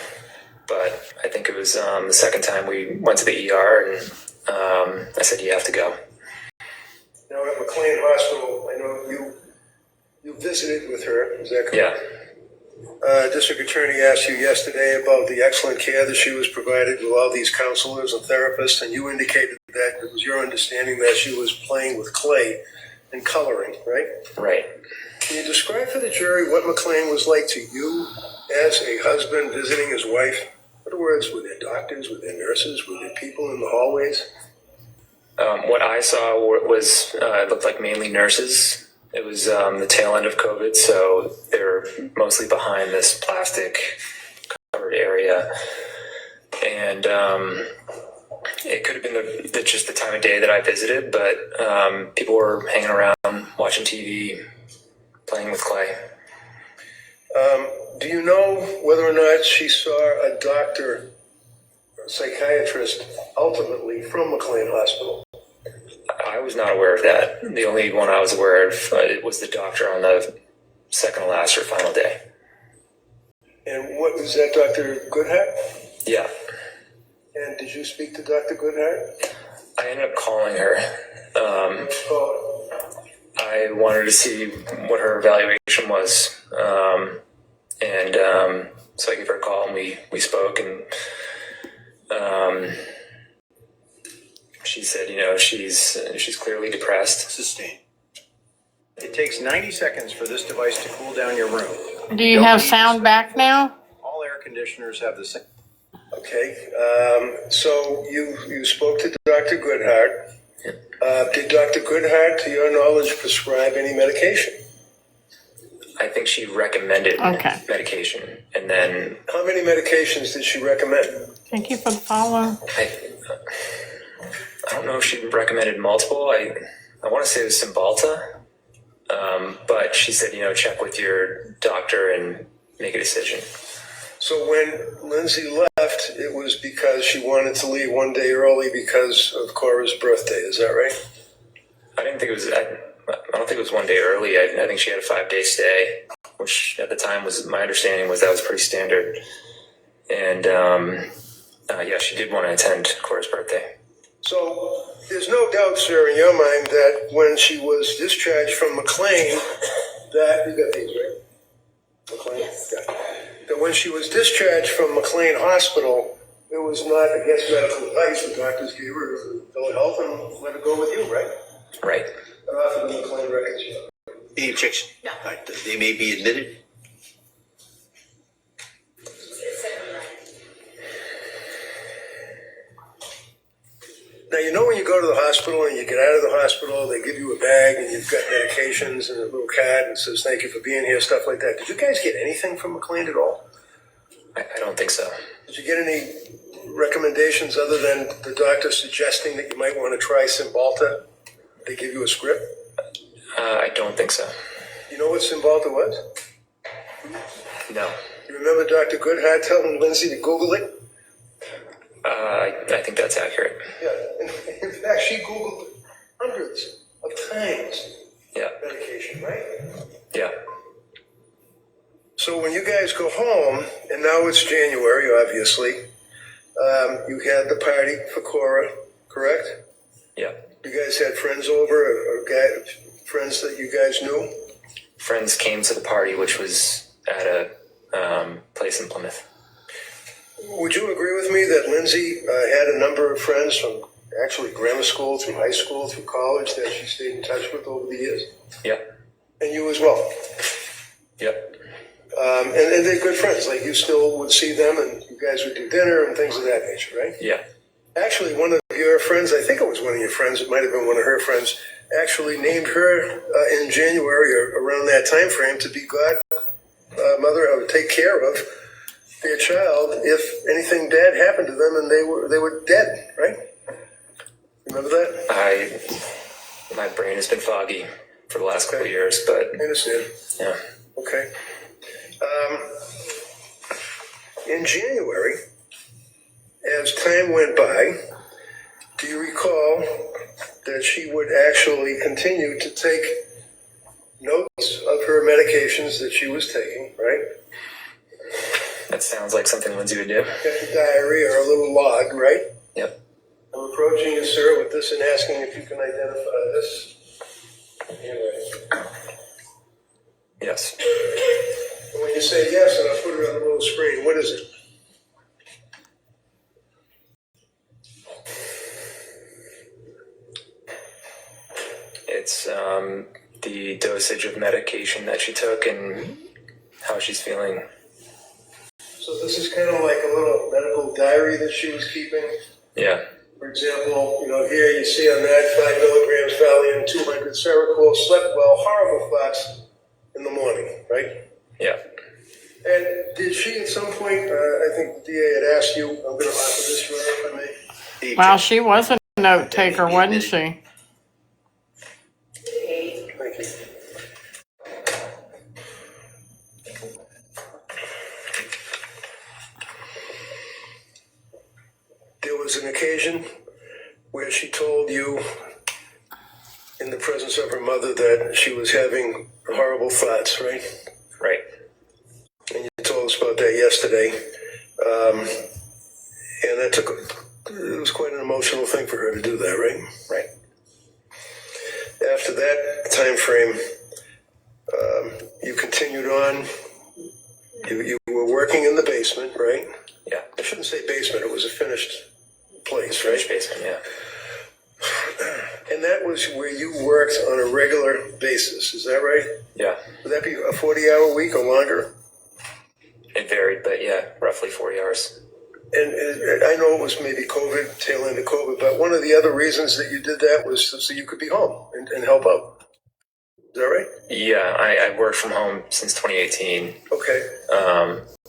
But I think it was the second time we went to the ER, and I said, you have to go. Now, at McLean Hospital, I know you visited with her, is that correct? Yeah. District Attorney asked you yesterday about the excellent care that she was provided with all these counselors and therapists, and you indicated that it was your understanding that she was playing with clay and coloring, right? Right. Can you describe for the jury what McLean was like to you as a husband visiting his wife? In other words, were there doctors, were there nurses, were there people in the hallways? What I saw was it looked like mainly nurses. It was the tail end of COVID, so they were mostly behind this plastic covered area. And it could have been just the time of day that I visited, but people were hanging around, watching TV, playing with clay. Do you know whether or not she saw a doctor, a psychiatrist, ultimately from McLean Hospital? I was not aware of that. The only one I was aware of was the doctor on the second to last or final day. And what was that, Dr. Goodhart? Yeah. And did you speak to Dr. Goodhart? I ended up calling her. I wanted to see what her evaluation was. And so I gave her a call and we spoke, and she said, she's clearly depressed. Sustained. It takes 90 seconds for this device to cool down your room. Do you have sound back now? All air conditioners have the same. Okay, so you spoke to Dr. Goodhart. Did Dr. Goodhart, to your knowledge, prescribe any medication? I think she recommended medication, and then... How many medications did she recommend? Thank you for the follow. I don't know if she recommended multiple. I want to say it was Cymbalta, but she said, check with your doctor and make a decision. So when Lindsay left, it was because she wanted to leave one day early because of Cora's birthday. Is that right? I don't think it was one day early. I think she had a 5-day stay, which at the time my understanding was that was pretty standard. And yeah, she did want to attend Cora's birthday. So there's no doubt, sir, in your mind that when she was discharged from McLean, that you got these, right? McLean? Yes. Yeah. That when she was discharged from McLean Hospital, it was not against medical advice. The doctors gave her telehealth and let her go with you, right? Right. And offer the McLean records. Any objection? No. Right, they may be admitted. Now, when you go to the hospital and you get out of the hospital, they give you a bag and you've got medications and a little card and it says, thank you for being here, stuff like that. Did you guys get anything from McLean at all? I don't think so. Did you get any recommendations other than the doctor suggesting that you might want to try Cymbalta? They give you a script? I don't think so. You know what Cymbalta was? No. You remember Dr. Goodhart telling Lindsay to Google it? I think that's accurate. Yeah. In fact, she Googled hundreds of times. Yeah. Medication, right? Yeah. So when you guys go home, and now it's January, obviously, you had the party for Cora, correct? Yeah. You guys had friends over, or friends that you guys knew? Friends came to the party, which was at a place in Plymouth. Would you agree with me that Lindsay had a number of friends from actually grammar school, through high school, through college that she stayed in touch with over the years? Yeah. And you as well? Yep. And they're good friends. Like, you still would see them and you guys would do dinner and things of that nature, right? Yeah. Actually, one of your friends, I think it was one of your friends, it might have been one of her friends, actually named her in January or around that time frame to be godmother, or take care of their child if anything bad happened to them and they were dead, right? Remember that? My brain has been foggy for the last couple of years, but I understand. Yeah. Okay. In January, as time went by, do you recall that she would actually continue to take notes of her medications that she was taking, right? That sounds like something Lindsay would do. Kept a diary or a little log, right? Yep. I'm approaching you, sir, with this and asking if you can identify this. Yes. And when you say yes, and I'll put it on the little screen, what is it? It's the dosage of medication that she took and how she's feeling. So this is kind of like a little medical diary that she was keeping? Yeah. For example, here you see on that 5 milligrams Valium, 200 Seroquel, slept well, horrible thoughts in the morning, right? Yeah. And did she at some point, I think the DA had asked you, I'm going to offer this for me. Well, she was a note taker, wasn't she? Thank you. There was an occasion where she told you, in the presence of her mother, that she was having horrible thoughts, right? Right. And you told us about that yesterday. And it was quite an emotional thing for her to do that, right? Right. After that time frame, you continued on. You were working in the basement, right? Yeah. I shouldn't say basement, it was a finished place, right? Finished basement, yeah. And that was where you worked on a regular basis, is that right? Yeah. Would that be a 40-hour week or longer? It varied, but yeah, roughly 40 hours. And I know it was maybe COVID, tail end of COVID, but one of the other reasons that you did that was so you could be home and help out. Is that right? Yeah, I worked from home since 2018. Okay.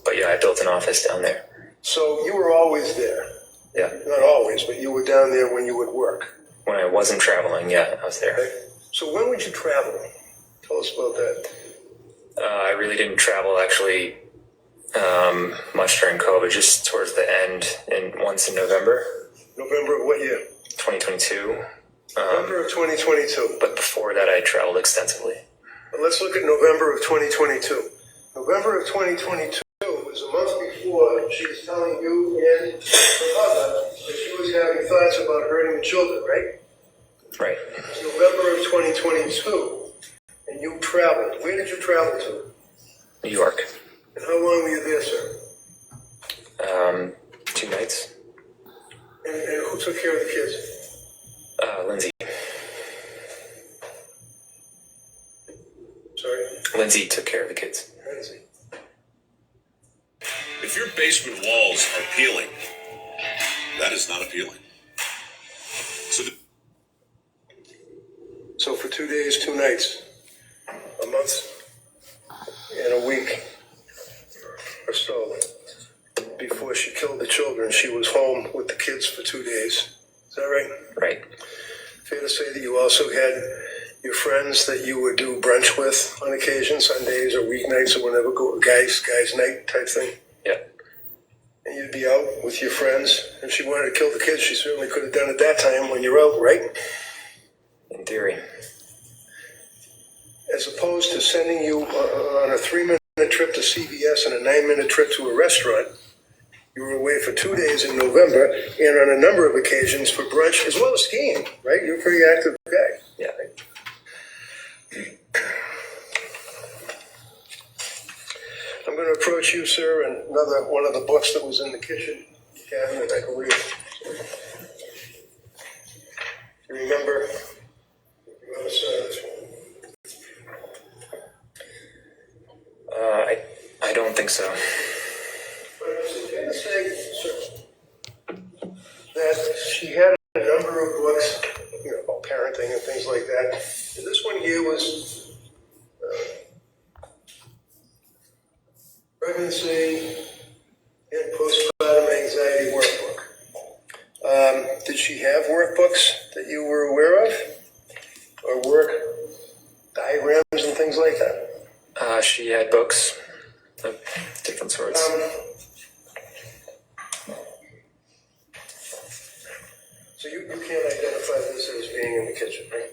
But yeah, I built an office down there. So you were always there? Yeah. Not always, but you were down there when you would work? When I wasn't traveling, yeah, I was there. Okay. So when would you travel? Tell us about that. I really didn't travel actually much during COVID, just towards the end and once in November. November of what year? 2022. November of 2022. But before that, I traveled extensively. But let's look at November of 2022. November of 2022 was a month before she was telling you and her mother that she was having thoughts about hurting the children, right? Right. It's November of 2022, and you traveled. Where did you travel to? New York. And how long were you there, sir? 2 nights. And who took care of the kids? Lindsay. Sorry? Lindsay took care of the kids. Lindsay. If your basement walls are peeling, that is not appealing. So for 2 days, 2 nights, a month, and a week or so, before she killed the children, she was home with the kids for 2 days. Is that right? Right. Fair to say that you also had your friends that you would do brunch with on occasion, Sundays or weeknights or whenever, guys night type thing? Yeah. And you'd be out with your friends. If she wanted to kill the kids, she certainly could have done it that time when you're out, right? In theory. As opposed to sending you on a 3-minute trip to CVS and a 9-minute trip to a restaurant, you were away for 2 days in November and on a number of occasions for brunch as well as skiing, right? You're a pretty active guy. Yeah. I'm going to approach you, sir, and another one of the books that was in the kitchen cabinet, I believe. You remember? You ever saw this one? I don't think so. But it's fair to say, sir, that she had a number of books, about parenting and things like that. And this one here was pregnancy and postpartum anxiety workbook. Did she have workbooks that you were aware of? Or work diagrams and things like that? She had books of different sorts. So you can't identify this as being in the kitchen, right?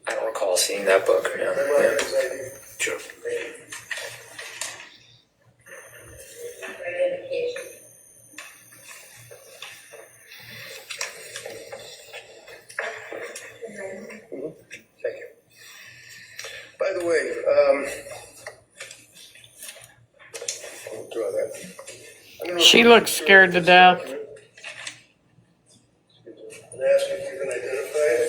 I don't recall seeing that book. No. Yeah. Sure. Thank you. By the way, I'll draw that. She looks scared to death. And ask if you can identify it.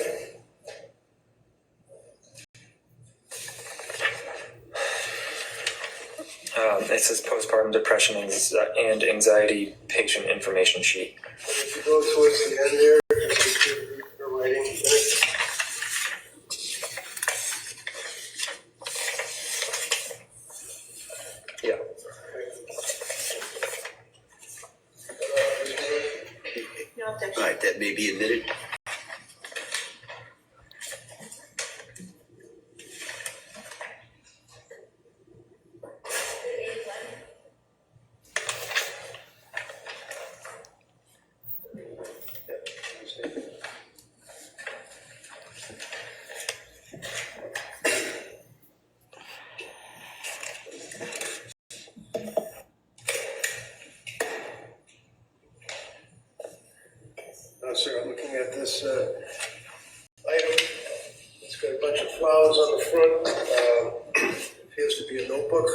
It says postpartum depression and anxiety patient information sheet. If you go towards the end there, you're writing. Yeah. All right, that may be admitted. Sir, I'm looking at this item. It's got a bunch of flowers on the front. Appears to be a notebook.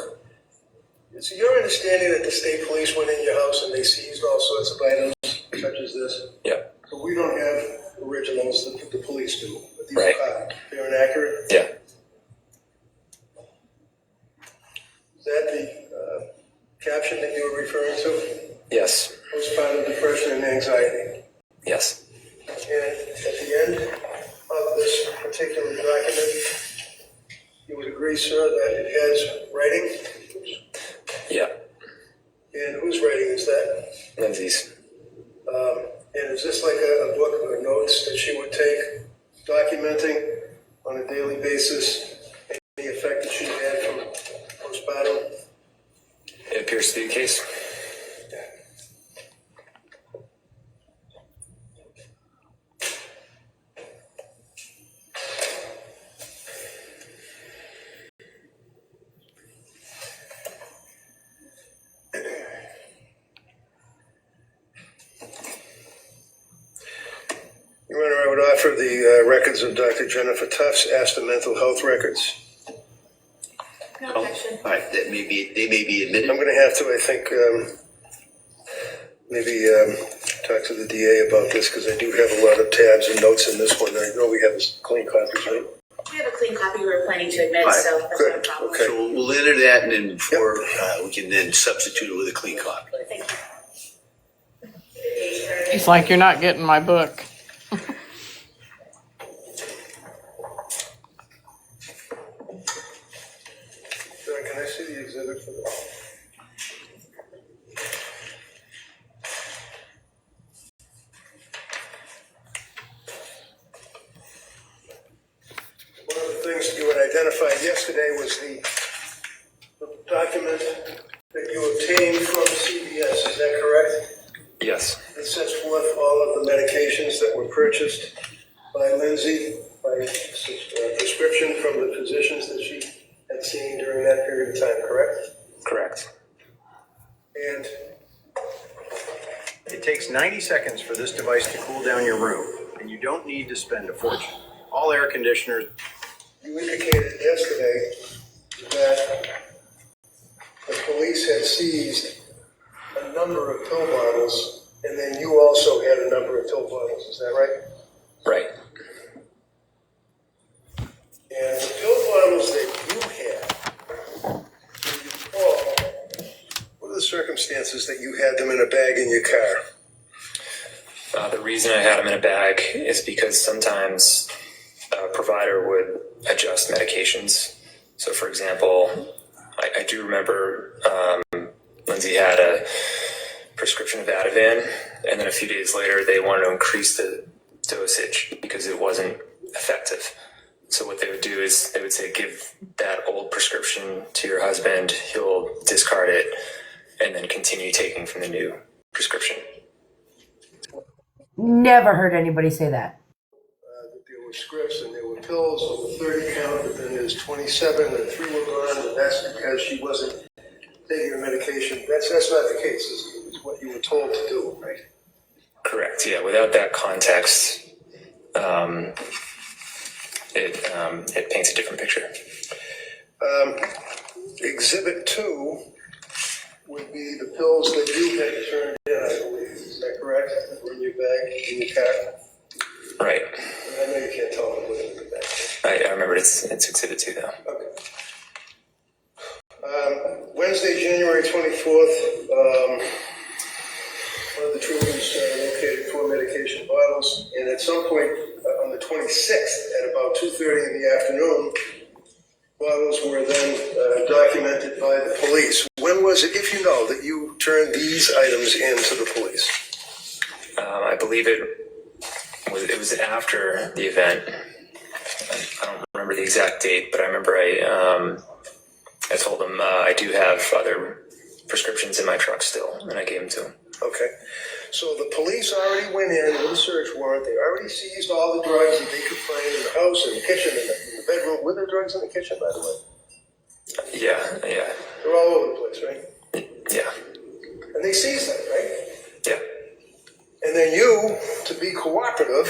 It's your understanding that the state police went in your house and they seized all sorts of items such as this? Yeah. But we don't have originals that the police do. But these Right. are copies. They're inaccurate? Yeah. Is that the caption that you were referring to? Yes. Postpartum depression and anxiety. Yes. And at the end of this particular document, you would agree, sir, that it has writing? Yeah. And whose writing is that? Lindsay's. And is this like a book or notes that she would take, documenting on a daily basis any effect that she had from postpartum? It appears to be the case. Your Honor, I would offer the records of Dr. Jennifer Tufts, Astor Mental Health Records. No objection. All right, they may be admitted. I'm going to have to, I think, maybe talk to the DA about this because I do have a lot of tabs and notes in this one. I know we have clean copies, right? We have a clean copy we're planning to admit, All right, so that's not a problem. Okay. So we'll enter that, and then before we can then substitute it with a clean copy. Thank you. He's like, you're not getting my book. John, can I see the exhibit for this? One of the things that you had identified yesterday was the document that you obtained from CVS, is that correct? Yes. It sets forth all of the medications that were purchased by Lindsay, by prescription from the physicians that she had seen during that period of time, correct? Correct. And It takes 90 seconds for this device to cool down your room, and you don't need to spend a fortune. All air conditioners. you indicated yesterday that the police had seized a number of pill bottles, and then you also had a number of pill bottles, is that right? Right. And the pill bottles that you had, do you recall, what are the circumstances that you had them in a bag in your car? The reason I had them in a bag is because sometimes a provider would adjust medications. So, for example, I do remember Lindsay had a prescription of Ativan, and then a few days later they wanted to increase the dosage because it wasn't effective. So what they would do is they would say, give that old prescription to your husband, he'll discard it, and then continue taking from the new prescription. Never heard anybody say that. That there were scripts and there were pills on the 30 count, but then there's 27 and 3 were gone, and that's because she wasn't taking the medication. That's not the case. It's what you were told to do, right? Correct. Yeah. Without that context, it paints a different picture. Exhibit 2 would be the pills that you had turned in, I believe. Is that correct? That were in your bag, in your car? Right. And I know you can't tell me what in the bag. I remember it's Exhibit 2 though. Okay. Wednesday, January 24th, one of the troopers located 4 medication bottles, and at some point on the 26th, at about 2:30 in the afternoon, bottles were then documented by the police. When was it, if you know, that you turned these items in to the police? I believe it was after the event. I don't remember the exact date, but I remember I told them I do have other prescriptions in my truck still, and I gave them to him. Okay. So the police already went in with a search warrant. They already seized all the drugs that they could find in the house, in the kitchen, in the bedroom. Were there drugs in the kitchen, by the way? Yeah. They're all over the place, right? Yeah. And they seized them, right? Yeah. And then you, to be cooperative,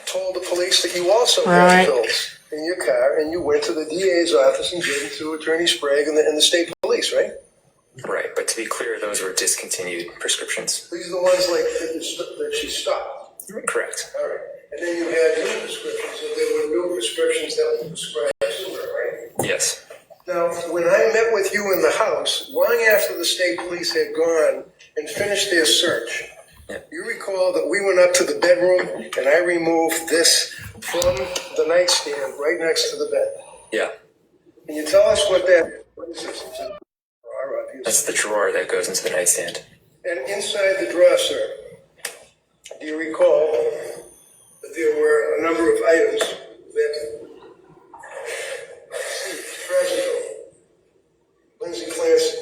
told the police that you also Right. had pills in your car, and you went to the DA's office and gave them to Attorney Sprague and the state police, right? Right, but to be clear, those were discontinued prescriptions. These are the ones like that she stopped. Correct. All right. And then you had new prescriptions, so there were new prescriptions that were prescribed to her, right? Yes. Now, when I met with you in the house, long after the state police had gone and finished their search, you recall that we went up to the bedroom and I removed this from the nightstand right next to the bed. Yeah. Can you tell us what is this? It's a drawer, obviously. That's the drawer that goes into the nightstand. And inside the drawer, sir, do you recall that there were a number of items that Lindsay Clancy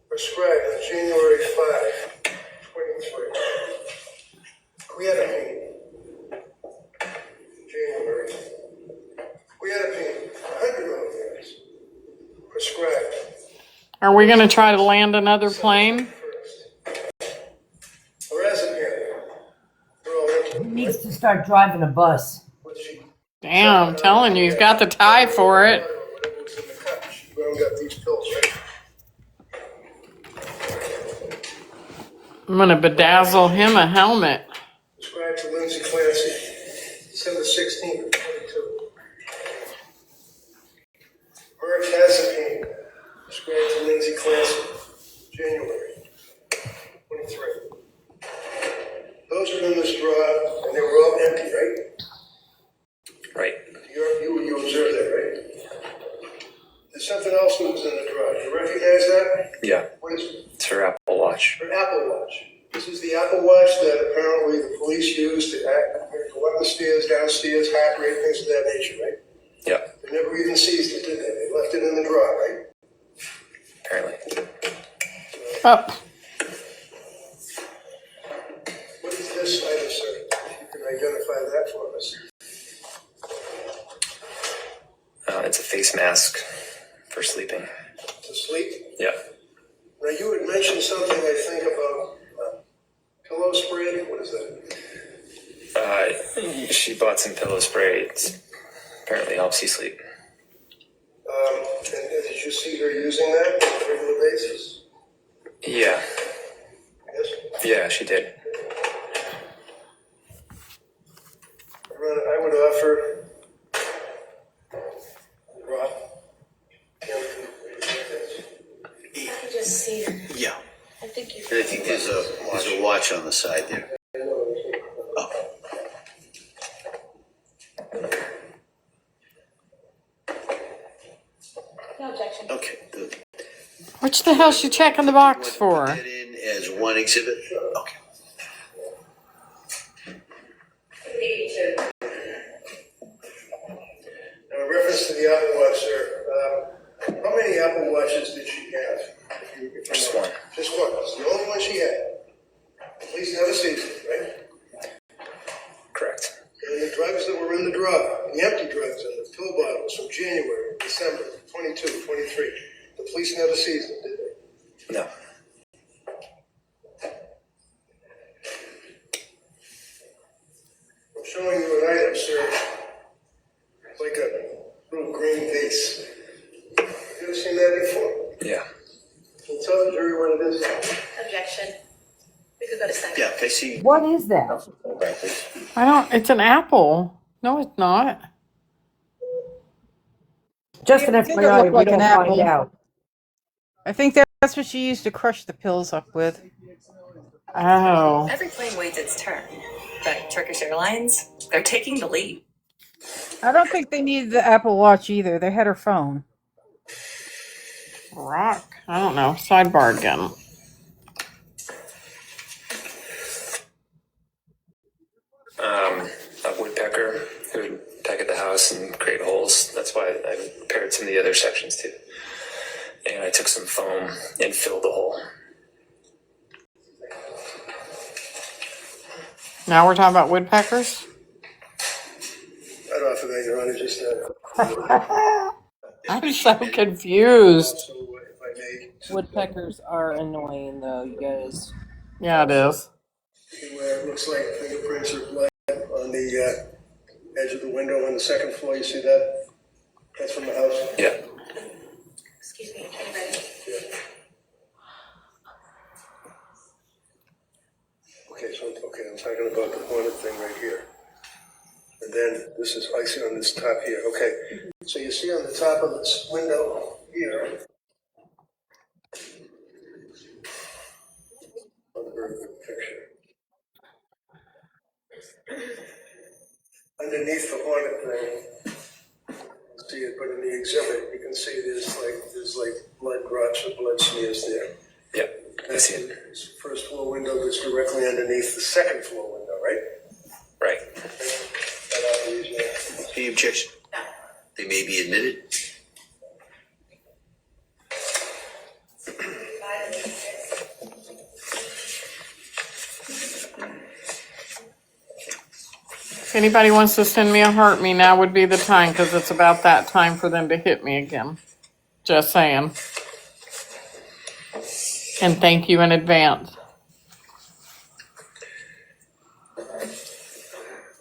prescribed on January 5, 23. Creatinine. January. Creatinine, 100 milligrams. Prescribed. Are we going to try to land another plane? He needs to start driving a bus. Damn, I'm telling you, he's got the tie for it. Well, got these pills, right? I'm going to bedazzle him a helmet. Prescribed to Lindsay Clancy, December 16th, 22. Mirtazapine, prescribed to Lindsay Clancy, January 23. Those were in this drawer, and they were all empty, right? Right. You observed that, right? There's something else that was in the drawer. Do you recognize that? Yeah. What is it? It's her Apple Watch. Her Apple Watch. This is the Apple Watch that apparently the police used to go up the stairs, downstairs, heart rate, things of that nature, right? Yeah. They never even seized it, did they? They left it in the drawer, right? Apparently. Up. What is this item, sir? You can identify that for us. It's a face mask for sleeping. To sleep? Yeah. Now, you had mentioned something, I think, about pillow spray. What is that? She bought some pillow spray. It apparently helps you sleep. And did you see her using that on a regular basis? Yeah. Yes? Yeah, she did. I would offer Rob. I can just see her. Yeah. I think you. I think there's a watch on the side there. Oh. No objection. Okay, good. What the hell's she checking the box for? Put that in as one exhibit? Okay. Now, in reference to the Apple Watch, sir, how many Apple Watches did she have? Just one. Just one. It's the only one she had. At least never seized it, right? Correct. And the drugs that were in the drawer, the empty drugs and the pill bottles from January, December, 22, 23, the police never seized them, did they? No. I'm showing you an item, sir. It's like a little green vase. You ever seen that before? Yeah. Can you tell the jury what it is? Objection. We could go to second. Yeah, Casey. What is that? I don't, it's an apple. No, it's not. Just an It did FYI, look we like don't an find apple. out. I think that's what she used to crush the pills up with. Oh. Every plane waits its turn, but Turkish Airlines, they're taking the lead. I don't think they needed the Apple Watch either. They had her phone. Rock. I don't know. Sidebar again. A woodpecker who would peck at the house and create holes. That's why I paired some of the other sections too. And I took some foam and filled the hole. Now we're talking about woodpeckers? Right off of that, Your Honor, just I'm so confused. if I may. Woodpeckers are annoying, though, you guys. Yeah, it is. Where it looks like fingerprints or blood on the edge of the window on the second floor. You see that? That's from the house. Yeah. Excuse me. I see on this top here, okay. So you see on the top of this window here. Very good picture. Underneath the Hornet thing, see it, but in the exhibit, you can see there's like blood drops or blood smears there. Yep, I see it. This first floor window is directly underneath the second floor window, right? Right. Any objection? No. They may be admitted. If anybody wants to send me a heart me, now would be the time, because it's about that time for them to hit me again. Just saying. And thank you in advance.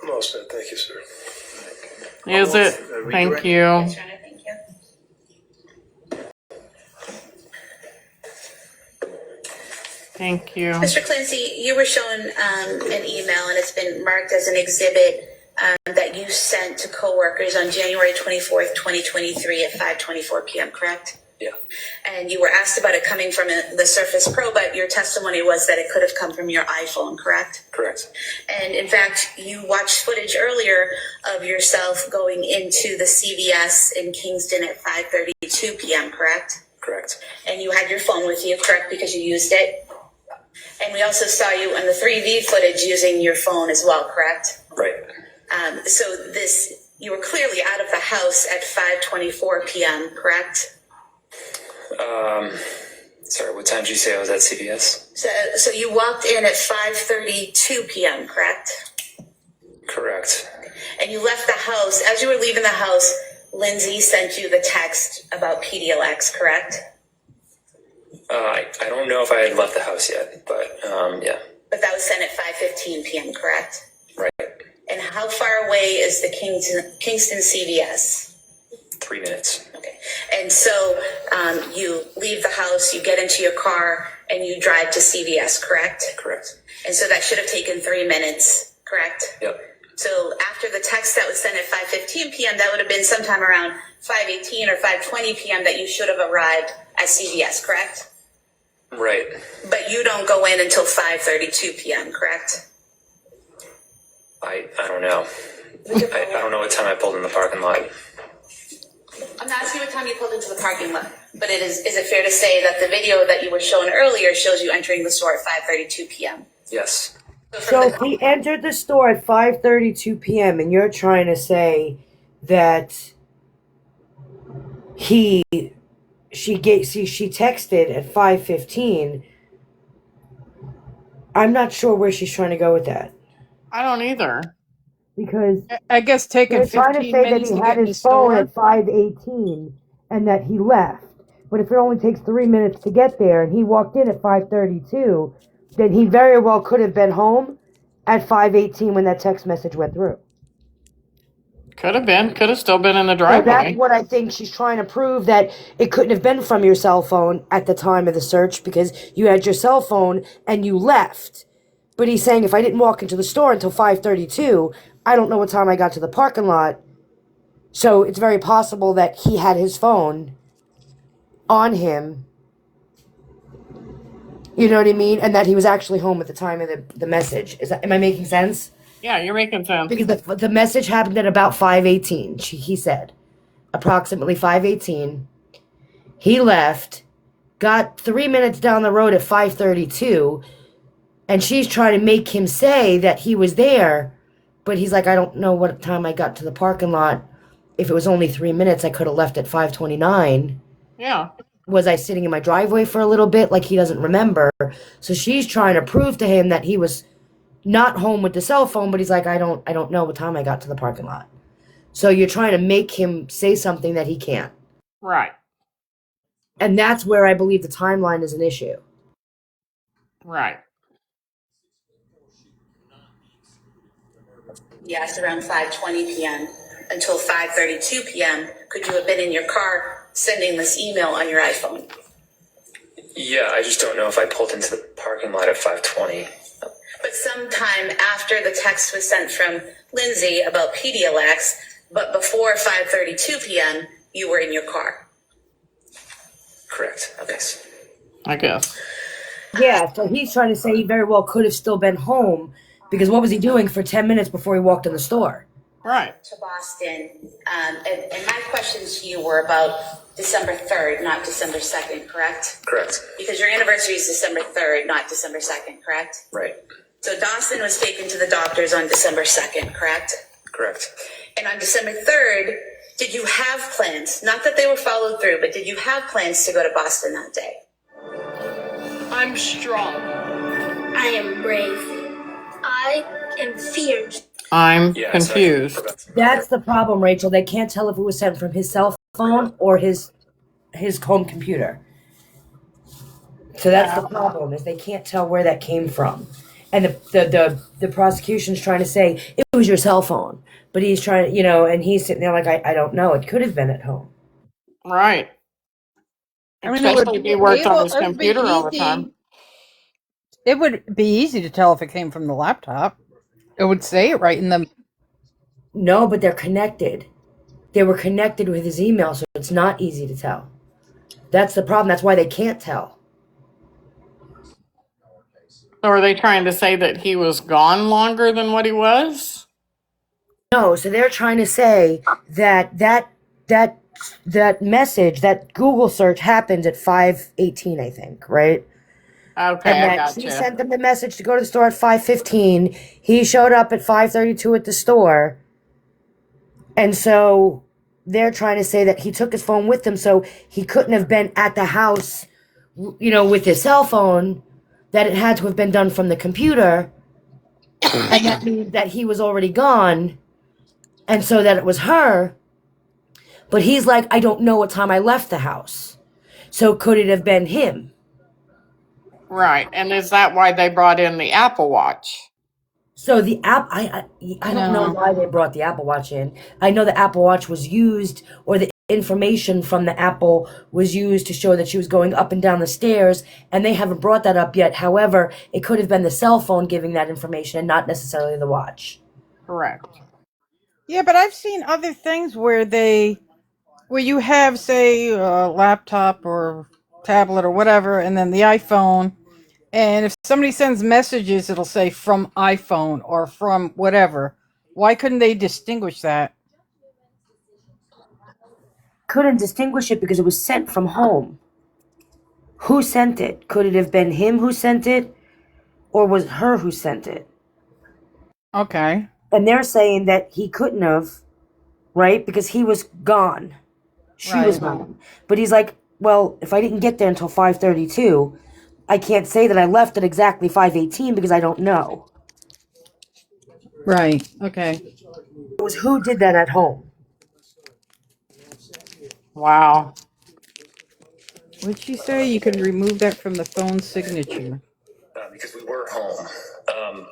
I'm all set, thank you, sir. Is it? Thank you. Thank you. Thank you. Mr. Clancy, you were shown an email, and it's been marked as an exhibit that you sent to coworkers on January 24th, 2023 at 5:24 p.m., correct? Yeah. And you were asked about it coming from the Surface Pro, but your testimony was that it could have come from your iPhone, correct? Correct. And in fact, you watched footage earlier of yourself going into the CVS in Kingston at 5:32 p.m., correct? Correct. And you had your phone with you, correct, because you used it? And we also saw you on the 3V footage using your phone as well, correct? Right. So you were clearly out of the house at 5:24 p.m., correct? Sorry, what time did you say I was at CVS? So you walked in at 5:32 p.m., correct? Correct. And you left the house. As you were leaving the house, Lindsay sent you the text about PDLX, correct? I don't know if I had left the house yet, but yeah. But that was sent at 5:15 p.m., correct? Right. And how far away is the Kingston CVS? 3 minutes. Okay. And so you leave the house, you get into your car, and you drive to CVS, correct? Correct. And so that should have taken 3 minutes, correct? Yep. So after the text that was sent at 5:15 p.m., that would have been sometime around 5:18 or 5:20 p.m. that you should have arrived at CVS, correct? Right. But you don't go in until 5:32 p.m., correct? I don't know. I don't know what time I pulled in the parking lot. I'm not asking what time you pulled into the parking lot, but is it fair to say that the video that you were shown earlier shows you entering the store at 5:32 p.m.? Yes. So he entered the store at 5:32 p.m. and you're trying to say that she texted at 5:15. I'm not sure where she's trying to go with that. I don't either. Because I guess taking they're trying to 15 say that minutes he to had get in the his phone store. at 5:18 and that he left. But if it only takes 3 minutes to get there and he walked in at 5:32, then he very well could have been home at 5:18 when that text message went through. Could have been. Could have still been in the So driveway. that's what I think she's trying to prove, that it couldn't have been from your cell phone at the time of the search because you had your cell phone and you left. But he's saying if I didn't walk into the store until 5:32, I don't know what time I got to the parking lot. So it's very possible that he had his phone on him. You know what I mean? And that he was actually home at the time of the message. Am I making sense? Yeah, you're making sense. Because the message happened at about 5:18, he said. Approximately 5:18. He left, got 3 minutes down the road at 5:32, and she's trying to make him say that he was there, but he's like, I don't know what time I got to the parking lot. If it was only 3 minutes, I could have left at 5:29. Yeah. Was I sitting in my driveway for a little bit? Like he doesn't remember. So she's trying to prove to him that he was not home with the cell phone, but he's like, I don't know what time I got to the parking lot. So you're trying to make him say something that he can't. Right. And that's where I believe the timeline is an issue. Right. Yes, around 5:20 p.m. until 5:32 p.m. Could you have been in your car sending this email on your iPhone? Yeah, I just don't know if I pulled into the parking lot at 5:20. But sometime after the text was sent from Lindsay about PDLX, but before 5:32 p.m., you were in your car. Correct. Okay. I guess. Yeah, so he's trying to say he very well could have still been home because what was he doing for 10 minutes before he walked in the store? Right. To Boston. And my questions to you were about December 3rd, not December 2nd, correct? Correct. Because your anniversary is December 3rd, not December 2nd, correct? Right. So Dawson was taken to the doctors on December 2nd, correct? Correct. And on December 3rd, did you have plans? Not that they were followed through, but did you have plans to go to Boston that day? I'm strong. I am brave. I am fierce. I'm Yeah, confused. That's the problem, Rachel. They can't tell if it was sent from his cell phone or his home computer. So that's the problem, is they can't tell where that came from. And the prosecution's trying to say it was your cell phone. But he's trying, and he's sitting there like, I don't know. It could have been at home. Right. I mean, it Especially if he worked on his it would be computer all the time. easy. It would be easy to tell if it came from the laptop. It would say it right in the. No, but they're connected. They were connected with his email, so it's not easy to tell. That's the problem. That's why they can't tell. So are they trying to say that he was gone longer than what he was? No, so they're trying to say that message, that Google search happened at 5:18, I think, right? Okay, And I that she gotcha. sent them the message to go to the store at 5:15. He showed up at 5:32 at the store. And so they're trying to say that he took his phone with him, so he couldn't have been at the house, with his cell phone, that it had to have been done from the computer. And that means that he was already gone. And so that it was her. But he's like, I don't know what time I left the house. So could it have been him? Right. And is that why they brought in the Apple Watch? So the app, I don't know why they brought the Apple Watch in. I know the Apple Watch was used, or the information from the Apple was used to show that she was going up and down the stairs, and they haven't brought that up yet. However, it could have been the cell phone giving that information and not necessarily the watch. Correct. Yeah, but I've seen other things where you have, say, a laptop or tablet or whatever, and then the iPhone. And if somebody sends messages, it'll say from iPhone or from whatever. Why couldn't they distinguish that? Couldn't distinguish it because it was sent from home. Who sent it? Could it have been him who sent it, or was it her who sent it? Okay. And they're saying that he couldn't have, right? Because he was gone. She was gone. But he's like, well, if I didn't get there until 5:32, I can't say that I left at exactly 5:18 because I don't know. Right. Okay. It was who did that at home. Wow. What'd she say? You can remove that from the phone signature. Because we were home.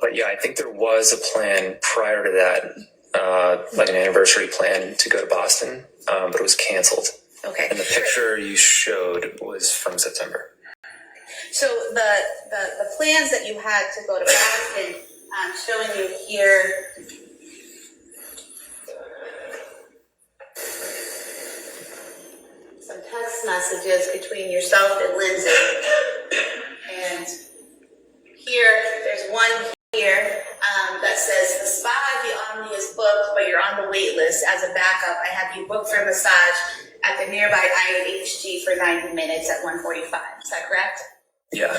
But yeah, I think there was a plan prior to that, like an anniversary plan to go to Boston, but it was canceled. Okay. And the picture you showed was from September. So the plans that you had to go to Boston, showing you here. Some text messages between yourself and Lindsay. And here, there's one here that says, the spa the Omni is booked, but you're on the wait list. As a backup, I have you booked for a massage at the nearby IHG for 90 minutes at 1:45. Is that correct? Yeah.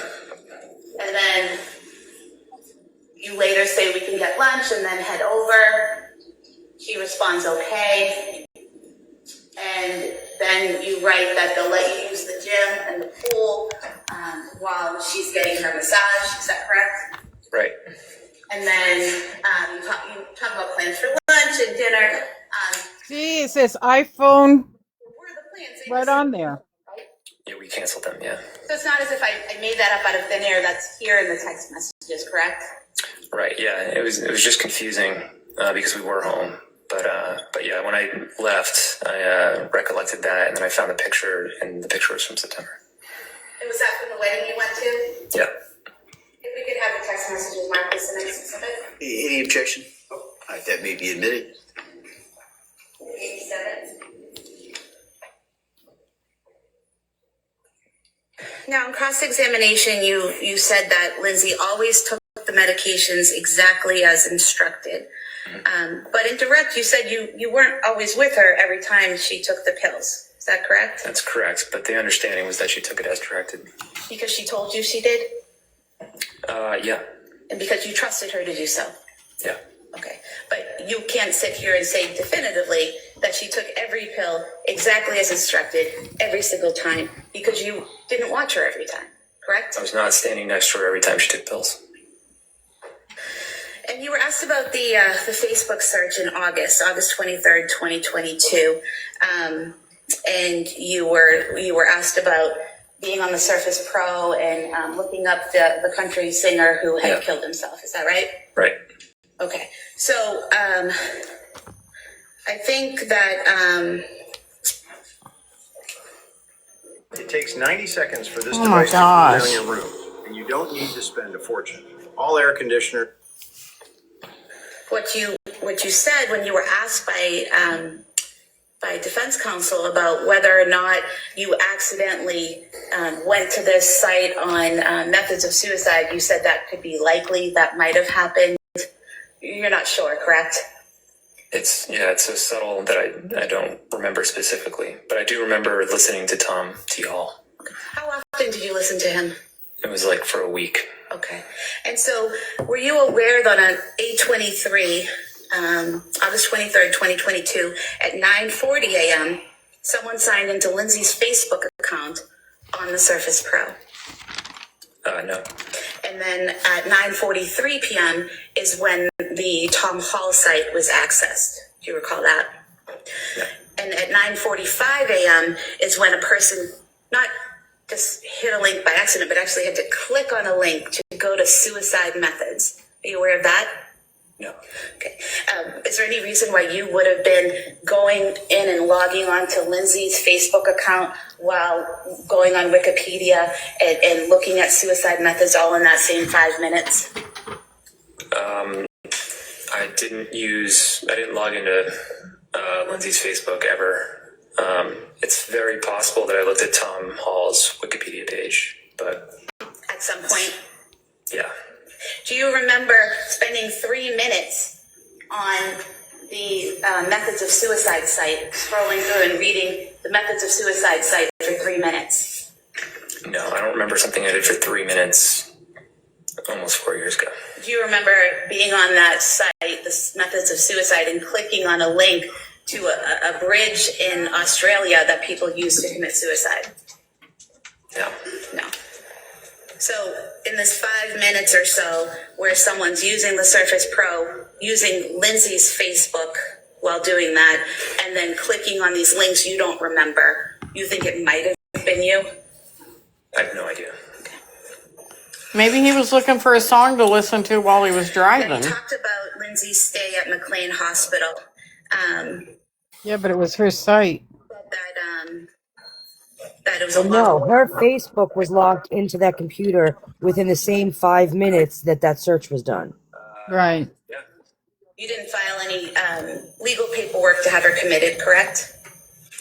And then you later say we can get lunch and then head over. She responds, okay. And then you write that they'll let you use the gym and the pool while she's getting her massage. Is that correct? Right. And then you talk about plans for lunch and dinner. See, it says iPhone right on there. Yeah, we canceled them, yeah. So it's not as if I made that up out of thin air. That's here in the text messages, correct? Right, yeah. It was just confusing because we were home. But yeah, when I left, I recollected that, and then I found the picture, and the picture was from September. And was that from the wedding you went to? Yeah. If we could have the text messages marked as the next exhibit. Any objection? That may be admitted. Now, in cross-examination, you said that Lindsay always took the medications exactly as instructed. But in direct, you said you weren't always with her every time she took the pills. Is that correct? That's correct, but the understanding was that she took it as directed. Because she told you she did? Yeah. And because you trusted her to do so? Yeah. Okay. But you can't sit here and say definitively that she took every pill exactly as instructed every single time because you didn't watch her every time, correct? I was not standing next to her every time she took pills. And you were asked about the Facebook search in August 23rd, 2022. And you were asked about being on the Surface Pro and looking up the country singer who had killed himself. Is that right? Right. Okay. So I think that it takes 90 seconds for this Oh my device to cool gosh. down your room, and you don't need to spend a fortune. All air conditioner. what you said when you were asked by defense counsel about whether or not you accidentally went to this site on methods of suicide, you said that could be likely, that might have happened. You're not sure, correct? It's so subtle that I don't remember specifically, but I do remember listening to Tom T. Hall. How often did you listen to him? It was like for a week. Okay. And so were you aware that on 8/23, August 23rd, 2022, at 9:40 a.m., someone signed into Lindsay's Facebook account on the Surface Pro? No. And then at 9:43 p.m. is when the Tom Hall site was accessed. Do you recall that? Yeah. And at 9:45 a.m. is when a person not just hit a link by accident, but actually had to click on a link to go to suicide methods. Are you aware of that? No. Okay. Is there any reason why you would have been going in and logging on to Lindsay's Facebook account while going on Wikipedia and looking at suicide methods all in that same 5 minutes? I didn't log into Lindsay's Facebook ever. It's very possible that I looked at Tom Hall's Wikipedia page, but At some point? yeah. Do you remember spending 3 minutes on the Methods of Suicide site, scrolling through and reading the Methods of Suicide site for 3 minutes? No, I don't remember something I did for 3 minutes almost 4 years ago. Do you remember being on that site, the Methods of Suicide, and clicking on a link to a bridge in Australia that people use to commit suicide? No. No. So in this 5 minutes or so where someone's using the Surface Pro, using Lindsay's Facebook while doing that, and then clicking on these links you don't remember, you think it might have been you? I have no idea. Maybe he was looking for a song to listen to while he was Then driving. you talked about Lindsay's stay at McLean Hospital. Yeah, but it was her site. That it was a No, long. her Facebook was logged into that computer within the same 5 minutes that search was done. Right. You didn't file any legal paperwork to have her committed, correct?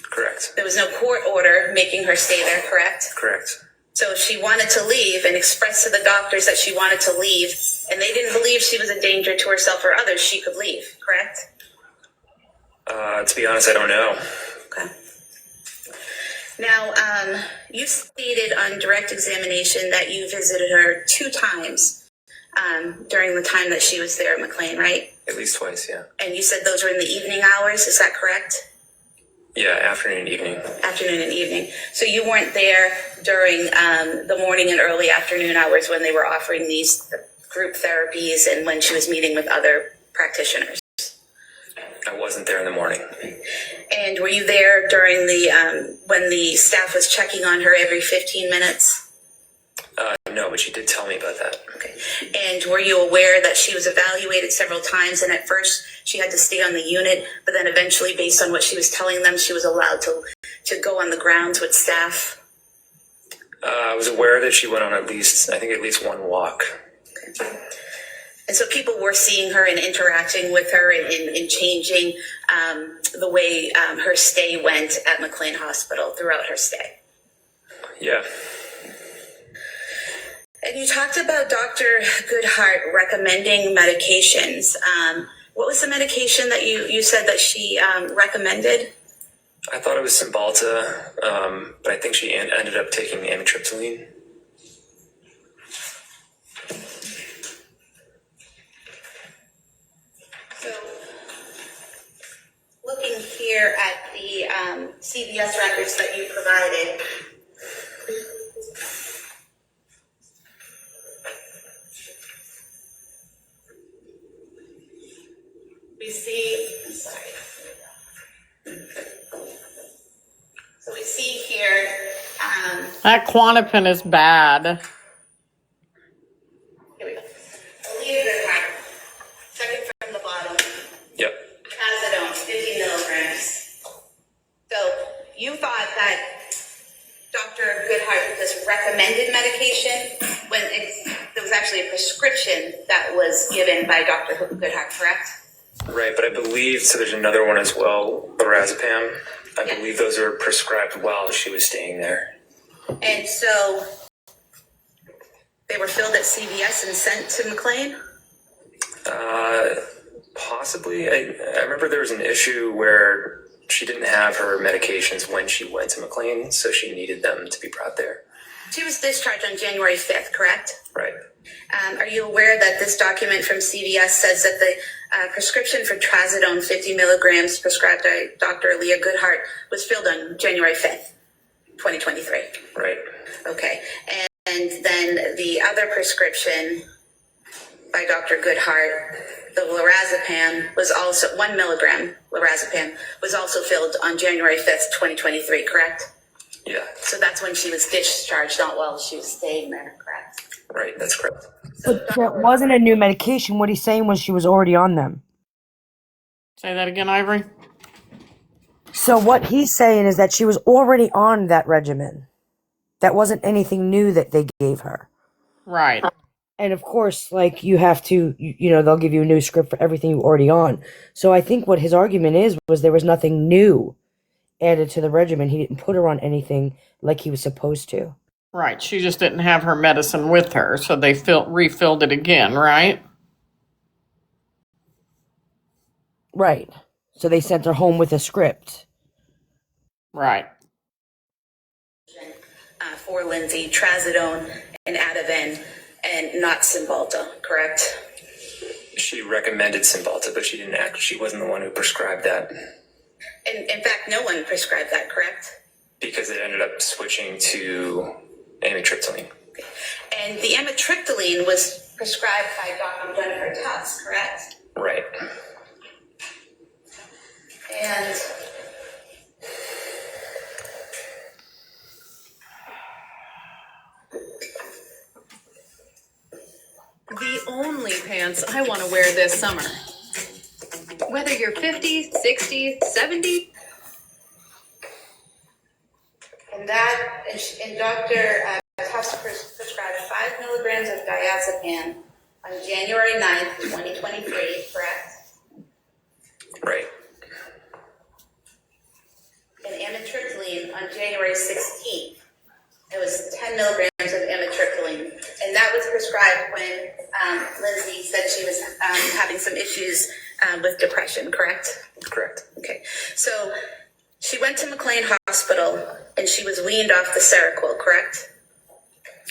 Correct. There was no court order making her stay there, correct? Correct. So if she wanted to leave and expressed to the doctors that she wanted to leave, and they didn't believe she was a danger to herself or others, she could leave, correct? To be honest, I don't know. Okay. Now, you stated on direct examination that you visited her 2 times during the time that she was there at McLean, right? At least twice, yeah. And you said those were in the evening hours, is that correct? Yeah, afternoon and evening. Afternoon and evening. So you weren't there during the morning and early afternoon hours when they were offering these group therapies and when she was meeting with other practitioners? I wasn't there in the morning. And were you there during the when the staff was checking on her every 15 minutes? No, but she did tell me about that. Okay. And were you aware that she was evaluated several times and at first she had to stay on the unit, but then eventually based on what she was telling them, she was allowed to go on the grounds with staff? I was aware that she went on at least one walk. Okay. And so people were seeing her and interacting with her and changing the way her stay went at McLean Hospital throughout her stay. Yeah. And you talked about Dr. Goodhart recommending medications. What was the medication that you said that she recommended? I thought it was Cymbalta, but I think she ended up taking amitriptyline. So, looking here at the CVS records that you provided, we see, I'm sorry. So we see here. That Quantifen is bad. Here we go. Aaliyah Goodhart, second from the bottom. Yep. Trazodone, 50 milligrams. So you thought that Dr. Goodhart was recommended medication when there was actually a prescription that was given by Dr. Goodhart, correct? Right, but I believe, so there's another one as well, lorazepam. I believe those were prescribed while she was staying there. And so they were filled at CVS and sent to McLean? Possibly. I remember there was an issue where she didn't have her medications when she went to McLean, so she needed them to be brought there. She was discharged on January 5th, correct? Right. Are you aware that this document from CVS says that the prescription for Trazodone 50 milligrams prescribed by Dr. Aaliyah Goodhart was filled on January 5th, 2023? Right. Okay. And then the other prescription by Dr. Goodhart, the lorazepam, was also 1 milligram lorazepam was also filled on January 5th, 2023, correct? Yeah. So that's when she was discharged, not while she was staying there, correct? Right, that's correct. But that wasn't a new medication. What he's saying was she was already on them. Say that again, Ivory. So what he's saying is that she was already on that regimen. That wasn't anything new that they gave her. Right. And of course, like, you have to, they'll give you a new script for everything you're already on. So I think what his argument was there was nothing new added to the regimen. He didn't put her on anything like he was supposed to. Right. She just didn't have her medicine with her, so they refilled it again, right? Right. So they sent her home with a script. Right. For Lindsay, Trazodone and Ativan, and not Cymbalta, correct? She recommended Cymbalta, but she wasn't the one who prescribed that. And in fact, no one prescribed that, correct? Because it ended up switching to amitriptyline. And the amitriptyline was prescribed by Dr. Jennifer Tufts, correct? Right. And The only pants I want to wear this summer. Whether you're 50, 60, 70. And Dr. Tufts prescribed 5 milligrams of diazepam on January 9th, 2023, correct? Right. And amitriptyline on January 16th. It was 10 milligrams of amitriptyline. And that was prescribed when Lindsay said she was having some issues with depression, correct? Correct. Okay. So she went to McLean Hospital and she was weaned off the Seroquel, correct?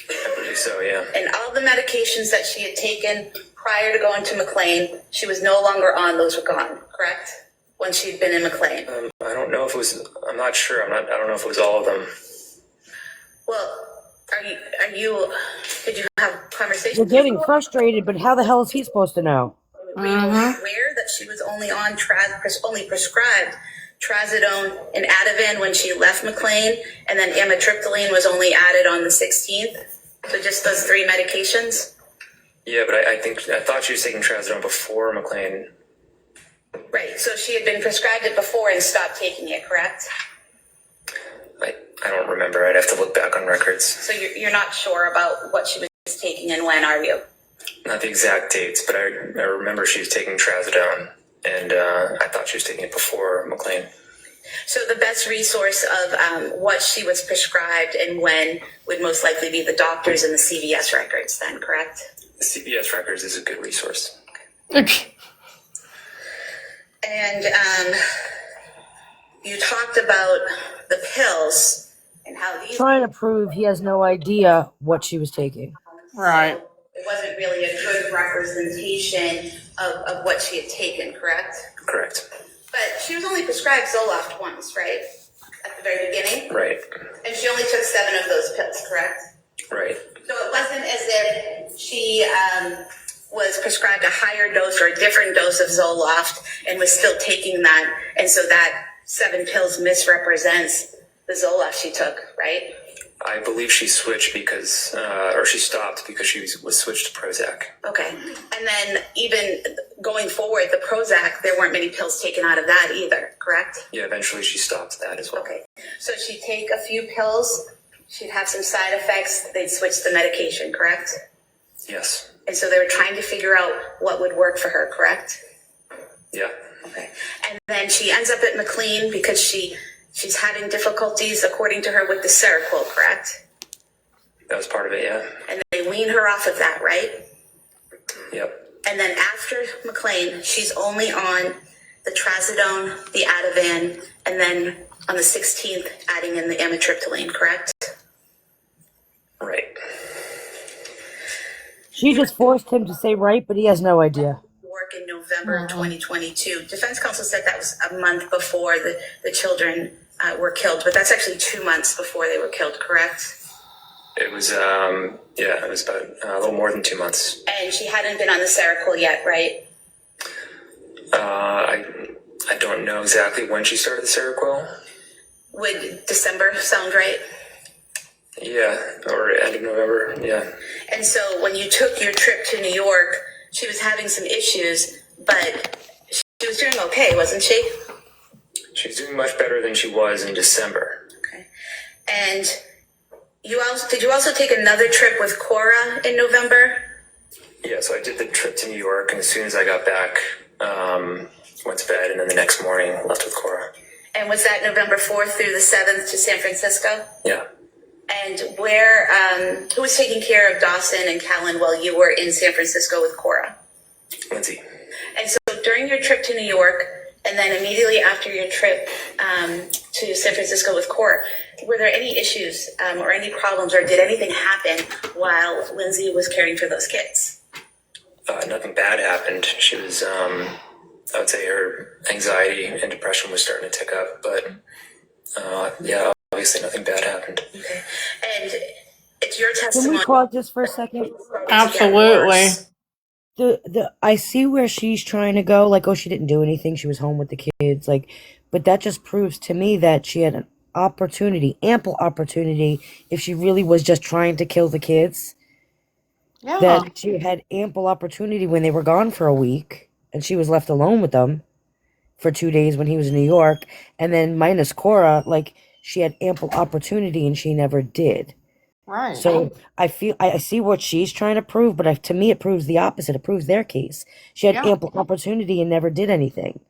I believe so, yeah. And all the medications that she had taken prior to going to McLean, she was no longer on. Those were gone, correct? When she'd been in McLean. I don't know if it was. I'm not sure. I don't know if it was all of them. Well, did you have conversations? You're getting frustrated, but how the hell is he supposed to know? Were you aware that she was only on only prescribed Trazodone and Ativan when she left McLean, and then amitriptyline was only added on the 16th? So just those 3 medications? Yeah, but I thought she was taking Trazodone before McLean. Right, so she had been prescribed it before and stopped taking it, correct? I don't remember. I'd have to look back on records. So you're not sure about what she was taking and when, are you? Not the exact dates, but I remember she was taking Trazodone, and I thought she was taking it before McLean. So the best resource of what she was prescribed and when would most likely be the doctors and the CVS records then, correct? The CVS records is a good resource. And you talked about the pills and how these... Trying to prove he has no idea what she was taking. Right. It wasn't really a good representation of what she had taken, correct? Correct. But she was only prescribed Zoloft once, right? At the very beginning? Right. And she only took 7 of those pills, correct? Right. So it wasn't as if she was prescribed a higher dose or a different dose of Zoloft and was still taking that, and so that 7 pills misrepresents the Zoloft she took, right? I believe she switched because, or she stopped because she was switched to Prozac. Okay. And then even going forward, the Prozac, there weren't many pills taken out of that either, correct? Yeah, eventually she stopped that as well. Okay. So she'd take a few pills, she'd have some side effects, they'd switch the medication, correct? Yes. And so they were trying to figure out what would work for her, correct? Yeah. Okay. And then she ends up at McLean because she's having difficulties, according to her, with the Seroquel, correct? That was part of it, yeah. And they wean her off of that, right? Yep. And then after McLean, she's only on the Trazodone, the Ativan, and then on the 16th, adding in the amitriptyline, correct? Right. She just forced him to say right, but he has no idea. Work in November of 2022. Defense counsel said that was a month before the children were killed, but that's actually 2 months before they were killed, correct? It was, it was about a little more than 2 months. And she hadn't been on the Seroquel yet, right? I don't know exactly when she started the Seroquel. Would December sound right? Yeah, or end of November, yeah. And so when you took your trip to New York, she was having some issues, but she was doing okay, wasn't she? She's doing much better than she was in December. Okay. And did you also take another trip with Cora in November? Yeah, so I did the trip to New York, and as soon as I got back, went to bed, and then the next morning left with Cora. And was that November 4th through the 7th to San Francisco? Yeah. And who was taking care of Dawson and Callan while you were in San Francisco with Cora? Lindsay. And so during your trip to New York, and then immediately after your trip to San Francisco with Cora, were there any issues or any problems, or did anything happen while Lindsay was caring for those kids? Nothing bad happened. She was, I would say her anxiety and depression was starting to tick up, but yeah, obviously nothing bad happened. Okay. And it's your Can testimony. we pause just for a second? Absolutely. I see where she's trying to go, like, oh, she didn't do anything, she was home with the kids, like, but that just proves to me that she had an opportunity, ample opportunity, if she really was just trying to kill the kids. Yeah. That she had ample opportunity when they were gone for a week, and she was left alone with them for 2 days when he was in New York, and then minus Cora, like, she had ample opportunity and she never did. Right. So I see what she's trying to prove, but to me it proves the opposite. It proves their case. She had ample opportunity and never did anything.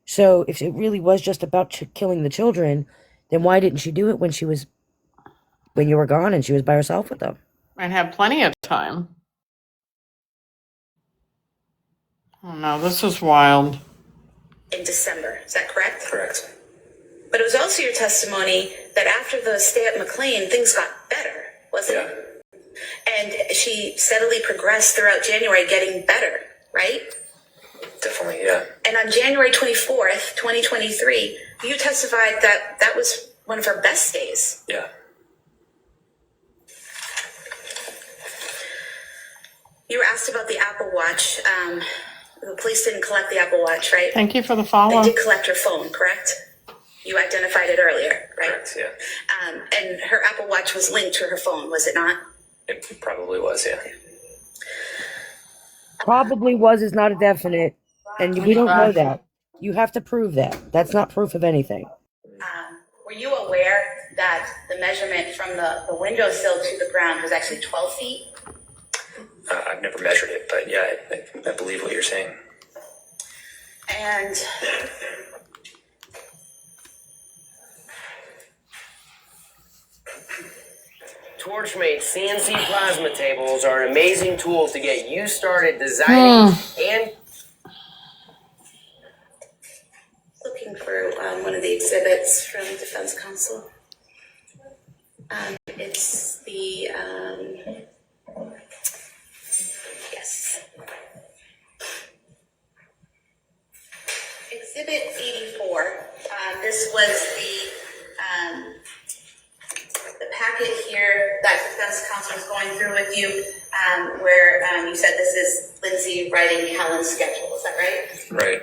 So if it really was just about killing the children, then why didn't she do it when you were gone and she was by herself with them? And had plenty of time. Oh no, this is wild. In December, is that correct? Correct. But it was also your testimony that after the stay at McLean, things got better, wasn't it? And she steadily progressed throughout January, getting better, right? Definitely, yeah. And on January 24th, 2023, you testified that that was one of her best days. Yeah. You were asked about the Apple Watch. The police didn't collect the Apple Watch, right? Thank you for the follow. They did collect her phone, correct? You identified it earlier, right? Correct, yeah. And her Apple Watch was linked to her phone, was it not? It probably was, yeah. Probably was is not a definite, and we don't know that. You have to prove that. That's not proof of anything. Were you aware that the measurement from the windowsill to the ground was actually 12 feet? I've never measured it, but yeah, I believe what you're saying. And Torchmate CNC plasma tables are an amazing tool to get you started designing and Looking for one of the exhibits from Defense Council. It's the, yes. Exhibit 84. This was the packet here that Defense Council was going through with you, where you said this is Lindsay writing Helen's schedule. Is that right? Right.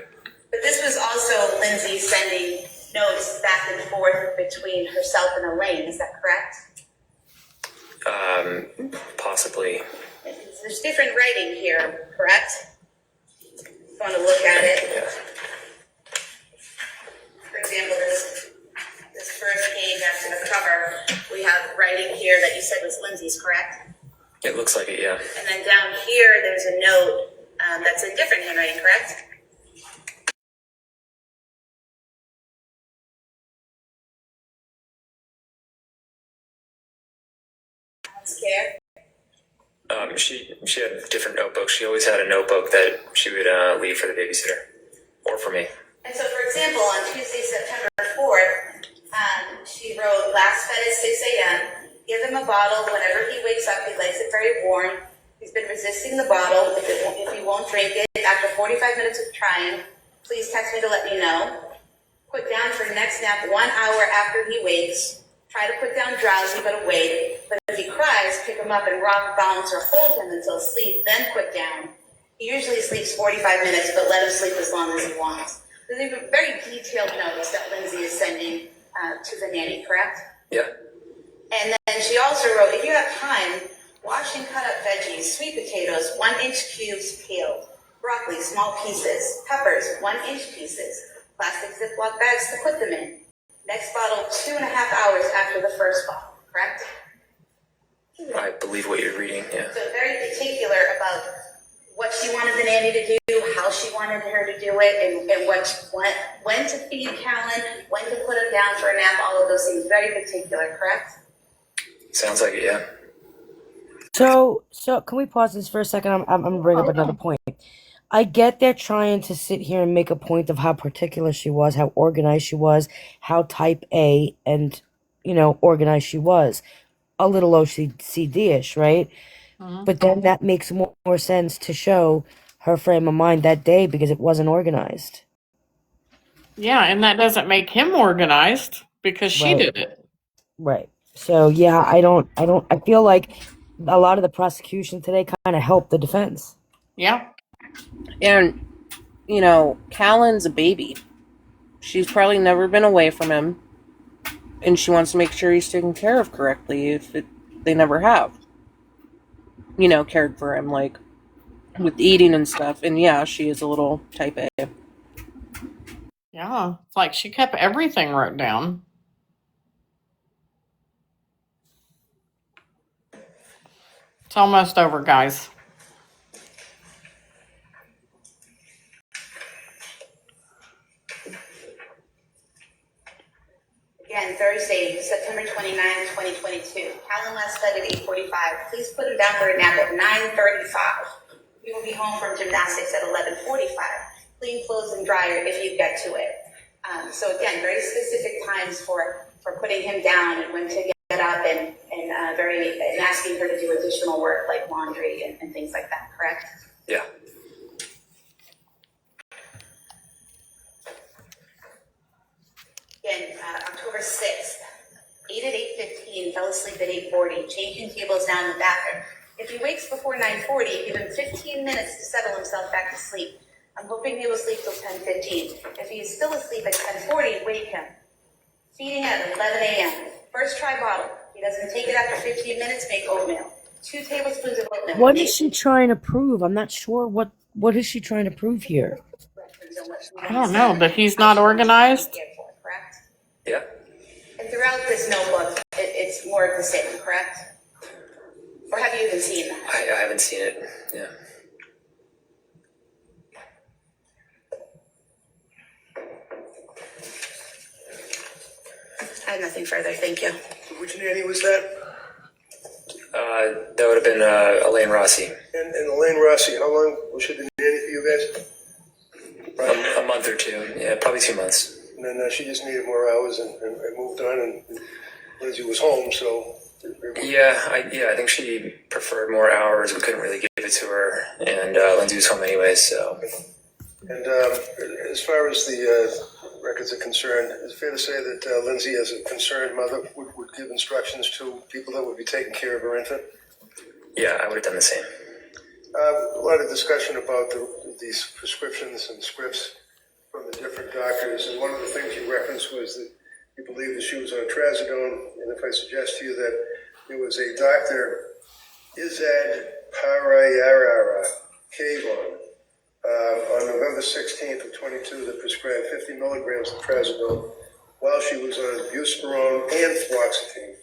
But this was also Lindsay sending notes back and forth between herself and Elaine. Is that correct? Possibly. There's different writing here, correct? If you want to look at it. Yeah. For example, this first page after the cover, we have writing here that you said was Lindsay's, correct? It looks like it, yeah. And then down here, there's a note that's in different handwriting, correct? Care? She had a different notebook. She always had a notebook that she would leave for the babysitter, or for me. And so, for example, on Tuesday, September 4th, she wrote, last fed at 6 a.m. Give him a bottle whenever he wakes up. He likes it very warm. He's been resisting the bottle. If he won't drink it, after 45 minutes of trying, please text me to let me know. Put down for next nap 1 hour after he wakes. Try to put down drowsy, but awake. But if he cries, pick him up and rock, bounce, or hold him until sleep, then put down. He usually sleeps 45 minutes, but let him sleep as long as he wants. So these are very detailed notes that Lindsay is sending to the nanny, correct? Yeah. And then she also wrote, if you have time, wash and cut up veggies, sweet potatoes, 1-inch cubes peeled, broccoli, small pieces, peppers, 1-inch pieces, plastic Ziploc bags to put them in. Next bottle, 2.5 hours after the first bottle, correct? I believe what you're reading, yeah. So very particular about what she wanted the nanny to do, how she wanted her to do it, and when to feed Callan, when to put him down for a nap, all of those things. Very particular, correct? Sounds like it, yeah. So can we pause this for a second? I'm gonna bring up another point. I get they're trying to sit here and make a point of how particular she was, how organized she was, how type A and, organized she was. A little OCD-ish, right? But then that makes more sense to show her frame of mind that day because it wasn't organized. Yeah, and that doesn't make him organized because she Right. did it. Right. So yeah, I feel like a lot of the prosecution today kind of helped the defense. Yeah. And, Callan's a baby. She's probably never been away from him. And she wants to make sure he's taken care of correctly they never have. Cared for him, like, with eating and stuff. And yeah, she is a little type A. Yeah. It's like she kept everything wrote down. It's almost over, guys. Again, Thursday, September 29th, 2022. Callan last fed at 8:45. Please put him down for a nap at 9:35. He will be home from gymnastics at 11:45. Clean clothes and dryer if you get to it. So again, very specific times for putting him down and when to get up and asking her to do additional work like laundry and things like that, correct? Yeah. Again, October 6th, 8 at 8:15, fell asleep at 8:40, changing tables down in the bathroom. If he wakes before 9:40, give him 15 minutes to settle himself back to sleep. I'm hoping he will sleep till 10:15. If he is still asleep at 10:40, wake him. Feeding at 11 a.m. First try bottle. If he doesn't take it after 15 minutes, make oatmeal. 2 tablespoons of oatmeal. What is she trying to prove? I'm not sure what is she trying to prove here. I don't know, but he's not organized. Correct? Yeah. And throughout this notebook, it's more of the same, correct? Or have you even seen that? I haven't seen it, yeah. I have nothing further, thank you. Which nanny was that? That would have been Elaine Rossi. And Elaine Rossi, how long was she the nanny for you guys? A month or two. Yeah, probably 2 months. And then she just needed more hours and moved on, and Lindsay was home, so. Yeah, I think she preferred more hours. We couldn't really give it to her, and Lindsay was home anyway, so. And as far as the records are concerned, is it fair to say that Lindsay, as a concerned mother, would give instructions to people that would be taking care of her infant? Yeah, I would have done the same. A lot of discussion about these prescriptions and scripts from the different doctors, and one of the things you referenced was that you believe that she was on trazodone, and if I suggest to you that there was a doctor, Izad Parayarara Kavon, on November 16th of 22 that prescribed 50 milligrams of trazodone while she was on buspirone and fluoxetine.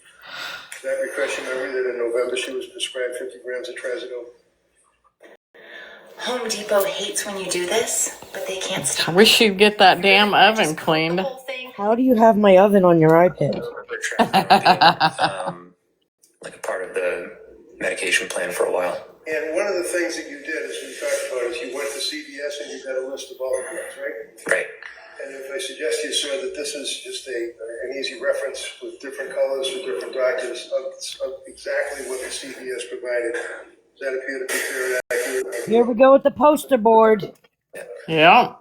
Does that refresh your memory that in November she was prescribed 50 grams of trazodone? Home Depot hates when you do this, but they can't stop. I wish you'd get that damn oven cleaned. How do you have my oven on your iPad? Like a part of the medication plan for a while. And one of the things that you did, as we talked about, is you went to CVS and you got a list of all the drugs, right? Right. And if I suggest to you, sir, that this is just an easy reference with different colors for different doctors of exactly what the CVS provided, does that appear to be fair and accurate? Here we go with the poster board. Yeah.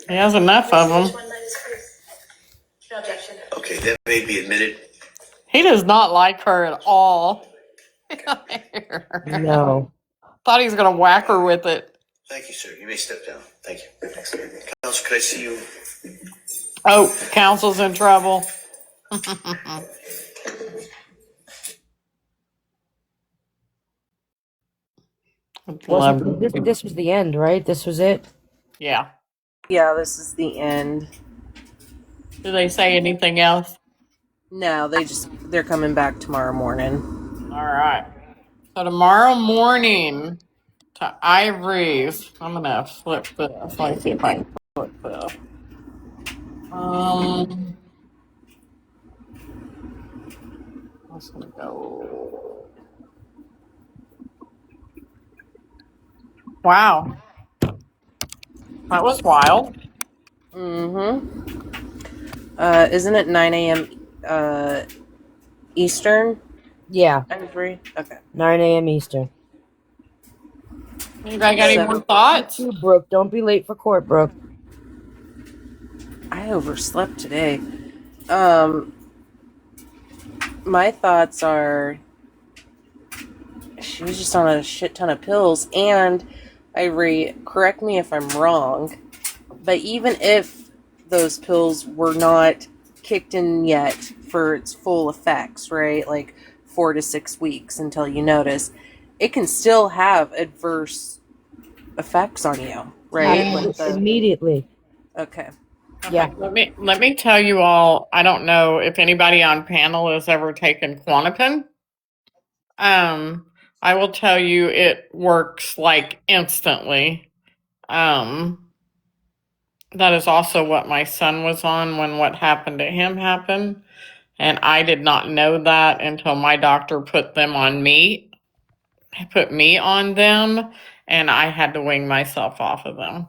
He has enough of them. No objection. Okay, that may be admitted. He does not like her at all. No. Thought he was going to whack her with it. Thank you, sir. You may step down. Thank you. Counsel, could I see you? Oh, counsel's in trouble. This was the end, right? This was it? Yeah. Yeah, this is the end. Do they say anything else? No, they're coming back tomorrow morning. All right. So tomorrow morning to Ivory's. I'm gonna flip this. Let me see if I can flip this. I'm just gonna go. Wow. That was wild. Mm-hmm. Isn't it 9 a.m. Eastern? Yeah. Ivory? Okay. 9 a.m. Eastern. Anybody got any more thoughts? Brooke, don't be late for court, Brooke. I overslept today. My thoughts are she was just on a shit ton of pills, and Ivory, correct me if I'm wrong, but even if those pills were not kicked in yet for its full effects, right? Like 4 to 6 weeks until you notice, it can still have adverse effects on you, right? Immediately. Okay. Yeah. Let me tell you all, I don't know if anybody on panel has ever taken Klonopin. I will tell you it works like instantly. That is also what my son was on when what happened to him happened. And I did not know that until my doctor put them on me. He put me on them, and I had to wing myself off of them.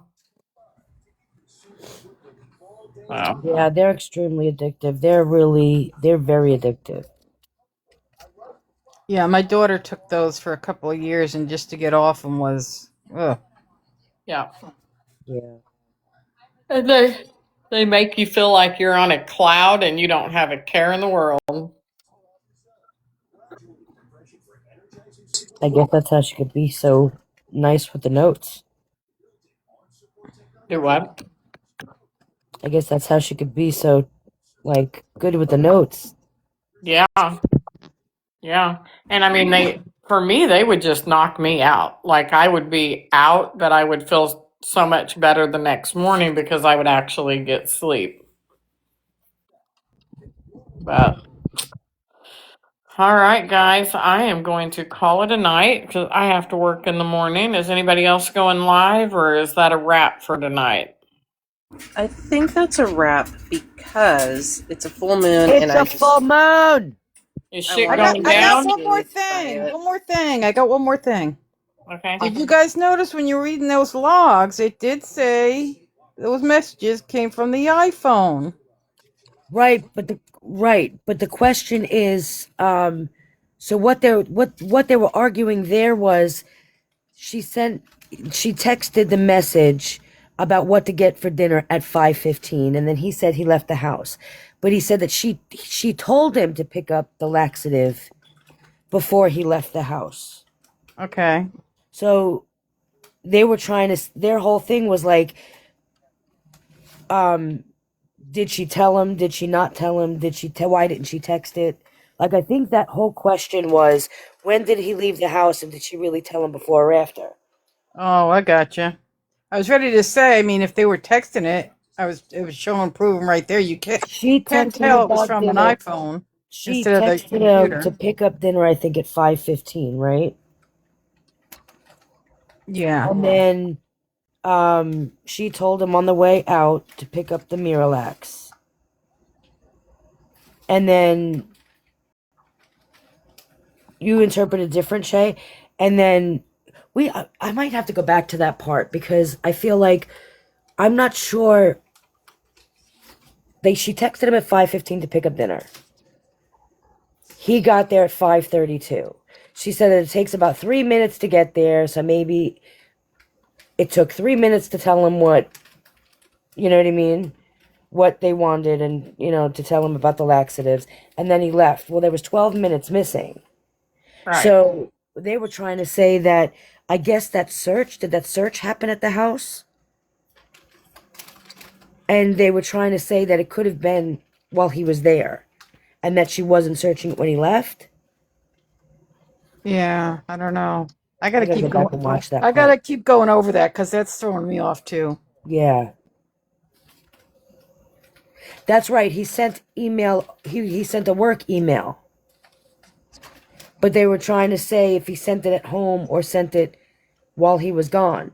Wow. Yeah, they're extremely addictive. They're very addictive. Yeah, my daughter took those for a couple of years, and just to get off them was, ugh. Yeah. Yeah. And they make you feel like you're on a cloud and you don't have a care in the world. I guess that's how she could be so nice with the notes. Do what? I guess that's how she could be so, good with the notes. Yeah. Yeah. And I mean, for me, they would just knock me out. Like I would be out, but I would feel so much better the next morning because I would actually get sleep. But all right, guys, I am going to call it a night because I have to work in the morning. Is anybody else going live, or is that a wrap for tonight? I think that's a wrap because it's a full moon. It's a full moon! Is I shit wanted going to I got down? one more investigate by thing. it. One more thing. I got one more thing. Okay. Did you guys notice when you were reading those logs, it did say those messages came from the iPhone. Right, but the question is, so what they were arguing there was she texted the message about what to get for dinner at 5:15, and then he said he left the house, but he said that she told him to pick up the laxative before he left the house. Okay. So they were trying to, their whole thing was like, did she tell him? Did she not tell him? Why didn't she text it? Like, I think that whole question was, when did he leave the house, and did she really tell him before or after? Oh, I gotcha. I was ready to say, I mean, if they were texting it, it was showing proving right there. She Can texted him tell it was about from an dinner. iPhone She instead of the texted him to computer. pick up dinner, I think, at 5:15, right? Yeah. And then she told him on the way out to pick up the Miralax. And then you interpreted different, Shay. And then I might have to go back to that part because I feel like I'm not sure. She texted him at 5:15 to pick up dinner. He got there at 5:32. She said that it takes about 3 minutes to get there, so maybe it took 3 minutes to tell him what, you know what I mean, what they wanted, and to tell him about the laxatives, and then he left. Well, there was 12 minutes missing. Right. So they were trying to say that, I guess did that search happen at the house? And they were trying to say that it could have been while he was there, and that she wasn't searching it when he left. Yeah, I don't know. I I gotta gotta keep go back going. and watch that I part. gotta keep going over that because that's throwing me off too. Yeah. That's right. He sent email. He sent a work email. But they were trying to say if he sent it at home or sent it while he was gone.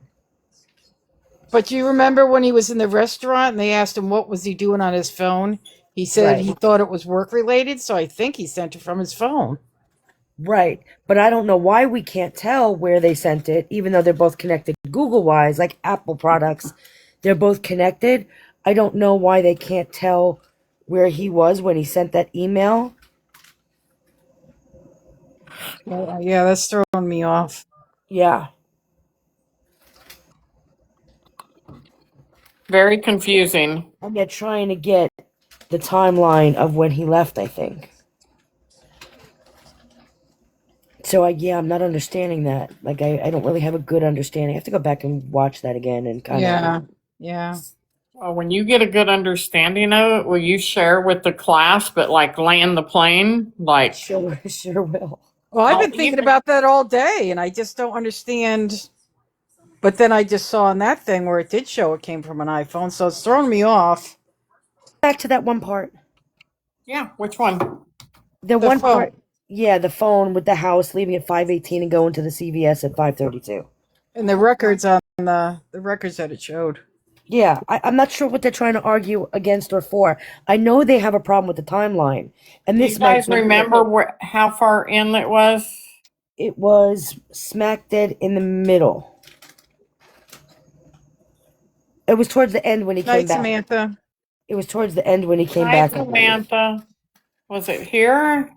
But you remember when he was in the restaurant and they asked him what was he doing on his phone? He said Right. he thought it was work related, so I think he sent it from his phone. Right. But I don't know why we can't tell where they sent it, even though they're both connected Google wise, like Apple products. They're both connected. I don't know why they can't tell where he was when he sent that email. Yeah, that's throwing me off. Yeah. Very confusing. And they're trying to get the timeline of when he left, I think. So I'm not understanding that. Like, I don't really have a good understanding. I have to go back and watch that again and kind of. Yeah, yeah. Well, when you get a good understanding of it, will you share with the class, but like land the plane? Like, Sure, sure will. Well, I've I'll been thinking even, about that all day, and I just don't understand. But then I just saw on that thing where it did show it came from an iPhone, so it's throwing me off. Back to that one part. yeah, which one? The The one phone. part, yeah, the phone with the house leaving at 5:18 and going to the CVS at 5:32. And the records on the records that it showed. Yeah, I'm not sure what they're trying to argue against or for. I know they have a problem with the timeline, and Do you this might guys be it. remember how far in it was? It was smack dead in the middle. It was towards the end when he came Night, back. Samantha. It was towards the end when he came Hi, back. Samantha. Was it here?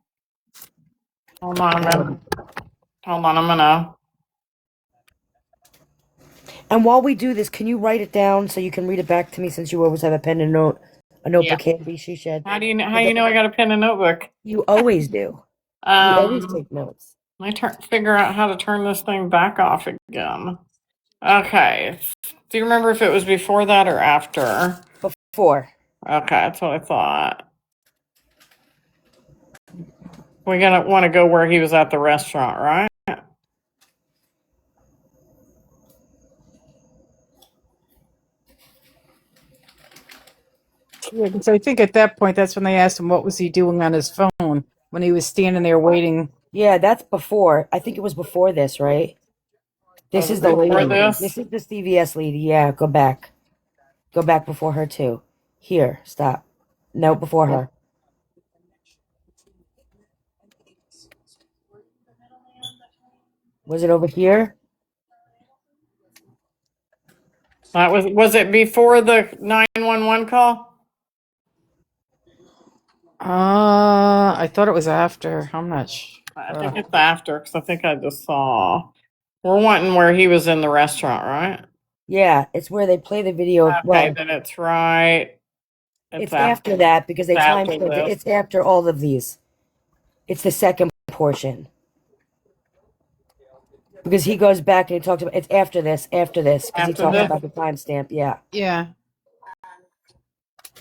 Hold on a minute. Hold on a minute. And while we do this, can you write it down so you can read it back to me, since you always have a pen and a notebook handy, Sheshed? How do you know? How you know I got a pen and notebook? You always do. You always take notes. Let me figure out how to turn this thing back off again. Okay. Do you remember if it was before that or after? Before. Okay, that's what I thought. We're gonna want to go where he was at the restaurant, right? Yeah, because I think at that point that's when they asked him what was he doing on his phone when he was standing there waiting. Yeah, that's before. I think it was before this, right? This Was is it the before lady. this? This is the CVS lady. Yeah, go back. Go back before her too. Here, stop. No, before her. Was it over here? That was it before the 911 call? I thought it was after. I'm not sure. I think it's after, because I think I just saw. We're wanting where he was in the restaurant, right? Yeah, it's where they play the video. Okay, Well, then it's right. it's after that because they it's after timestamped it. this. It's after all of these. It's the second portion. Because he goes back and he talks about it's after this, because he After talks this? about the timestamp. Yeah. Yeah.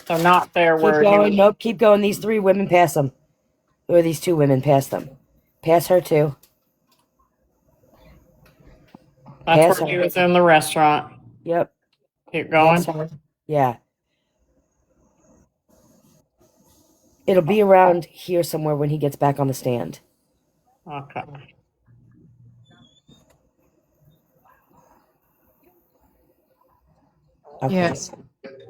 So not there Keep where he going. was. Nope. Keep going. These three women pass them, or these two women pass them. Pass her too. That's Pass where he her. was in the restaurant. Yep. Keep going. Pass her. Yeah. It'll be around here somewhere when he gets back on the stand. Okay. Okay. Yes.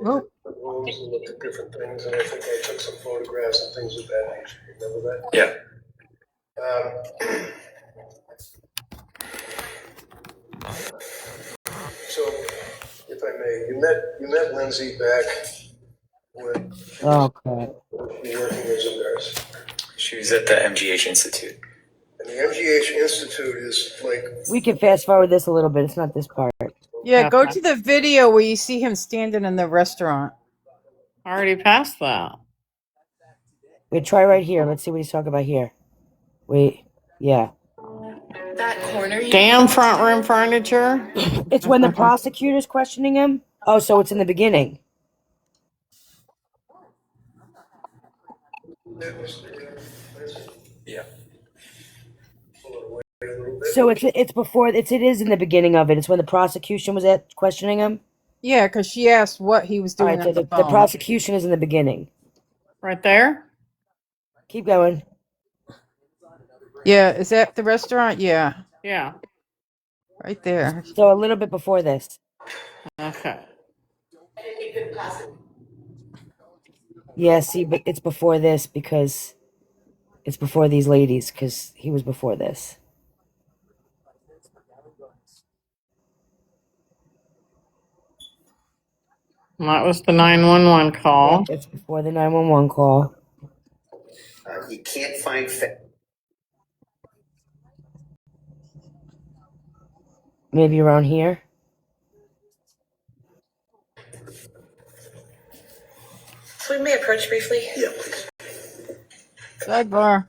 Oh. The rooms and looked at different things, and I think I took some photographs and things of that nature. Remember that? Yeah. So, if I may, you met Lindsay back when she Oh, was working as a nurse. She was at the MGH Institute. And the MGH Institute is like, We can fast forward this a little bit. It's not this part. Yeah, go to the video where you see him standing in the restaurant. I already passed that. Wait, try right here. Let's see what he's talking about here. Wait. Yeah. That corner. Damn front room furniture. It's when the prosecutor's questioning him. Oh, so it's in the beginning. Yeah. So it's before it is in the beginning of it. It's when the prosecution was at questioning him. Yeah, because she asked what he was All doing right, so on the the phone. prosecution is in the beginning. Right there? Keep going. Yeah, is that the restaurant? Yeah, Yeah. right there. So a little bit before this. Okay. Yeah, see, but it's before this because it's before these ladies because he was before this. And that was the 911 call. It's before the 911 call. You can't find Maybe around here. So we may approach briefly. Yeah, please. Sidebar.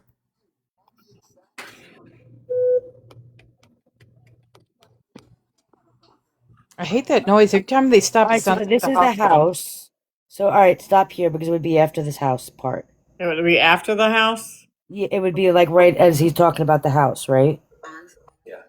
I hate that noise. Every time they stop, All right, it so sounds this like is the the hospital. house. So all right, stop here because it would be after this house part. It would be after the house? Yeah, it would be like right as he's talking about the house, right? Yeah.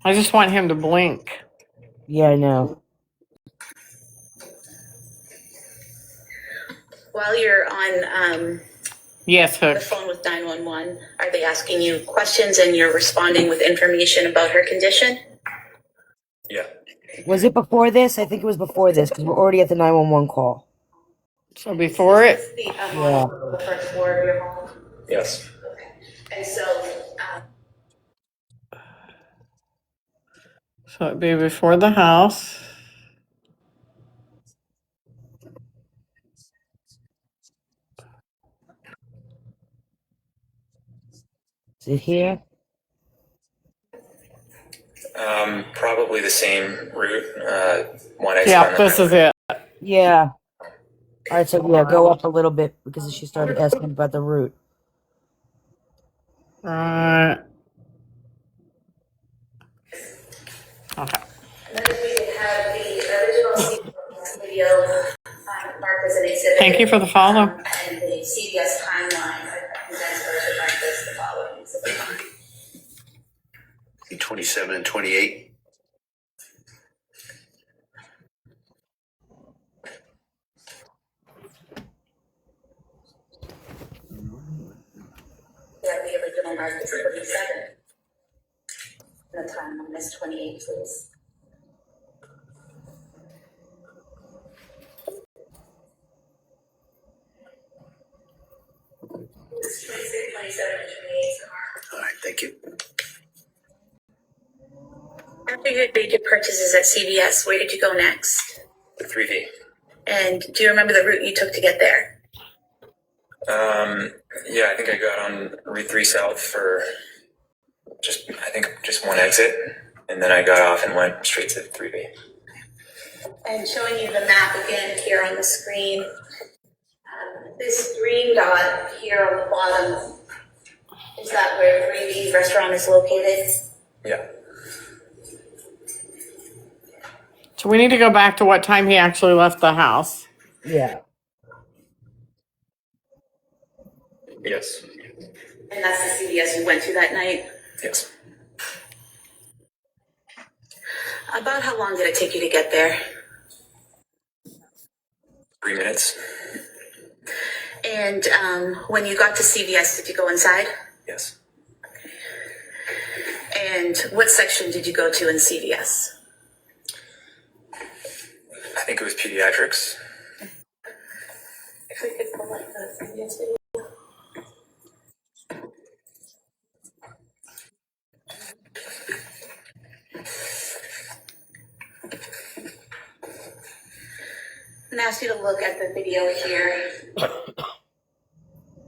I just want him to blink. Yeah, I know. While you're on Yes, the Hook. phone with 911, are they asking you questions and you're responding with information about her condition? Yeah. Was it before this? I think it was before this because we're already at the 911 call. So before it? The Yeah. the first floor of your home. Yes. And so, So it'd be before the house. Is it here? Probably the same route. One exit. Yeah, this is it. Yeah. All right, so yeah, go up a little bit because she started asking about the route. Right. Okay. then we have the original CBS video marked as an exhibit. Thank you for the follow. And the CBS timeline, a condensed version marked as the following exhibit. 27 and 28. Yeah, the original mark is 27. And the timeline is 28, please. You made your purchases at CVS. Where did you go next? 3V. And do you remember the route you took to get there? Yeah, I think I got on Route 3 South for just one exit, and then I got off and went straight to 3V. And showing you the map again here on the screen. This green dot here on the bottom, is that where 3V restaurant is located? Yeah. So we need to go back to what time he actually left the house. Yeah. Yes. And that's the CVS you went to that night? Yes. About how long did it take you to get there? 3 minutes. And when you got to CVS, did you go inside? Yes. And what section did you go to in CVS? I think it was pediatrics. If we could pull up the CVS video. I'm gonna ask you to look at the video here.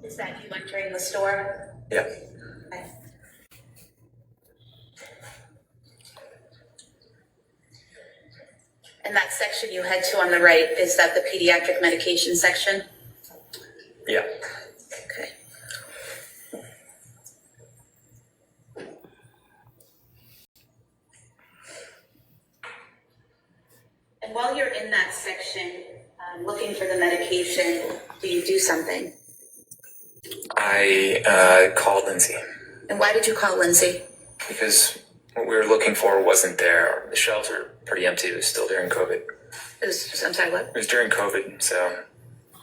Is that you entering the store? Yeah. Okay. And that section you head to on the right, is that the pediatric medication section? Yeah. Okay. And while you're in that section, looking for the medication, do you do something? I called Lindsay And why did you call Lindsay? because what we were looking for wasn't there. The shelves were pretty empty. It was still during COVID. I'm sorry, what? It was during COVID, so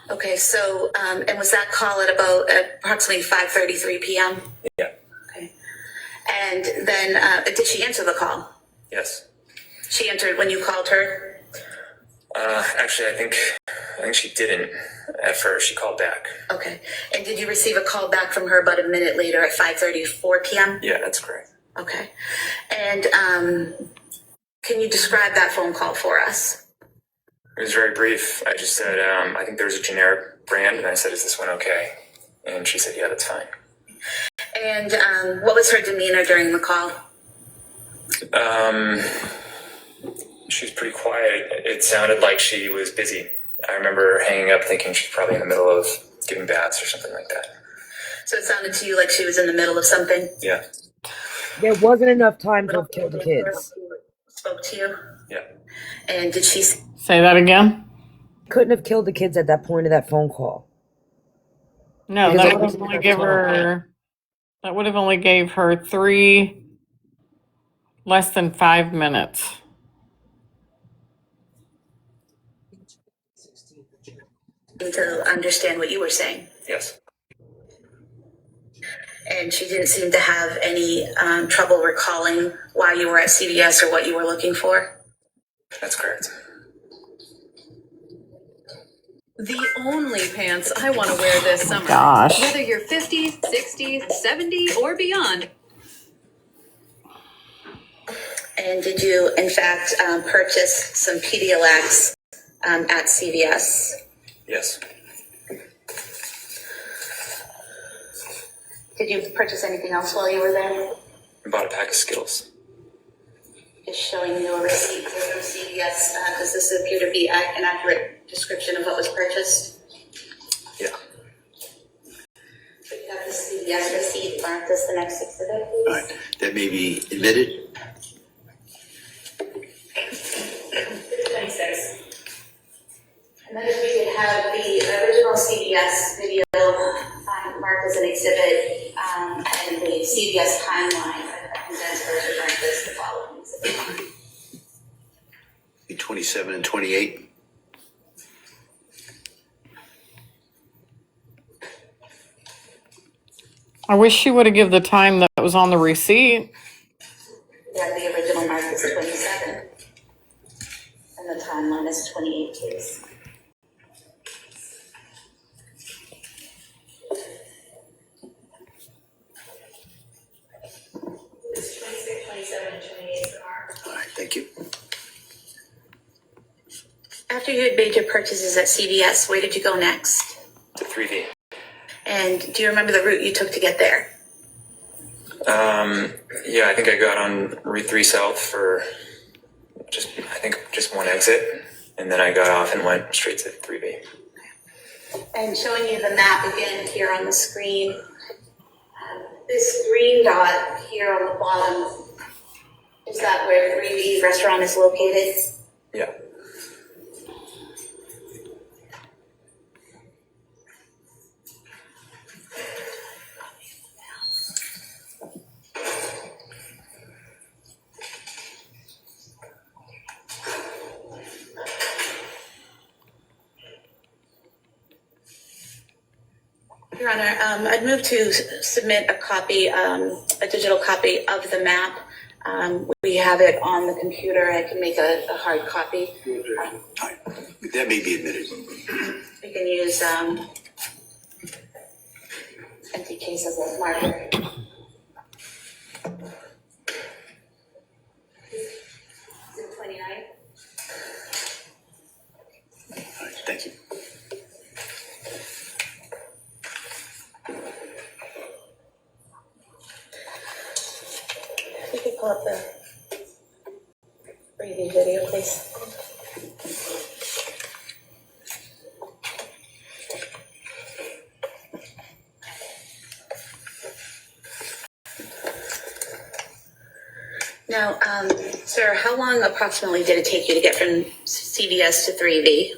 Okay, so, and was that call at about approximately 5:33 p.m.? yeah. Okay. And then, did she answer the call? Yes. She answered when you called her? Actually, I think she didn't at first. She called back. Okay. And did you receive a call back from her about a minute later at 5:34 p.m.? Yeah, that's correct. Okay. And can you describe that phone call for us? It was very brief. I just said, I think there was a generic brand, and I said, is this one okay? And she said, yeah, that's fine. And what was her demeanor during the call? She was pretty quiet. It sounded like she was busy. I remember hanging up thinking she's probably in the middle of giving baths or something like that. So it sounded to you like she was in the middle of something? Yeah. There wasn't enough time to have killed the kids. Spoke to you? Yeah. And did she Say that again? Couldn't have killed the kids at that point of that phone call. No, Because that it would wasn't only enough give time. her. That would have only gave her less than 5 minutes. to understand what you were saying? Yes. And she didn't seem to have any trouble recalling why you were at CVS or what you were looking for? That's correct. The only pants I want to wear this summer. Gosh. Whether you're 50, 60, 70, or beyond. And did you, in fact, purchase some Pedialyte at CVS? Yes. Did you purchase anything else while you were there? I bought a pack of Skittles. Just showing you a receipt from CVS. Does this appear to be an accurate description of what was purchased? Yeah. So you have the CVS receipt. Mark this the next exhibit, please. All right, that may be admitted. 26. And then if we could have the original CVS video marked as an exhibit and the CVS timeline, a condensed version like this, the following exhibit. 27 and 28. I wish she would have given the time that was on the receipt. We have the original mark as 27. And the timeline is 28, please. It's 26, 27, and 28 are. All right. After you had made your purchases at CVS, where did you go next? To 3V. And do you remember the route you took to get there? Yeah, I think I got on Route 3 South for just one exit, and then I got off and went straight to 3V. And showing you the map again here on the screen. This green dot here on the bottom, is that where 3V restaurant is located? Yeah. Your Honor, I'd move to submit a digital copy of the map. We have it on the computer. I can make a hard copy. That may be admitted. We can use empty cases as marker. Is it 29? All right, thank you. You could pull up the preview video, please. Now, sir, how long approximately did it take you to get from CVS to 3V?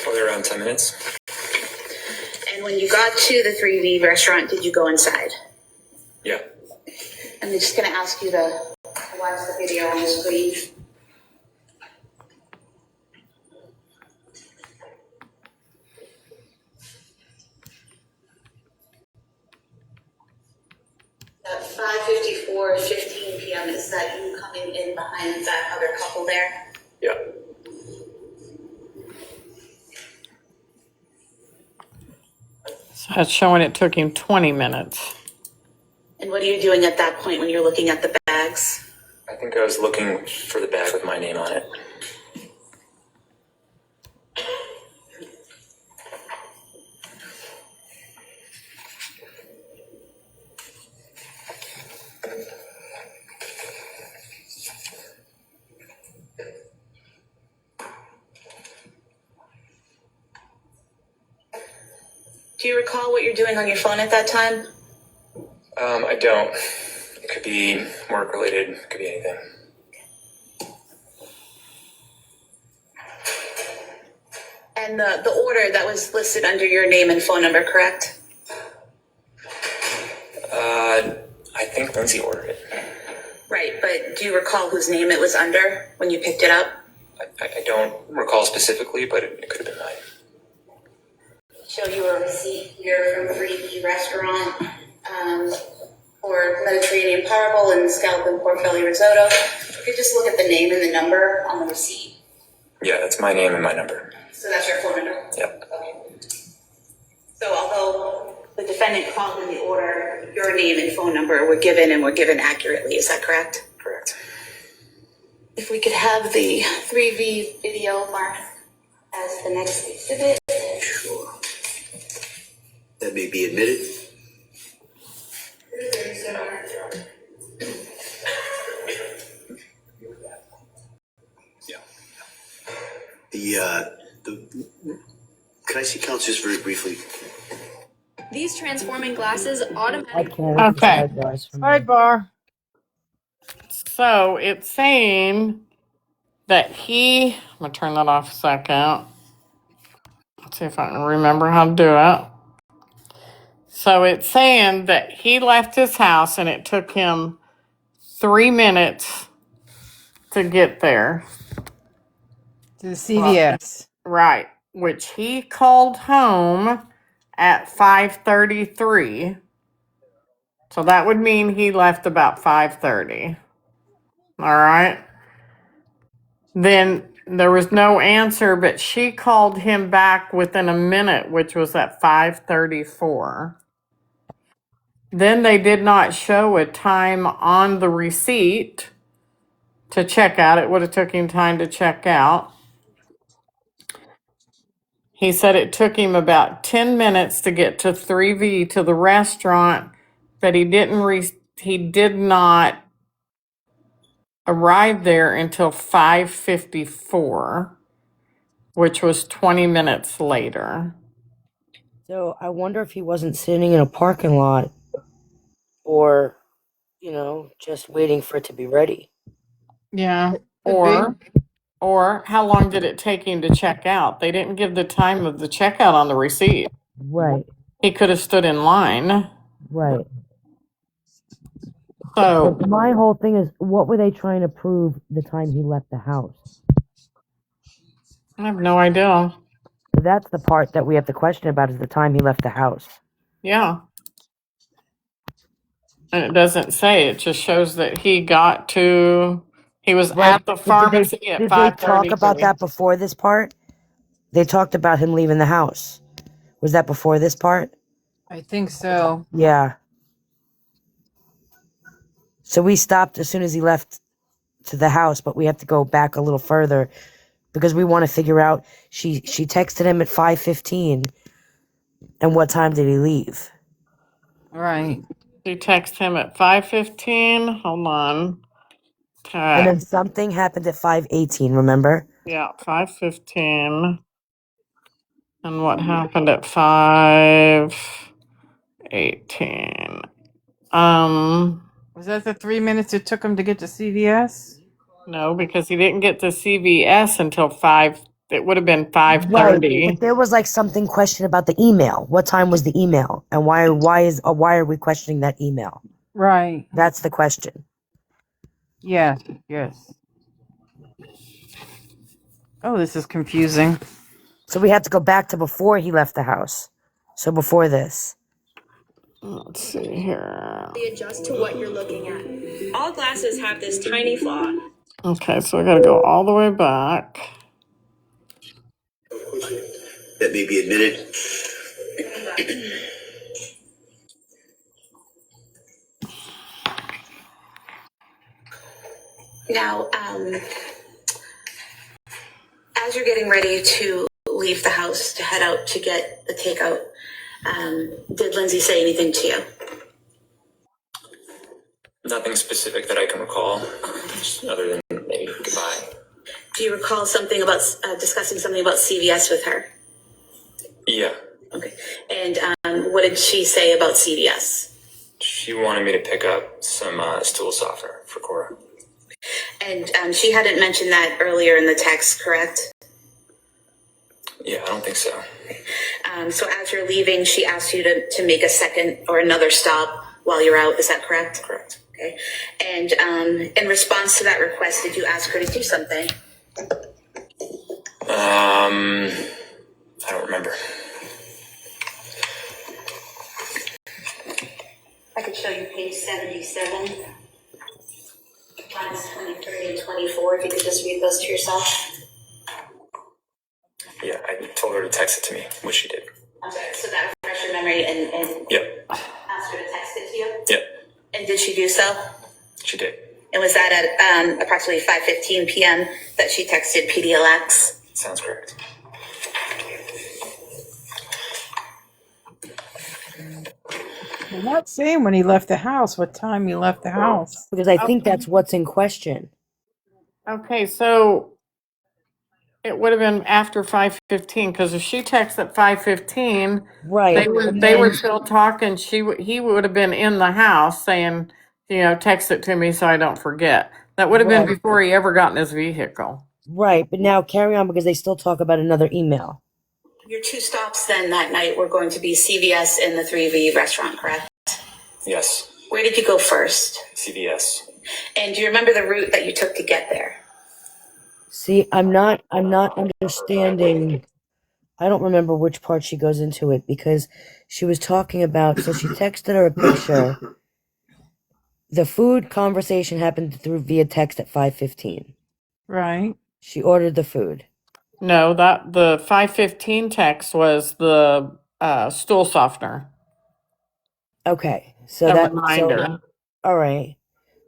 Probably around 10 minutes. And when you got to the 3V restaurant, did you go inside? Yeah. I'm just going to ask you to watch the video on the screen. At 5:54, 15 p.m. Is that you coming in behind that other couple there? Yeah. So it's showing it took him 20 minutes. And what are you doing at that point when you're looking at the bags? I think I was looking for the bag with my name on it. Do you recall what you're doing on your phone at that time? I don't. It could be work related, it could be anything. And the order that was listed under your name and phone number, correct? I think Lindsay ordered it. Right, but do you recall whose name it was under when you picked it up? I don't recall specifically, but it could have been mine. Show you a receipt here from 3D Restaurant for Mediterranean Power Bowl and scallop and pork belly risotto. You could just look at the name and the number on the receipt. Yeah, that's my name and my number. So that's your phone number? Yep. Okay. So although the defendant called in the order, your name and phone number were given and were given accurately, is that correct? Correct. If we could have the 3V video marked as the next exhibit. Sure. That may be admitted. Yeah. Can I see counsel just very briefly? These transforming glasses automatically. Okay. Sidebar. So it's saying that I'm going to turn that off a second. Let's see if I can remember how to do it. So it's saying that he left his house and it took him 3 minutes to get there. To the CVS. Right. Which he called home at 5:33. So that would mean he left about 5:30. All right. Then there was no answer, but she called him back within a minute, which was at 5:34. Then they did not show a time on the receipt to check out. It would have took him time to check out. He said it took him about 10 minutes to get to 3V to the restaurant, but he did not arrive there until 5:54, which was 20 minutes later. So I wonder if he wasn't sitting in a parking lot or, just waiting for it to be ready. Yeah. Could be. Or how long did it take him to check out? They didn't give the time of the checkout on the receipt. Right, He could have stood in line. right. So But my whole thing is, what were they trying to prove the time he left the house? I have no idea. That's the part that we have to question about, is the time he left the house. Yeah. And it doesn't say, it just shows that he was Right, at the but pharmacy at did they talk about 5:33. that before this part? They talked about him leaving the house. Was that before this part? I think so. Yeah. So we stopped as soon as he left to the house, but we have to go back a little further because we want to figure out, she texted him at 5:15, and what time did he leave? Right. She texted him at 5:15. Hold on. And then something happened at 5:18, remember? Yeah, 5:15. And what happened at 5:18? Was that the 3 minutes it took him to get to CVS? No, because he didn't get to CVS until 5. It would have been Right, 5:30. but there was like something question about the email. What time was the email? And why are we questioning that email? Right. That's the question. Yes. Yes. Oh, this is confusing. So we have to go back to before he left the house. So before this. Let's see here. They adjust to what you're looking at. All glasses have this tiny flaw. Okay, so we got to go all the way back. That may be admitted. Now, as you're getting ready to leave the house to head out to get the takeout, did Lindsay say anything to you? Nothing specific that I can recall, just other than maybe goodbye. Do you recall something about discussing something about CVS with her? Yeah, Okay. And what did she say about CVS? she wanted me to pick up some stool softener for Cora. And she hadn't mentioned that earlier in the text, correct? Yeah, I don't think so. So as you're leaving, she asked you to make a second or another stop while you're out. Is that correct? Correct. Okay. And in response to that request, did you ask her to do something? I don't remember. I could show you page 77, lines 23 and 24, if you could just read those to yourself. Yeah, I told her to text it to me, which she did. Okay, so that refresh your memory and Yep. asked her to text it to you? Yep, And did she do so? she did. And was that at approximately 5:15 p.m. that she texted PDLX? Sounds correct. They're not saying when he left the house, what time he left the house. Because I think that's what's in question. Okay, so it would have been after 5:15, because if she texted at 5:15, Right. they were still talking. He would have been in the house saying, text it to me so I don't forget. That would have been Right. before he ever got in his vehicle. Right, but now carry on because they still talk about another email. Your two stops then that night were going to be CVS and the 3V restaurant, correct? Yes, Where did you go first? CVS. And do you remember the route that you took to get there? See, I'm not understanding. I don't remember which part she goes into it because she was talking about, so she texted her a picture. The food conversation happened through via text at 5:15. Right. She ordered the food. No, the 5:15 text was the stool softener. Okay, so A that reminder. all right.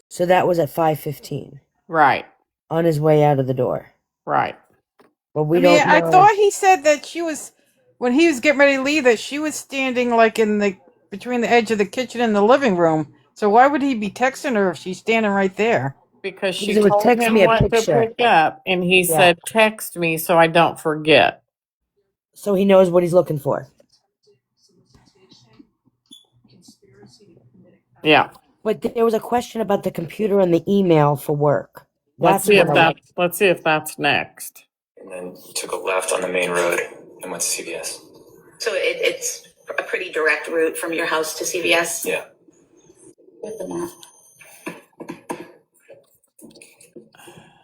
So that was at 5:15 Right, on his way out of the door. right. But we I mean, don't I know. thought he said that she was when he was getting ready to leave, that she was standing like in the between the edge of the kitchen and the living room. So why would he be texting her if she's standing right there? Because she Because it was told text me him a what to picture. pick up, and he Yeah. said, text me so I don't forget. So he knows what he's looking for. Yeah. But there was a question about the computer and the email for work. Let's That's see what let's see if that's next. And then took a left on the main road and went to CVS. So it's a pretty direct route from your house to CVS? Yeah. With the map.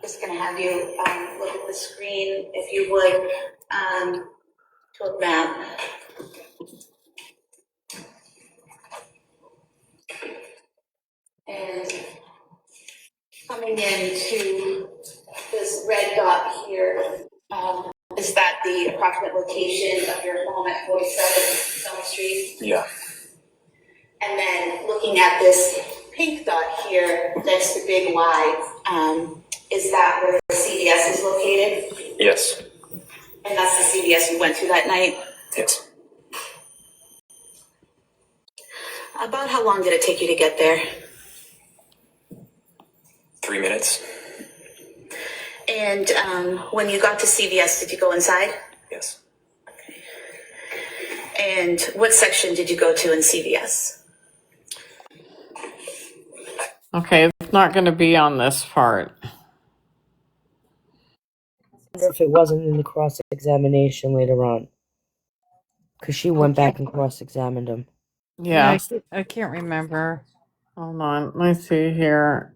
Just gonna have you look at the screen, if you would, to a map. And coming into this red dot here, is that the approximate location of your home at 47 Summer Street? Yeah. And then looking at this pink dot here, that's the big Y, is that where the CVS is located? Yes. And that's the CVS you went to that night? Yes. About how long did it take you to get there? 3 minutes. And when you got to CVS, did you go inside? Yes. And what section did you go to in CVS? Okay, it's not going to be on this part. I wonder if it wasn't in the cross-examination later on. Because she went back and cross-examined him. Yeah. I can't remember. Hold on. Let me see here.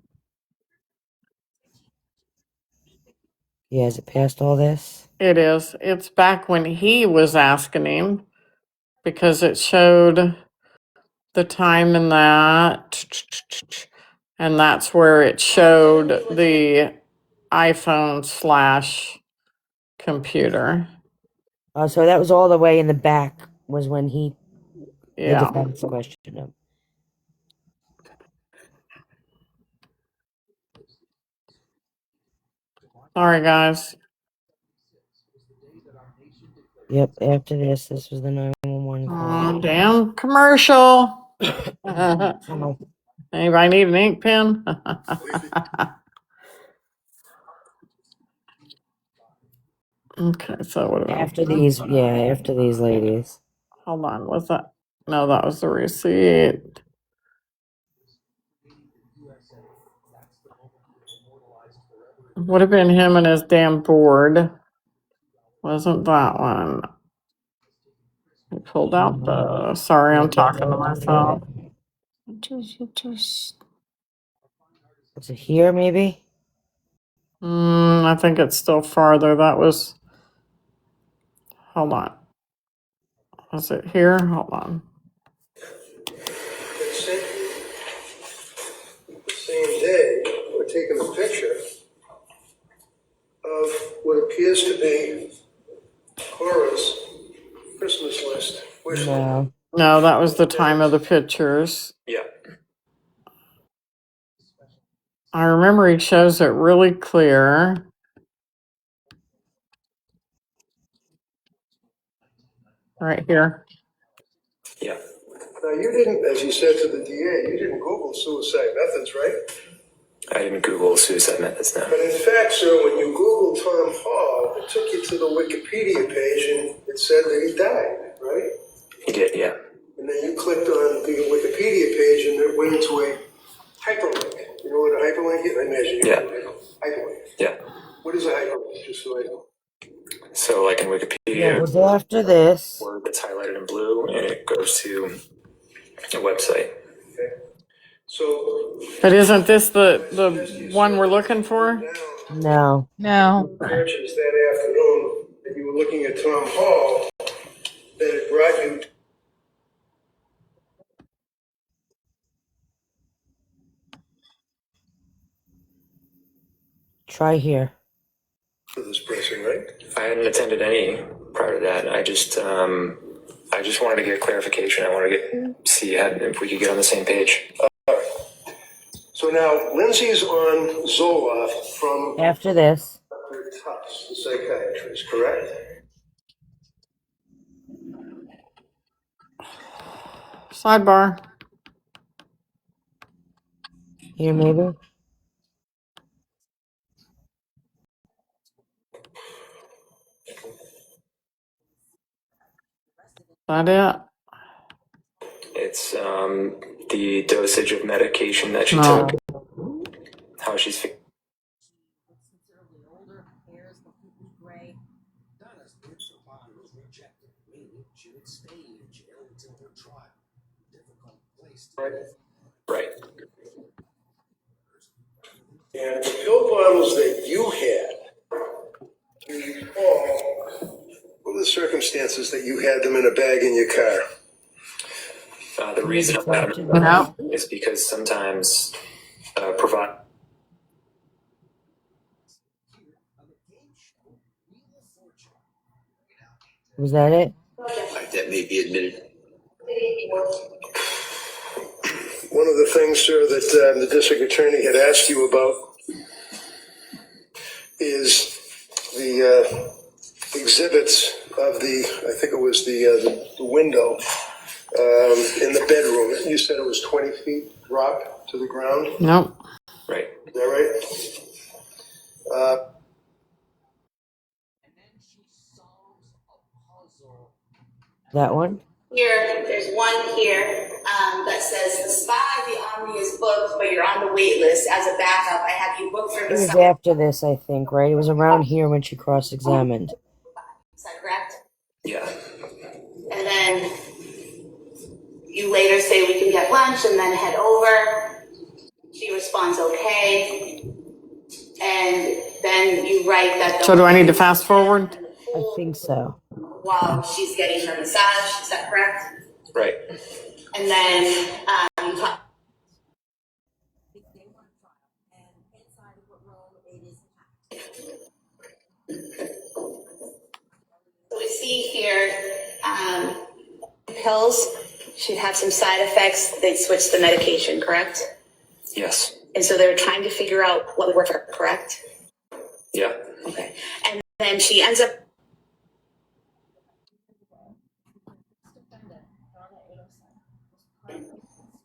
Yeah, is it past all this? It is. It's back when he was asking him because it showed the time in that. And that's where it showed the iPhone / computer. Oh, so that was all the way in the back was when the Yeah. defense questioned him. Sorry, guys. Yep, after this was the 911 call. Oh, damn commercial. Anybody need an ink pen? Okay, so what about After these ladies. Hold on, was that? No, that was the receipt. Would have been him and his damn board. Wasn't that one? I pulled out the. Sorry, I'm talking to my phone. Is it here, maybe? I think it's still farther. That was. Hold on. Was it here? Hold on. The same day, we're taking a picture of what appears to be Cora's Christmas list. Wish list. No, that was the time of the pictures. Yeah. I remember he shows it really clear. Right here. Yeah. Now, you didn't, as you said to the DA, you didn't Google suicide methods, right? I didn't Google suicide methods now. But in fact, sir, when you Googled Tom Hall, it took you to the Wikipedia page and it said that he died, right? He did, yeah. And then you clicked on the Wikipedia page and it went into a hyperlink. You know what a hyperlink is? I imagine you know. Hyperlink. Yeah. What is a hyperlink? Just so I know. So, like in Wikipedia, Yeah, it was after this. word that's highlighted in blue, and it goes to a website. So, But isn't this the one we're looking for? No. No. purchased that afternoon, and you were looking at Tom Hall, then it brought you Try here. to this person, right? I hadn't attended any prior to that. I just wanted to get clarification. I wanted to see if we could get on the same page. So now Lindsay's on Zoloft from After this. Dr. Tufts, the psychiatrist, correct? Sidebar. Here, maybe. That it? It's the dosage of medication that she No. took, how she's. Right. And the pill bottles that you had, do you recall, what were the circumstances that you had them in a bag in your car? The reason I'm not No. is because sometimes Was that it? That may be admitted. One of the things, sir, that the district attorney had asked you about is the exhibits of I think it was the window in the bedroom. You said it was 20 feet drop to the ground. Nope. Right. Is that right? That one? Here, there's one here that says the spa at the Omni is booked, but you're on the wait list. As a backup, I have you booked for It the was summer. after this, I think, right? It was around here when she cross-examined. Is that correct? Yeah. And then you later say we can get lunch and then head over. She responds okay. And then you write that So do I need to fast forward? I think so. while she's getting her massage. Is that correct? Right. And then you talk. So we see here pills should have some side effects. They switched the medication, correct? Yes. And so they were trying to figure out what would work for her, correct? Yeah. Okay. And then she ends up.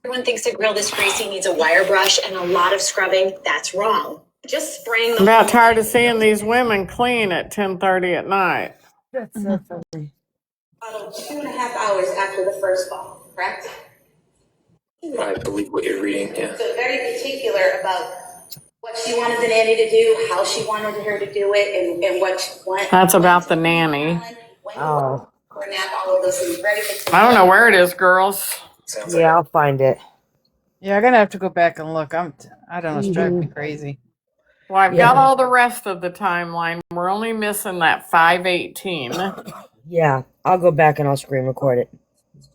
Everyone thinks to grill this greasy needs a wire brush and a lot of scrubbing. That's wrong. Just spraying I'm the about tired of seeing these women clean at 10:30 at night. That's so funny. bottle 2.5 hours after the first bottle, correct? I believe what you're reading, yeah. So very particular about what she wanted the nanny to do, how she wanted her to do it, and what she wanted. That's about the nanny. Oh. Or nap, all of those things. Very particular. I don't know where it is, girls. Yeah, I'll find it. Yeah, I'm gonna have to go back and look. I don't know, it's driving me Mhm. crazy. Well, I've got all the rest of the timeline. We're only missing that 518. Yeah, I'll go back and I'll screen record it.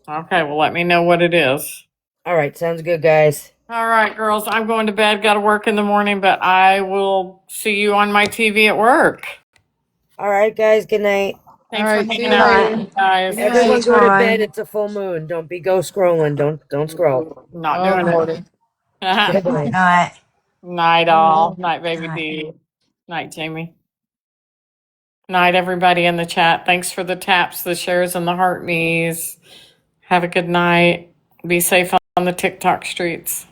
Okay, well, let me know what it is. All right, sounds good, guys. All right, girls, I'm going to bed. Got to work in the morning, but I will see you on my TV at work. All right, guys, good night. Thanks All for right, see hanging you out later. with me, guys. Everyone go to Bye. bed. It's a full moon. Don't be scrolling. Don't scroll. Not Oh, doing Lordy. it. Good night. Night. Night, all. Night, baby D. Night, Jamie. Night, everybody in the chat. Thanks for the taps, the shares, and the heart me's. Have a good night. Be safe on the TikTok streets.